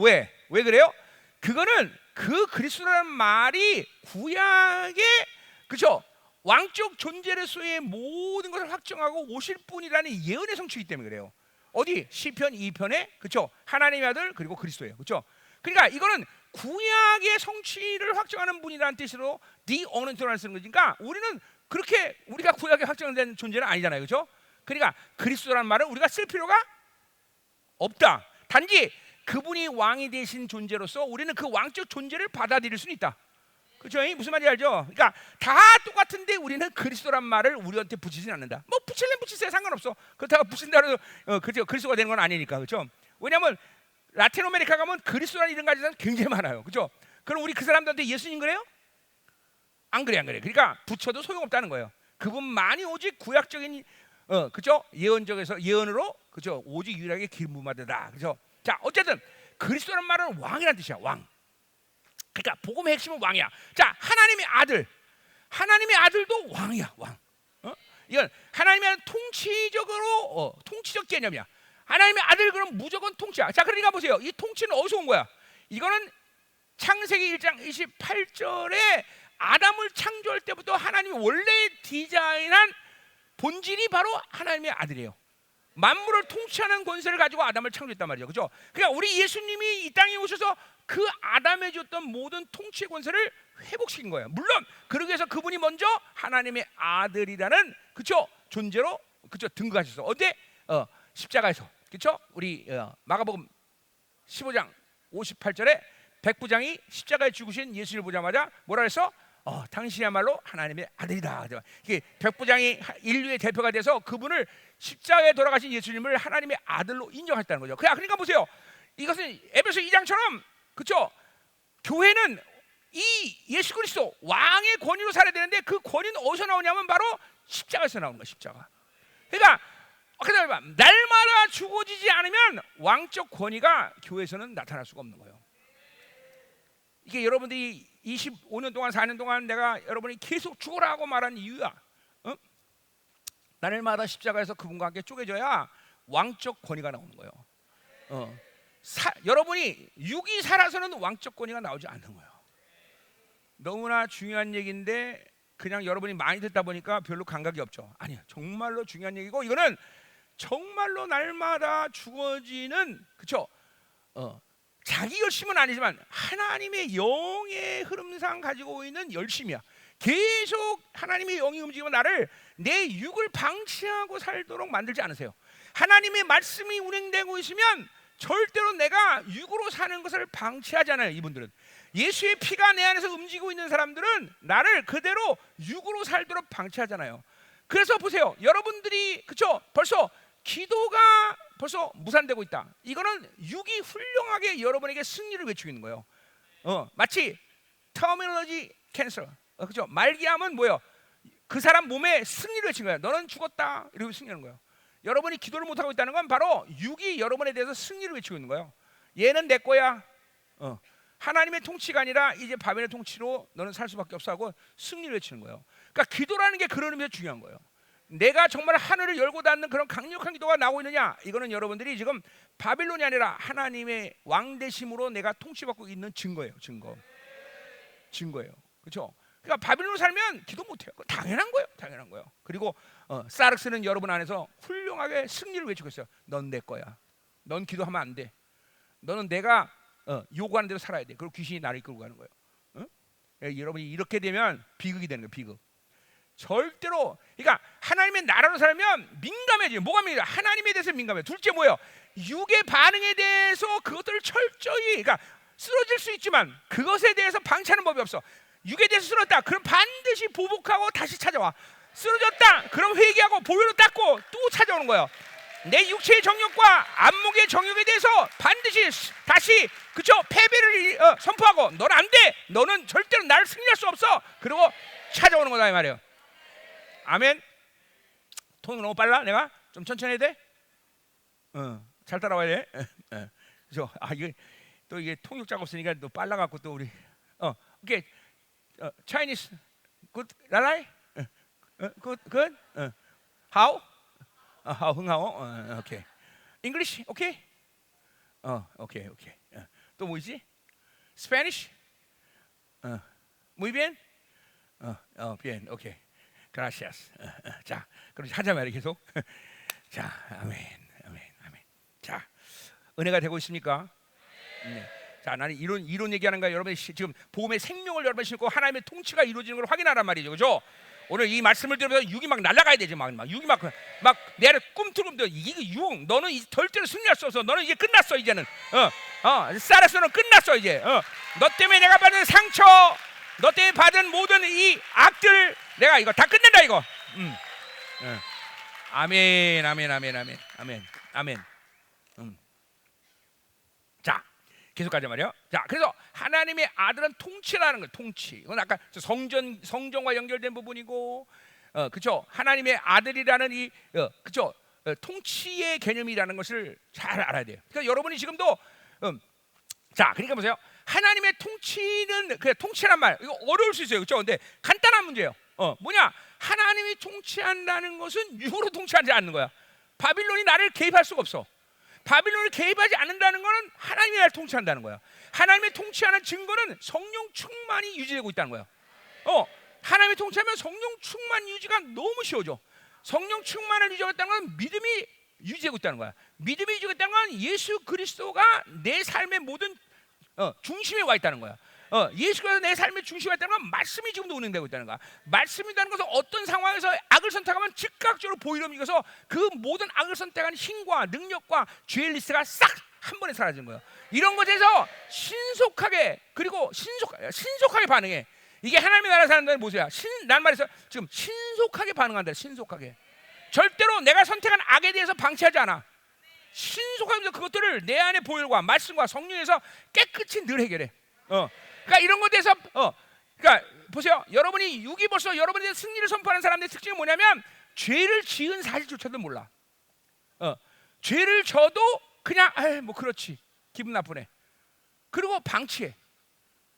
Speaker 1: 그래요? 그거는 그 그리스도라는 말이 구약의 그죠? 왕적 존재로서의 모든 것을 확정하고 오실 분이라는 예언의 성취이기 때문에 그래요. 어디 시편 2편에 그죠? 하나님의 아들 그리고 그리스도예요, 그죠? 그러니까 이거는 구약의 성취를 확정하는 분이라는 뜻으로 네 어는 들어가는 쓰는 거니까 우리는 그렇게 우리가 구약에 확정된 존재는 아니잖아요, 그죠? 그러니까 그리스도라는 말을 우리가 쓸 필요가 없다. 단지 그분이 왕이 되신 존재로서 우리는 그 왕적 존재를 받아들일 수는 있다. 그렇죠? 무슨 말인지 알죠? 그러니까 다 똑같은데 우리는 그리스도란 말을 우리한테 붙이진 않는다. 뭐 붙일래 붙이세요, 상관없어. 그렇다고 붙인다고 그렇죠? 그리스도가 되는 건 아니니까, 그렇죠? 왜냐하면 라틴 아메리카 가면 그리스도라는 이름 가진 사람 굉장히 많아요, 그렇죠? 그럼 우리 그 사람들한테 예수님 그래요? 안 그래. 그러니까 붙여도 소용없다는 거예요. 그분만이 오직 구약적인 그죠? 예언적에서 예언으로 그죠? 오직 유일하게 기름 부음받으다. 그죠? 자, 어쨌든 그리스도란 말은 왕이라는 뜻이야. 왕. 그러니까 복음의 핵심은 왕이야. 자, 하나님의 아들도 왕이야. 왕. 이건 하나님의 아들 통치적으로 통치적 개념이야. 하나님의 아들 그럼 무조건 통치야. 자, 그러니까 보세요. 이 통치는 어디서 온 거야? 이거는 창세기 1장 28절에 아담을 창조할 때부터 하나님이 원래 디자인한 본질이 바로 하나님의 아들이에요. 만물을 통치하는 권세를 가지고 아담을 창조했단 말이죠, 그렇죠? 그러니까 우리 예수님이 이 땅에 오셔서 그 아담에 줬던 모든 통치의 권세를 회복시킨 거예요. 물론 그러기 위해서 그분이 먼저 하나님의 아들이라는 그렇죠 존재로 그렇죠 등극하셨어. 어디? 십자가에서, 그렇죠? 우리 마가복음 15장 58절에 백부장이 십자가에 죽으신 예수를 보자마자 뭐라 했어? 당신이야말로 하나님의 아들이다. 이게 백부장이 인류의 대표가 돼서 그분을 십자가에 돌아가신 예수님을 하나님의 아들로 인정했다는 거죠. 그러니까 보세요. 이것은 에베소 2장처럼 그렇죠? 교회는 이 예수 그리스도 왕의 권위로 살아야 되는데 그 권위는 어디서 나오냐면 바로 십자가에서 나오는 거야. 십자가. 그러니까 날마다 죽어지지 않으면 왕적 권위가 교회에서는 나타날 수가 없는 거예요. 이게 여러분들이 25년 동안 4년 동안 내가 여러분이 계속 죽어라 고 말한 이유야. 날마다 십자가에서 그분과 함께 쪼개져야 왕적 권위가 나오는 거예요. 여러분이 육이 살아서는 왕적 권위가 나오지 않는 거예요. 너무나 중요한 얘기인데 그냥 여러분이 많이 듣다 보니까 별로 감각이 없죠. 아니요, 정말로 중요한 얘기고 이거는 정말로 날마다 죽어지는 그렇죠? 자기 열심은 아니지만 하나님의 영의 흐름상 가지고 있는 열심이야. 계속 하나님의 영이 움직이면 나를 내 육을 방치하고 살도록 만들지 않으세요. 하나님의 말씀이 운행되고 있으면 절대로 내가 육으로 사는 것을 방치하잖아요. 이분들은 예수의 피가 내 안에서 움직이고 있는 사람들은 나를 그대로 육으로 살도록 방치하잖아요. 그래서 보세요. 여러분들이 그렇죠? 벌써 기도가 벌써 무산되고 있다. 이거는 육이 훌륭하게 여러분에게 승리를 외치고 있는 거예요. 마치 터미널러지 캔서, 그렇죠? 말기암은 뭐예요? 그 사람 몸에 승리를 외친 거예요. 너는 죽었다. 이러고 승리하는 거예요. 여러분이 기도를 못 하고 있다는 건 바로 육이 여러분에 대해서 승리를 외치고 있는 거예요. 얘는 내 거야. 하나님의 통치가 아니라 이제 바벨의 통치로 너는 살 수밖에 없어 하고 승리를 외치는 거예요. 그러니까 기도라는 게 그런 의미에서 중요한 거예요. 내가 정말 하늘을 열고 닫는 그런 강력한 기도가 나오고 있느냐? 이거는 여러분들이 지금 바빌론이 아니라 하나님의 왕대심으로 내가 통치받고 있는 증거예요. 증거예요. 그렇죠? 그러니까 바빌론으로 살면 기도 못해요. 당연한 거예요. 그리고 사르스는 여러분 안에서 훌륭하게 승리를 외치고 있어요. 넌 내 거야. 넌 기도하면 안 돼. 너는 내가 요구하는 대로 살아야 돼. 그리고 귀신이 나를 이끌고 가는 거예요. 여러분이 이렇게 되면 비극이 되는 거예요. 비극. 절대로. 그러니까 하나님의 나라로 살면 민감해져요. 뭐가 민감해요? 하나님에 대해서 민감해요. 둘째 뭐예요? 육의 반응에 대해서 그것들을 철저히, 그러니까 쓰러질 수 있지만 그것에 대해서 방치하는 법이 없어. 육에 대해서 쓰러졌다. 그럼 반드시 보복하고 다시 찾아와. 쓰러졌다. 그럼 회개하고 보혈로 닦고 또 찾아오는 거예요. 내 육체의 정욕과 안목의 정욕에 대해서 반드시 다시 그쵸 패배를 선포하고 너는 안 돼. 너는 절대로 나를 승리할 수 없어. 그리고 찾아오는 거다 이 말이에요. 아멘. 통역 너무 빨라? 내가 좀 천천히 해야 돼? 잘 따라와야 돼. 그죠? 이게 또 이게 통역자가 없으니까 또 빨라갖고 또 우리 오케이. Chinese good 랄라이 good good how how 흥하오 오케이 English 오케이 오케이 오케이 또 뭐지 Spanish muy bien bien 오케이 gracias 자 그럼 하자 말이야 계속 자 아멘 아멘 아멘 자 은혜가 되고 있습니까? 네. 자, 나는 이론 얘기하는 거야. 여러분이 지금 복음의 생명을 여러분 신고 하나님의 통치가 이루어지는 걸 확인하란 말이죠, 그렇죠? 오늘 이 말씀을 들으면서 육이 막 날아가야 되지, 막 육이 막 내 안에 꿈틀꿈틀. 이게 육, 너는 절대로 승리할 수 없어. 너는 이제 끝났어, 이제는. 사라스는 끝났어, 이제. 너 때문에 내가 받은 상처, 너 때문에 받은 모든 이 악들, 내가 이거 다 끝낸다, 이거. 아멘, 아멘, 아멘, 아멘, 아멘, 아멘. 자. 계속 가자 말이요. 자, 그래서 하나님의 아들은 통치라는 거, 통치. 이건 아까 성전과 연결된 부분이고, 그렇죠. 하나님의 아들이라는 이, 그렇죠. 통치의 개념이라는 것을 잘 알아야 돼요. 그러니까 여러분이 지금도, 자, 그러니까 보세요. 하나님의 통치는 그 통치란 말, 이거 어려울 수 있어요, 그렇죠. 근데 간단한 문제예요. 뭐냐? 하나님이 통치한다는 것은 육으로 통치하지 않는 거야. 바빌론이 나를 개입할 수가 없어. 바빌론을 개입하지 않는다는 것은 하나님이 나를 통치한다는 거야. 하나님의 통치하는 증거는 성령 충만이 유지되고 있다는 거야. 하나님이 통치하면 성령 충만 유지가 너무 쉬워져. 성령 충만을 유지하겠다는 건 믿음이 유지되고 있다는 거야. 믿음이 유지되고 있다는 건 예수 그리스도가 내 삶의 모든 중심에 와 있다는 거야. 예수 그리스도가 내 삶의 중심에 와 있다는 건 말씀이 지금도 운행되고 있다는 거야. 말씀이라는 것은 어떤 상황에서 악을 선택하면 즉각적으로 보이려 믿어서 그 모든 악을 선택한 힘과 능력과 죄의 리스트가 싹 한 번에 사라지는 거예요. 이런 것에서 신속하게 그리고 신속하게 반응해. 이게 하나님의 나라 사는 자의 모습이야. 난 말해서 지금 신속하게 반응한다. 신속하게. 절대로 내가 선택한 악에 대해서 방치하지 않아. 신속하면서 그것들을 내 안에 보혈과 말씀과 성령에서 깨끗이 늘 해결해. 그러니까 이런 것에 대해서 그러니까 보세요. 여러분이 육이 벌써 여러분에 대한 승리를 선포하는 사람들의 특징이 뭐냐면 죄를 지은 사실조차도 몰라. 죄를 져도 그냥 뭐 그렇지 기분 나쁘네. 그리고 방치해.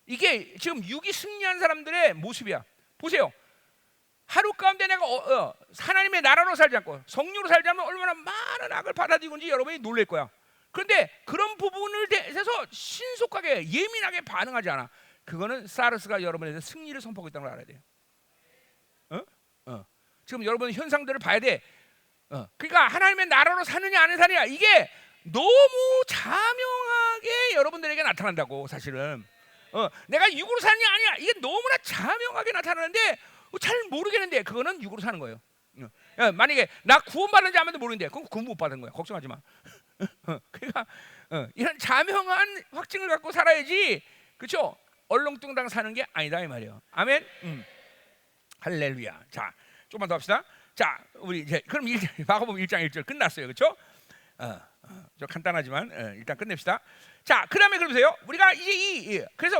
Speaker 1: 이게 지금 육이 승리한 사람들의 모습이야. 보세요. 하루 가운데 내가 하나님의 나라로 살지 않고 성령으로 살지 않으면 얼마나 많은 악을 받아들이는지 여러분이 놀랄 거야. 그런데 그런 부분을 대해서 신속하게 예민하게 반응하지 않아. 그거는 사르스가 여러분에 대해서 승리를 선포하고 있다는 걸 알아야 돼요. 지금 여러분 현상들을 봐야 돼. 그러니까 하나님의 나라로 사느냐 안 사느냐 이게 너무 자명하게 여러분들에게 나타난다고. 사실은 내가 육으로 사느냐 아니야 이게 너무나 자명하게 나타나는데 잘 모르겠는데 그거는 육으로 사는 거예요. 만약에 나 구원받은지 아무도 모르는데 그건 구원 못 받은 거야. 걱정하지 마. 그러니까 이런 자명한 확증을 갖고 살아야지, 그렇죠? 얼렁뚱땅 사는 게 아니다 이 말이에요. 아멘. 할렐루야. 자, 조금만 더 합시다. 자, 우리 이제 그럼 마가복음 1장 1절 끝났어요, 그렇죠? 좀 간단하지만 일단 끝냅시다. 자, 그다음에 그러세요. 우리가 이제 그래서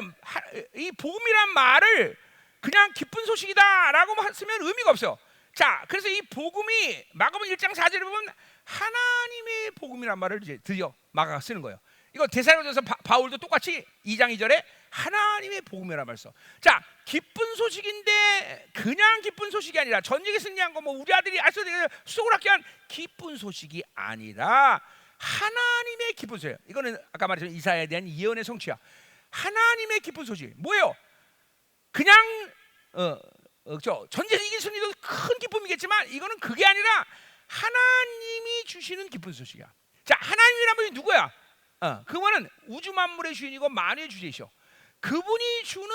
Speaker 1: 이 복음이란 말을 그냥 기쁜 소식이다라고 쓰면 의미가 없어. 자, 그래서 이 복음이 마가복음 1장 4절에 보면 하나님의 복음이란 말을 이제 드디어 마가가 쓰는 거예요. 이거 데살로니가서 바울도 똑같이 2장 2절에 하나님의 복음이란 말을 써. 자, 기쁜 소식인데 그냥 기쁜 소식이 아니라 전쟁에 승리한 거 뭐 우리 아들이 아스도에 수속을 하게 한 기쁜 소식이 아니라 하나님의 기쁜 소식. 이거는 아까 말했던 이사야에 대한 예언의 성취야. 하나님의 기쁜 소식 뭐예요? 그냥 전쟁에 이긴 승리도 큰 기쁨이겠지만 이거는 그게 아니라 하나님이 주시는 기쁜 소식이야. 자, 하나님이란 분이 누구야? 그분은 우주 만물의 주인이고 만유의 주제이셔. 그분이 주는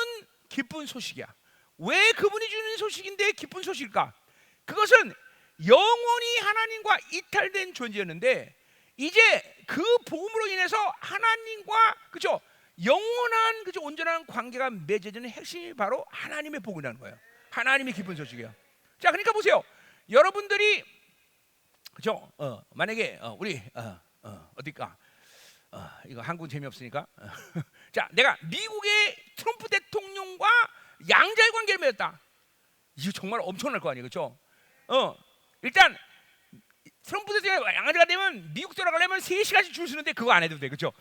Speaker 1: 기쁜 소식이야. 왜 그분이 주는 소식인데 기쁜 소식일까? 그것은 영원히 하나님과 이탈된 존재였는데 이제 그 복음으로 인해서 하나님과 그죠? 영원한 그죠? 온전한 관계가 맺어지는 핵심이 바로 하나님의 복음이라는 거예요. 하나님의 기쁜 소식이야. 자, 그러니까 보세요. 여러분들이 그죠? 만약에 우리 어딜까? 이거 한국 재미없으니까. 자, 내가 미국의 트럼프 대통령과 양자의 관계를 맺었다. 이거 정말 엄청날 거 아니에요, 그렇죠? 일단 트럼프 대통령이 양자가 되면 미국 들어가려면 3시간씩 줄 서는데 그거 안 해도 돼, 그렇죠?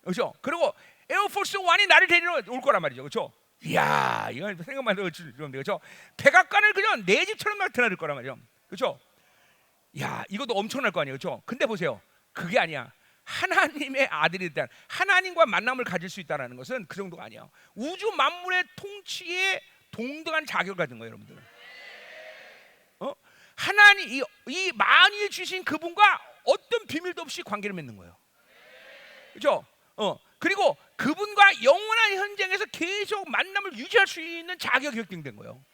Speaker 1: 그렇죠? 그리고 에어포스 1이 나를 데리러 올 거란 말이죠, 그렇죠? 이야, 이건 생각만 해도 좀 그렇죠? 백악관을 그냥 내 집처럼 막 드나들 거란 말이죠, 그렇죠? 야, 이것도 엄청날 거 아니에요, 그렇죠? 근데 보세요, 그게 아니야. 하나님의 아들이 일단 하나님과 만남을 가질 수 있다는 것은 그 정도가 아니야. 우주 만물의 통치에 동등한 자격을 가진 거예요, 여러분들. 하나님 이 만유에 주신 그분과 어떤 비밀도 없이 관계를 맺는 거예요, 그렇죠? 그리고 그분과 영원한 현장에서 계속 만남을 유지할 수 있는 자격이 결정된 거예요.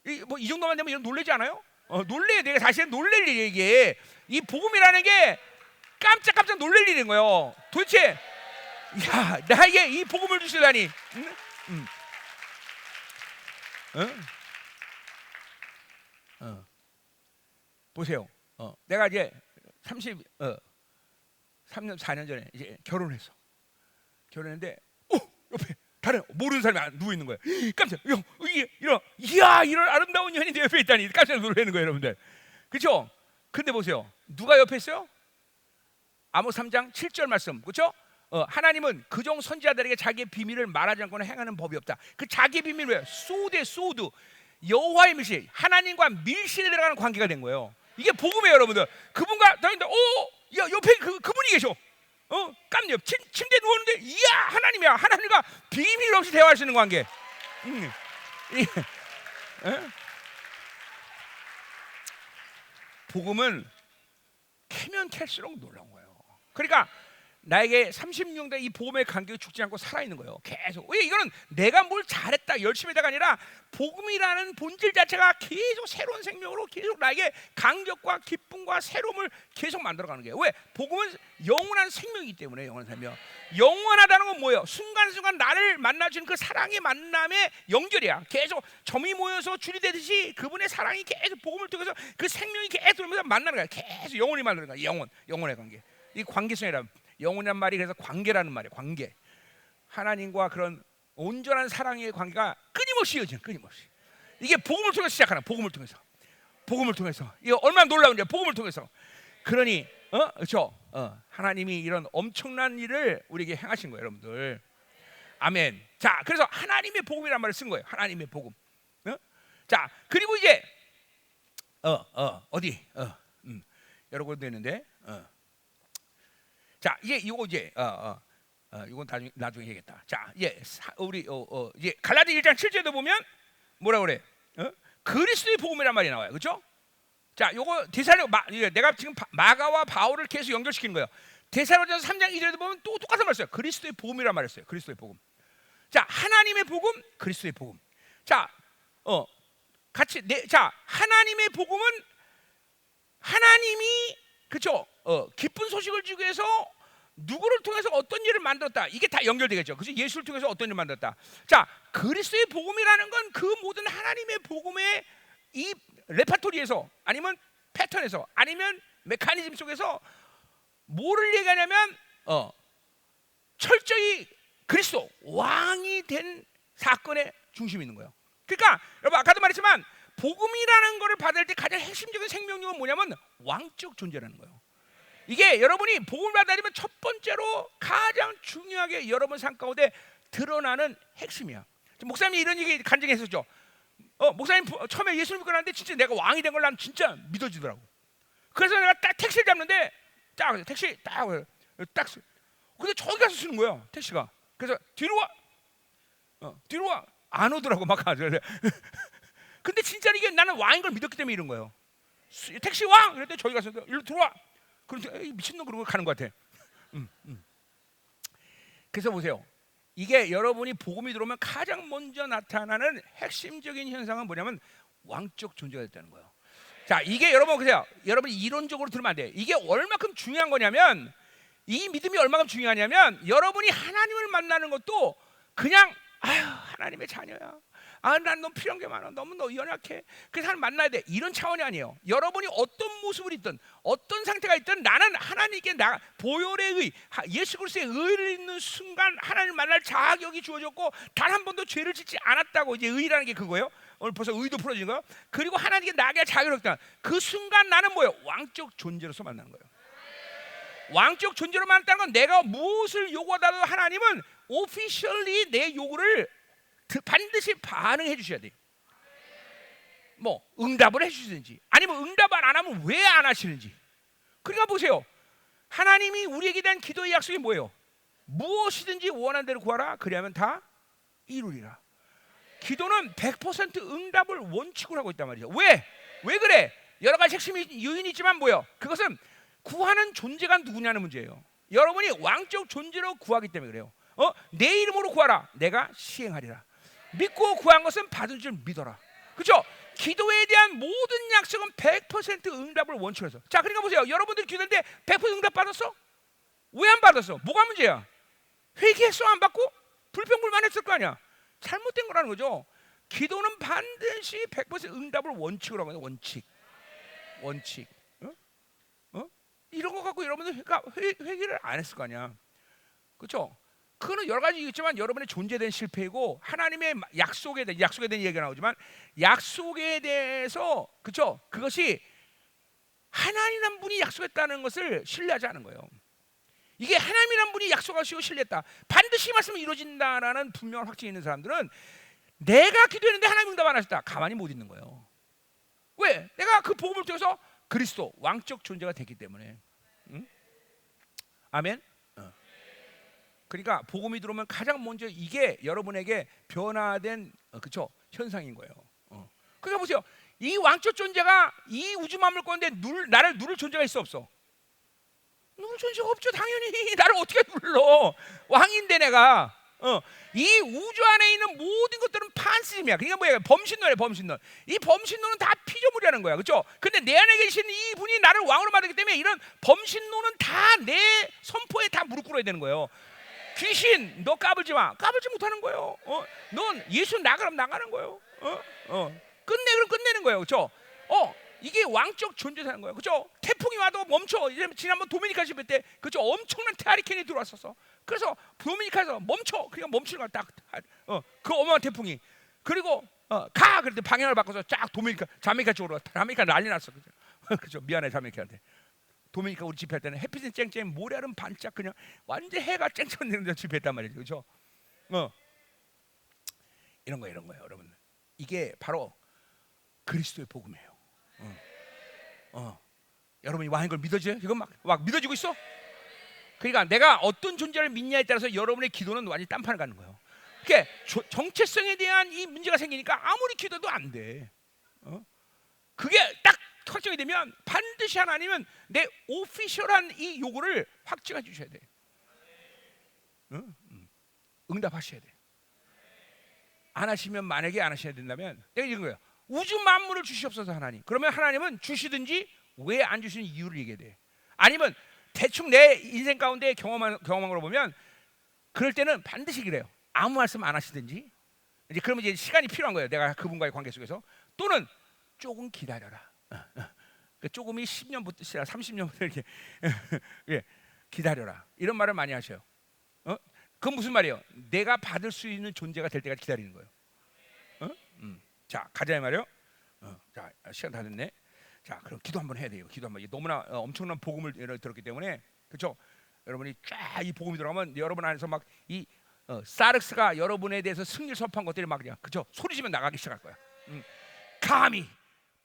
Speaker 1: 이 정도만 되면 이런 놀라지 않아요? 놀래요. 내가 사실은 놀랄 일이에요. 이게 이 복음이라는 게 깜짝깜짝 놀랄 일인 거예요. 도대체 야, 나에게 이 복음을 주시다니. 보세요. 내가 이제 3년 4년 전에 이제 결혼했어. 결혼했는데 옆에 다른 모르는 사람이 누워 있는 거예요. 깜짝. 이런 아름다운 연인이 내 옆에 있다니 깜짝 놀라는 거예요, 여러분들. 그렇죠? 근데 보세요. 누가 옆에 있어요? 아모스 3장 7절 말씀, 그렇죠? 하나님은 그종 선지자들에게 자기의 비밀을 말하지 않고는 행하는 법이 없다. 그 자기의 비밀이 뭐예요? 소드 여호와의 밀실, 하나님과 밀실에 들어가는 관계가 된 거예요. 이게 복음이에요, 여러분들. 그분과 다니는데 옆에 그분이 계셔. 깜짝 침대에 누웠는데 이야, 하나님이야. 하나님과 비밀 없이 대화할 수 있는 관계. 복음은 캐면 캘수록 놀라운 거예요. 그러니까 나에게 36대 이 복음의 간격이 죽지 않고 살아있는 거예요. 계속. 왜? 이거는 내가 뭘 잘했다 열심히 했다가 아니라 복음이라는 본질 자체가 계속 새로운 생명으로 계속 나에게 간격과 기쁨과 새로움을 계속 만들어가는 거예요. 왜? 복음은 영원한 생명이기 때문에. 영원한 생명. 영원하다는 건 뭐예요? 순간순간 나를 만나주는 그 사랑의 만남의 연결이야. 계속 점이 모여서 줄이 되듯이 그분의 사랑이 계속 복음을 통해서 그 생명이 계속 들면서 만나는 거야. 계속 영원히 만나는 거야. 영원의 관계. 이 관계성이란 영혼이란 말이 그래서 관계라는 말이에요. 관계. 하나님과 그런 온전한 사랑의 관계가 끊임없이 이어지는, 끊임없이. 이게 복음을 통해서 시작하는, 복음을 통해서. 이거 얼마나 놀라운지, 복음을 통해서. 그러니, 그렇죠? 하나님이 이런 엄청난 일을 우리에게 행하신 거예요, 여러분들. 아멘. 자, 그래서 하나님의 복음이란 말을 쓴 거예요. 하나님의 복음. 자, 그리고 이제 어디? 여러 군데 있는데. 자, 이거 이제 이건 나중에 해야겠다. 자, 우리 이제 갈라디 1장 7절도 보면 뭐라 그래? 그리스도의 복음이란 말이 나와요, 그렇죠? 자, 요거 내가 지금 마가와 바울을 계속 연결시키는 거예요. 데살로니가서 3장 2절도 보면 또 똑같은 말을 써요. 그리스도의 복음이란 말을 써요. 그리스도의 복음. 자, 하나님의 복음, 그리스도의 복음. 자, 같이 자, 하나님의 복음은 하나님이 그렇죠? 기쁜 소식을 주기 위해서 누구를 통해서 어떤 일을 만들었다. 이게 다 연결되겠죠. 그래서 예수를 통해서 어떤 일을 만들었다. 자, 그리스도의 복음이라는 건 그 모든 하나님의 복음의 이 레파토리에서 아니면 패턴에서 아니면 메커니즘 속에서 뭐를 얘기하냐면 철저히 그리스도 왕이 된 사건의 중심이 있는 거예요. 그러니까 여러분 아까도 말했지만 복음이라는 것을 받을 때 가장 핵심적인 생명력은 뭐냐면 왕적 존재라는 거예요. 이게 여러분이 복음을 받아들이면 첫 번째로 가장 중요하게 여러분 삶 가운데 드러나는 핵심이야. 목사님이 이런 얘기 간증 했었죠. 목사님 처음에 예수를 믿고 나는데 진짜 내가 왕이 된 걸 난 진짜 믿어지더라고. 그래서 내가 딱 택시를 잡는데 택시 딱 근데 저기 가서 쓰는 거야, 택시가. 그래서 뒤로 와 안 오더라고 막 가서. 근데 진짜 이게 나는 왕인 걸 믿었기 때문에 이런 거예요. 택시 왕! 그랬더니 저기 가서 일로 들어와. 그런데 미친놈 그러고 가는 것 같아. 그래서 보세요. 이게 여러분이 복음이 들어오면 가장 먼저 나타나는 핵심적인 현상은 뭐냐면 왕적 존재가 됐다는 거예요. 자, 이게 여러분 보세요. 여러분이 이론적으로 들으면 안 돼. 이게 얼마큼 중요한 거냐면 이 믿음이 얼마큼 중요하냐면 여러분이 하나님을 만나는 것도 그냥 하나님의 자녀야. 난 너무 필요한 게 많아. 너무 너 연약해. 그 사람 만나야 돼. 이런 차원이 아니에요. 여러분이 어떤 모습을 있든 어떤 상태가 있든 나는 하나님께 보혈의 의, 예수 그리스도의 의를 있는 순간 하나님을 만날 자격이 주어졌고 단 한 번도 죄를 짓지 않았다고. 이제 의라는 게 그거예요. 오늘 벌써 의도 풀어진 거예요. 그리고 하나님께 나게 자격을 얻다. 그 순간 나는 뭐예요? 왕적 존재로서 만나는 거예요. 왕적 존재로 만났다는 건 내가 무엇을 요구하다도 하나님은 오피셜리 내 요구를 반드시 반응해 주셔야 돼. 뭐 응답을 해주시든지 아니면 응답을 안 하면 왜 안 하시는지. 그러니까 보세요. 하나님이 우리에게 대한 기도의 약속이 뭐예요? 무엇이든지 원하는 대로 구하라. 그리하면 다 이루리라. 기도는 100% 응답을 원칙으로 하고 있단 말이죠. 왜? 왜 그래? 여러 가지 핵심이 요인이 있지만 뭐예요? 그것은 구하는 존재가 누구냐는 문제예요. 여러분이 왕적 존재로 구하기 때문에 그래요. 내 이름으로 구하라. 내가 시행하리라. 믿고 구한 것은 받은 줄 믿어라. 그렇죠? 기도에 대한 모든 약속은 100% 응답을 원칙으로 해서. 자, 그러니까 보세요. 여러분들이 기도할 때 100% 응답 받았어? 왜 안 받았어? 뭐가 문제야? 회개했어? 안 받고? 불평불만했을 거 아니야. 잘못된 거라는 거죠. 기도는 반드시 100% 응답을 원칙으로 하거든요. 원칙. 이런 거 갖고 여러분들 회개를 안 했을 거 아니야. 그렇죠? 그거는 여러 가지 있지만 여러분의 존재에 대한 실패이고 하나님의 약속에 대한 얘기가 나오지만 약속에 대해서 그렇죠? 그것이 하나님이란 분이 약속했다는 것을 신뢰하지 않은 거예요. 이게 하나님이란 분이 약속하시고 신뢰했다. 반드시 말씀이 이루어진다라는 분명한 확신이 있는 사람들은 내가 기도했는데 하나님 응답 안 하셨다. 가만히 못 있는 거예요. 왜? 내가 그 복음을 통해서 그리스도 왕적 존재가 됐기 때문에. 응? 아멘. 그러니까 복음이 들어오면 가장 먼저 이게 여러분에게 변화된 그쵸 현상인 거예요. 그러니까 보세요. 이 왕적 존재가 이 우주 만물 가운데 나를 누를 존재가 있어 없어? 누를 존재가 없죠. 당연히 나를 어떻게 눌러? 왕인데 내가. 이 우주 안에 있는 모든 것들은 판시즘이야. 그러니까 뭐야? 범신론이야, 범신론. 이 범신론은 다 피조물이라는 거야, 그렇죠? 근데 내 안에 계신 이 분이 나를 왕으로 만들기 때문에 이런 범신론은 다 내 선포에 다 무릎 꿇어야 되는 거예요. 귀신, 너 까불지 마. 까불지 못하는 거예요. 넌 예수 나가면 나가는 거예요. 그럼 끝내는 거예요, 그렇죠? 이게 왕적 존재라는 거예요, 그렇죠? 태풍이 와도 멈춰. 지난번 도미니카 집회 때, 그렇죠? 엄청난 테하리켄이 들어왔었어. 그래서 도미니카에서 멈춰. 그러니까 멈추는 거야, 딱. 그 어마어마한 태풍이. 그리고 가. 그랬더니 방향을 바꿔서 쫙 자메이카 쪽으로. 자메이카 난리 났어, 그렇죠? 그렇죠? 미안해 자메이카한테. 도미니카 우리 집회할 때는 햇빛은 쨍쨍, 모래알은 반짝, 그냥 완전 해가 쨍쨍 집회했단 말이죠, 그렇죠? 이런 거예요, 여러분. 이게 바로 그리스도의 복음이에요. 여러분이 왕인 걸 믿어져요? 이건 막 믿어지고 있어? 그러니까 내가 어떤 존재를 믿냐에 따라서 여러분의 기도는 완전히 딴판을 가는 거예요. 그러니까 정체성에 대한 이 문제가 생기니까 아무리 기도도 안 돼. 그게 딱 확정이 되면 반드시 하나님은 내 오피셜한 이 요구를 확증해 주셔야 돼. 응답하셔야 돼. 안 하시면 만약에 안 하셔야 된다면 내가 이런 거예요. 우주 만물을 주시옵소서 하나님. 그러면 하나님은 주시든지 왜 안 주시는 이유를 얘기해야 돼. 아니면 대충 내 인생 가운데 경험한 걸 보면 그럴 때는 반드시 그래요. 아무 말씀 안 하시든지 이제 그러면 이제 시간이 필요한 거예요. 내가 그분과의 관계 속에서 또는 조금 기다려라. 그 조금이 10년부터 30년부터 이렇게 예, 기다려라. 이런 말을 많이 하셔요. 그건 무슨 말이에요? 내가 받을 수 있는 존재가 될 때까지 기다리는 거예요. 자, 가자 이 말이에요. 자, 시간 다 됐네. 자, 그럼 기도 한번 해야 돼요. 기도 한번. 너무나 엄청난 복음을 들었기 때문에 그렇죠? 여러분이 쫙 이 복음이 들어가면 여러분 안에서 막 이 사르스가 여러분에 대해서 승리를 선포한 것들이 막 그냥 그렇죠? 소리 지면 나가기 시작할 거야. 감히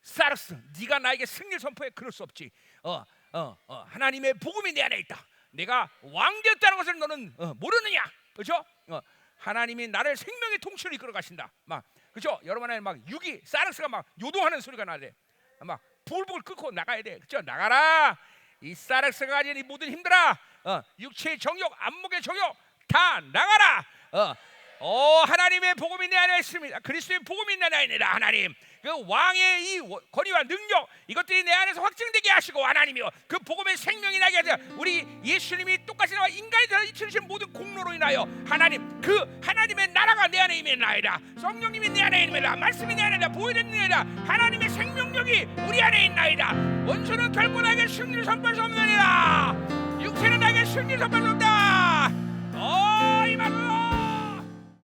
Speaker 1: 사르스, 네가 나에게 승리를 선포해. 그럴 수 없지. 하나님의 복음이 내 안에 있다. 내가 왕되었다는 것을 너는 모르느냐? 그렇죠? 하나님이 나를 생명의 통치로 이끌어 가신다. 막 그렇죠? 여러분 안에 막 육이 사르스가 막 요동하는 소리가 나야 돼. 막 볼복을 끊고 나가야 돼. 그렇죠? 나가라. 이 사르스가 가진 이 모든 힘들아. 육체의 정욕, 안목의 정욕 다 나가라. 하나님의 복음이 내 안에 있습니다. 그리스도의 복음이 내 안에 있다. 하나님 그 왕의 이 권위와 능력 이것들이 내 안에서 확증되게 하시고 하나님이요 그 복음의 생명이 나게 하자. 우리 예수님이 똑같이 나와 인간이 되어 이치르신 모든 공로로 인하여 하나님 그 하나님의 나라가 그리스도가 내 안에 있나이다. 성령님이 내 안에 있나이다. 말씀이 내 안에 있다. 보여졌나이다. 하나님의 생명력이 우리 안에 있나이다. 원수는 결코 나에게 승리를 선포할 수 없느니라. 육체는 나에게 승리를 선포할 수 없다.